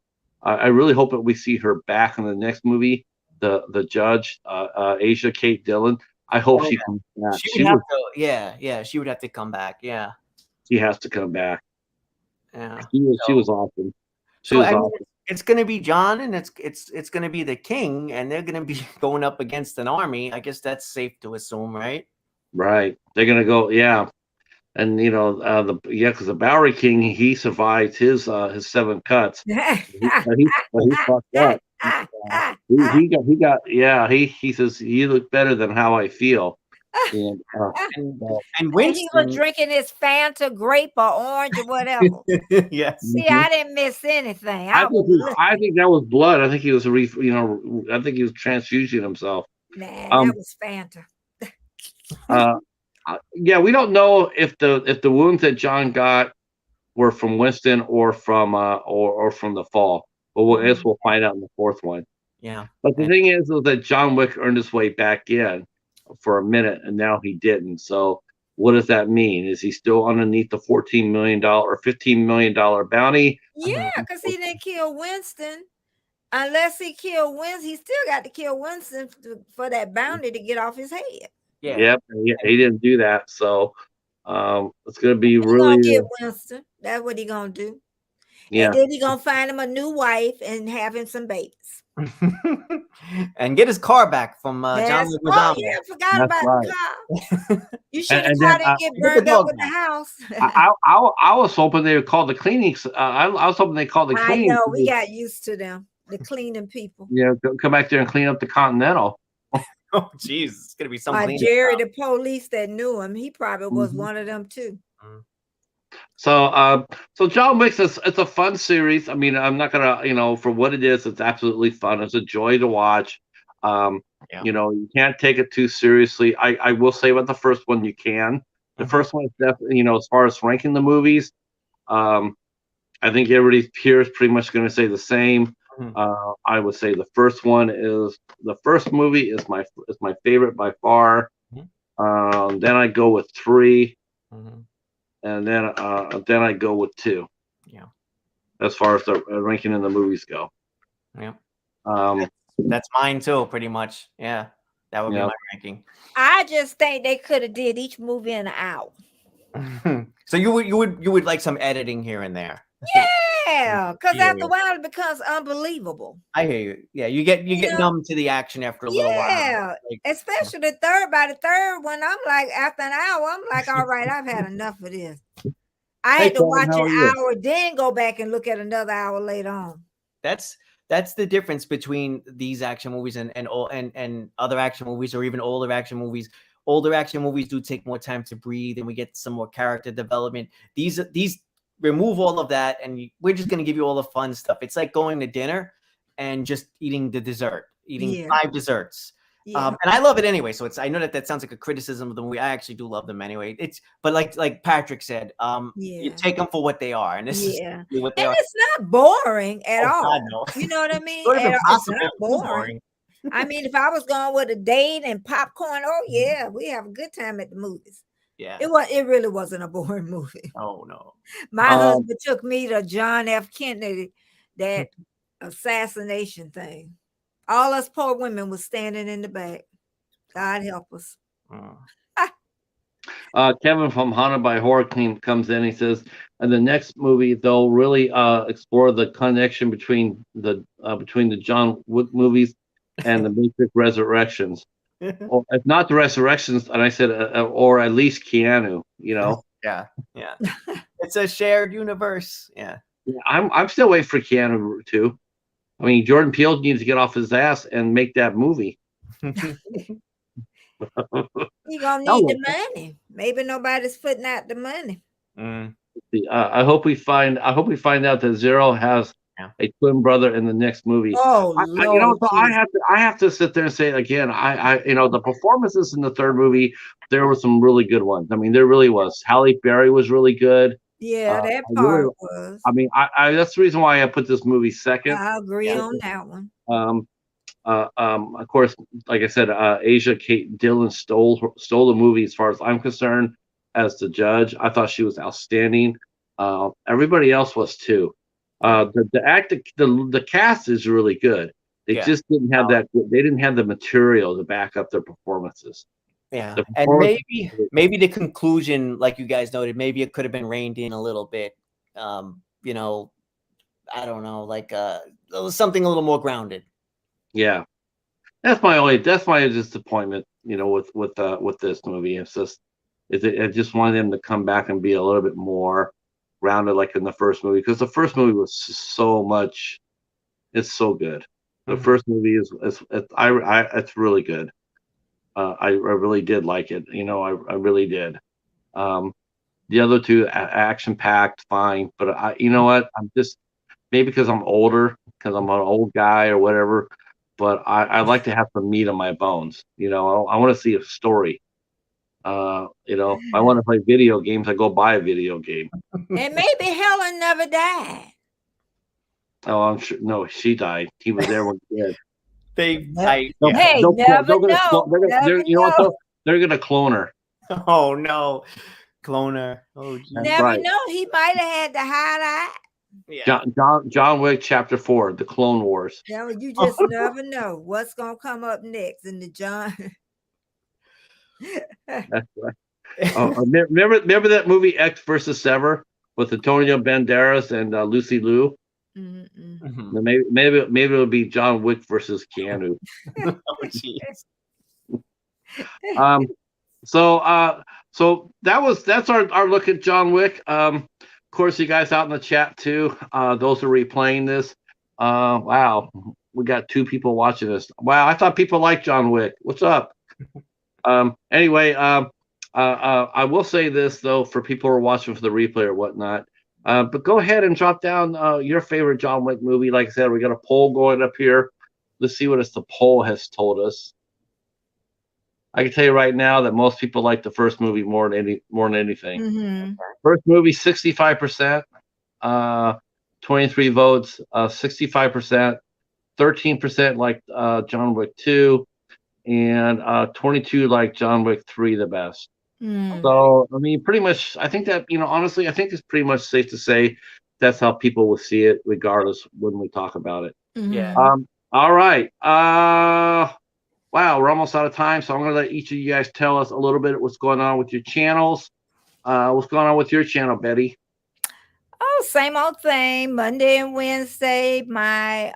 I really hope that we see her back in the next movie. The judge, Asia Kate Dillon. I hope she comes back. She would have to come back. Yeah. She has to come back. Yeah. She was awesome. So I mean, it's going to be John, and it's going to be the king, and they're going to be going up against an army. I guess that's safe to assume, right? Right. They're going to go, yeah. And because the Bowery King, he survived his 7 cuts. He fucked up. He says, you look better than how I feel. And Winston, he was drinking his Fanta, grape, or orange, or whatever. Yes. See, I didn't miss anything. I think that was blood. I think he was I think he was transfusing himself. Nah, that was Fanta. Yeah, we don't know if the wounds that John got were from Winston or from the fall. But we'll find out in the 4th one. Yeah. But the thing is that John Wick earned his way back in for a minute, and now he didn't. So what does that mean? Is he still underneath the $14 million or $15 million bounty? Yeah, because he didn't kill Winston. Unless he killed Winston, he still got to kill Winston for that bounty to get off his head. Yeah. Yep. Yeah, he didn't do that. So it's going to be really. Get Winston. That's what he gonna do. Yeah. And then he gonna find him a new wife and have him some babies. And get his car back from John Wick. Oh yeah, I forgot about the car. You should have tried to get burned up with the house. I was hoping they would call the cleaning. I was hoping they called the cleaning. I know, we got used to them, the cleaning people. Yeah, come back there and clean up the Continental. Oh, jeez, it's gonna be something. Jerry, the police that knew him, he probably was one of them too. So John Wick it's a fun series. I mean, I'm not gonna, for what it is, it's absolutely fun. It's a joy to watch. You can't take it too seriously. I will say about the first one, you can. The first one is definitely, as far as ranking the movies, I think everybody here is pretty much going to say the same. I would say the first movie is my favorite by far. Then I go with 3. And then I go with 2. Yeah. As far as the ranking in the movies go. Yeah. That's mine too, pretty much. Yeah. That would be my ranking. I just think they could have did each movie in an hour. So you would like some editing here and there. Yeah, because after a while it becomes unbelievable. I hear you. Yeah, you get numb to the action after a little while. Yeah, especially the third. By the third one, I'm like, after an hour, I'm like, all right, I've had enough of this. I had to watch an hour, then go back and look at another hour later on. That's the difference between these action movies and other action movies, or even older action movies. Older action movies do take more time to breathe, and we get some more character development. These remove all of that, and we're just going to give you all the fun stuff. It's like going to dinner and just eating the dessert, eating 5 desserts. Yeah. And I love it anyway. So I know that sounds like a criticism of the movie. I actually do love them anyway. But like Patrick said, you take them for what they are, and this is what they are. It's not boring at all. God, no. You know what I mean? It's not boring. I mean, if I was going with a date and popcorn, oh yeah, we have a good time at the movies. Yeah. It really wasn't a boring movie. Oh no. My husband took me to John F. Kennedy, that assassination thing. All us poor women was standing in the back. God help us. Kevin from Haunted by Horror Team comes in. He says, "In the next movie, they'll really explore the connection between the John Wick movies and the Matrix Resurrections, or if not the Resurrections." And I said, or at least Keanu. Yeah. It's a shared universe. Yeah. I'm still waiting for Keanu too. I mean, Jordan Peele needs to get off his ass and make that movie. He gonna need the money. Maybe nobody's putting out the money. I hope we find out that Zero has a twin brother in the next movie. Oh, Lord, so I have to sit there and say again, the performances in the third movie, there were some really good ones. I mean, there really was. Halle Berry was really good. Yeah, that part was. I mean, I that's the reason why I put this movie second. I agree on that one. Of course, like I said, Asia Kate Dillon stole the movie as far as I'm concerned. As the judge, I thought she was outstanding. Everybody else was too. The cast is really good. They just didn't have that. They didn't have the material to back up their performances. Yeah, and maybe the conclusion, like you guys noted, maybe it could have been reined in a little bit. I don't know, like something a little more grounded. Yeah, that's my disappointment. With this movie, I just wanted them to come back and be a little bit more grounded, like in the first movie, because the first movie was so much. It's so good. The first movie it's really good. I really did like it. I really did. The other two action packed, fine, but you know what? I'm just maybe because I'm older, because I'm an old guy or whatever. But I like to have some meat on my bones. I want to see a story. If I want to play video games, I go buy a video game. And maybe Helen never died. Oh, I'm sure. No, she died. He was there when she did. Never know. They're gonna clone her. Oh no, clone her. Oh, geez. Never know. He might have had the highlight. Yeah. John Wick Chapter 4, The Clone Wars. Yeah, you just never know what's gonna come up next in the John. That's right. Remember that movie X versus Sever with Antonio Banderas and Lucy Liu? Mm-hmm. Maybe it'll be John Wick versus Keanu. Oh, jeez. So that's our look at John Wick. Of course, you guys out in the chat too. Those are replaying this. Wow, we got 2 people watching this. Wow, I thought people liked John Wick. What's up? Anyway, I will say this though, for people who are watching for the replay or whatnot. But go ahead and drop down your favorite John Wick movie. Like I said, we got a poll going up here. Let's see what the poll has told us. I can tell you right now that most people like the first movie more than anything. Mm-hmm. First movie, 65%, 23 votes, 65%, 13% like John Wick 2, and 22 like John Wick 3 the best. So, I mean, pretty much, I think that, honestly, I think it's pretty much safe to say that's how people will see it, regardless when we talk about it. Yeah. All right. Wow, we're almost out of time, so I'm going to let each of you guys tell us a little bit what's going on with your channels. What's going on with your channel, Betty? Oh, same old thing. Monday and Wednesday, my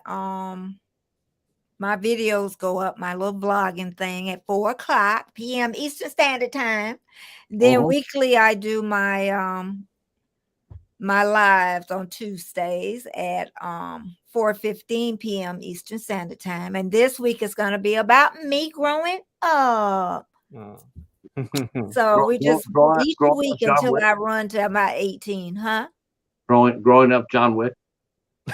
videos go up, my little vlogging thing at 4:00 p.m. Eastern Standard Time. Then weekly, I do my my lives on Tuesdays at 4:15 p.m. Eastern Standard Time. And this week is going to be about me growing up. So we just each week until I run to about 18, huh? Growing up John Wick?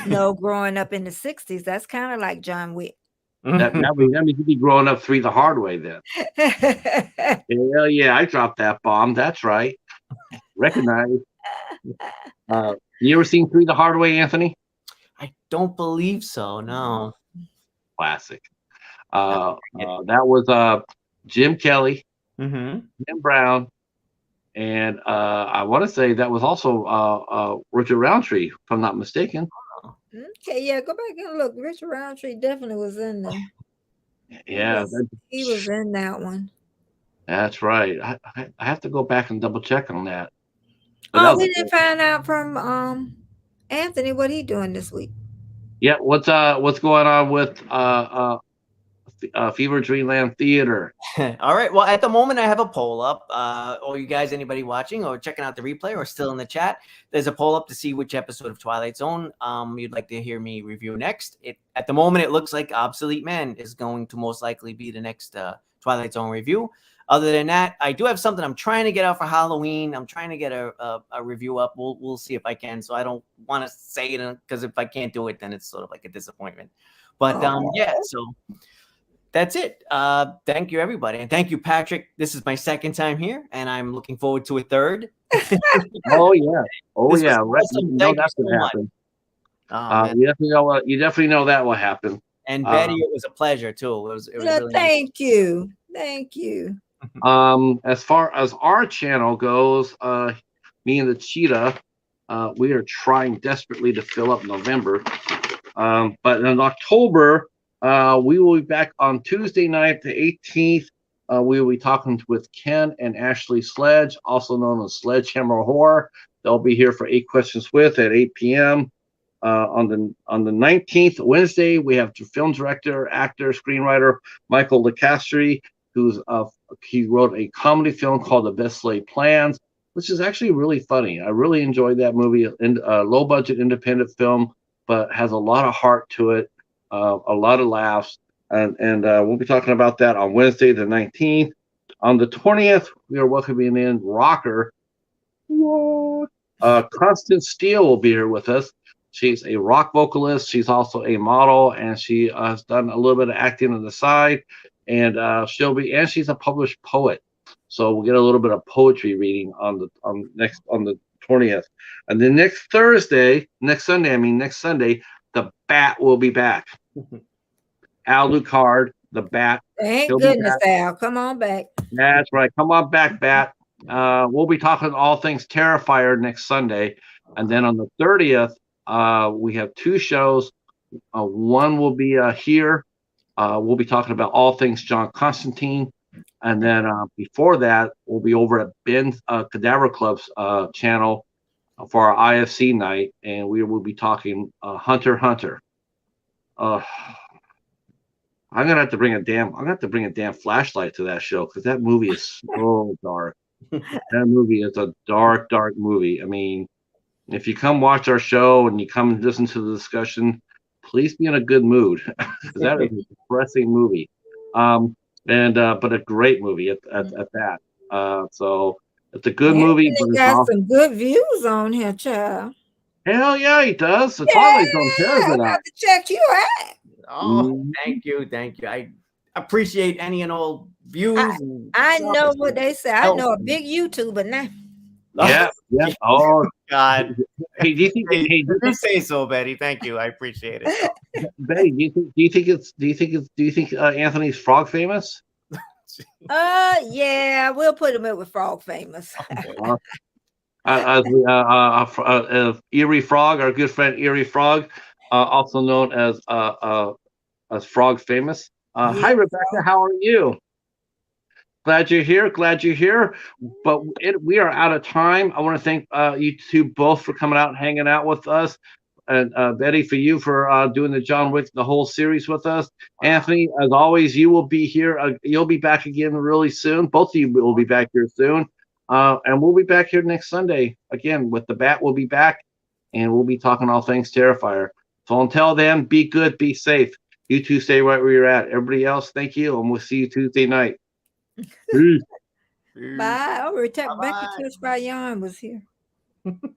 No, growing up in the 60s. That's kind of like John Wick. That means you'd be growing up 3 the hard way then. Hell yeah, I dropped that bomb. That's right. Recognize. You ever seen 3 the hard way, Anthony? I don't believe so. No. Classic. That was Jim Kelly, Jim Brown, And I want to say that was also Richard Roundtree, if I'm not mistaken. Okay, yeah, go back and look. Richard Roundtree definitely was in there. Yeah, He was in that one. that's right. I have to go back and double check on that. But that Oh, was we didn't find out from Anthony what he doing this week. yeah. What's going on with Fever Dreamland Theater? All right. Well, at the moment, I have a poll up. Or you guys, anybody watching or checking out the replay or still in the chat, there's a poll up to see which episode of Twilight Zone you'd like to hear me review next. At the moment, it looks like Obsolete Man is going to most likely be the next Twilight Zone review. Other than that, I do have something I'm trying to get out for Halloween. I'm trying to get a review up. We'll see if I can. So I don't want to say it because if I can't do it, then it's sort of like a disappointment. But yeah, so that's it. Thank you, everybody. And thank you, Patrick. This is my second time here, and I'm looking forward to a third. Oh, yeah. Oh, This yeah. was awesome. You know Thank that's you going so to much. happen. Man. You definitely know that will happen. And Betty, it was a pleasure, too. It was really thank you. Thank you. As far as our channel goes, me and the Cheetah, we are trying desperately to fill up November. But in October, we will be back on Tuesday night, the 18th. We will be talking with Ken and Ashley Sledge, also known as Sledgehammer Horror. They'll be here for 8 Questions With at 8 p.m. On the 19th, Wednesday, we have film director, actor, screenwriter Michael LeCastri, who's he wrote a comedy film called The Best Laid Plans, which is actually really funny. I really enjoyed that movie. A low budget independent film, but has a lot of heart to it, a lot of laughs. And we'll be talking about that on Wednesday, the 19th. On the 20th, we are welcoming in rocker. Constance Steele will be here with us. She's a rock vocalist. She's also a model, and she has done a little bit of acting on the side. And she's a published poet. So we'll get a little bit of poetry reading on the 20th. And then next Sunday, the Bat will be back. Al Lucard, the Bat. Thank goodness, Al. Come on back. That's right. Come on back, Bat. We'll be talking all things Terrifier next Sunday. And then on the 30th, we have 2 shows. One will be here. We'll be talking about all things John Constantine. And then before that, we'll be over at Ben's Cadaver Club's channel for our IFC night. And we will be talking Hunter x Hunter. I'm gonna have to bring a damn flashlight to that show because that movie is so dark. That movie is a dark movie. I mean, if you come watch our show and you come and listen to the discussion, please be in a good mood because that is a depressing movie. But a great movie at that. So it's a good movie. But got some good views on here, child. Hell yeah, he does. The Twilight Zone tears it up. To check you out. Oh, thank you. I appreciate any and all views. I know what they say. I know a big YouTuber now. Yeah. Oh God. Hey, do you think? Hey, you say so, Betty? Thank you. I appreciate it. Betty, do you think Anthony's frog famous? Yeah, we'll put him up with frog famous. Erie Frog, our good friend Erie Frog, also known as Frog Famous. Hi, Rebecca. How are you? Glad you're here. But we are out of time. I want to thank you two both for coming out and hanging out with us. And Betty, for you for doing the John Wick, the whole series with us. Wow. Anthony, as always, you will be here. You'll be back again really soon. Both of you will be back here soon. And we'll be back here next Sunday again with the Bat. We'll be back, and we'll be talking all things Terrifier. So until then, be good, be safe. You two stay right where you're at. Everybody else, thank you, and we'll see you Tuesday night. Peace. Bye. Rebecca Yarn was here. Rebecca.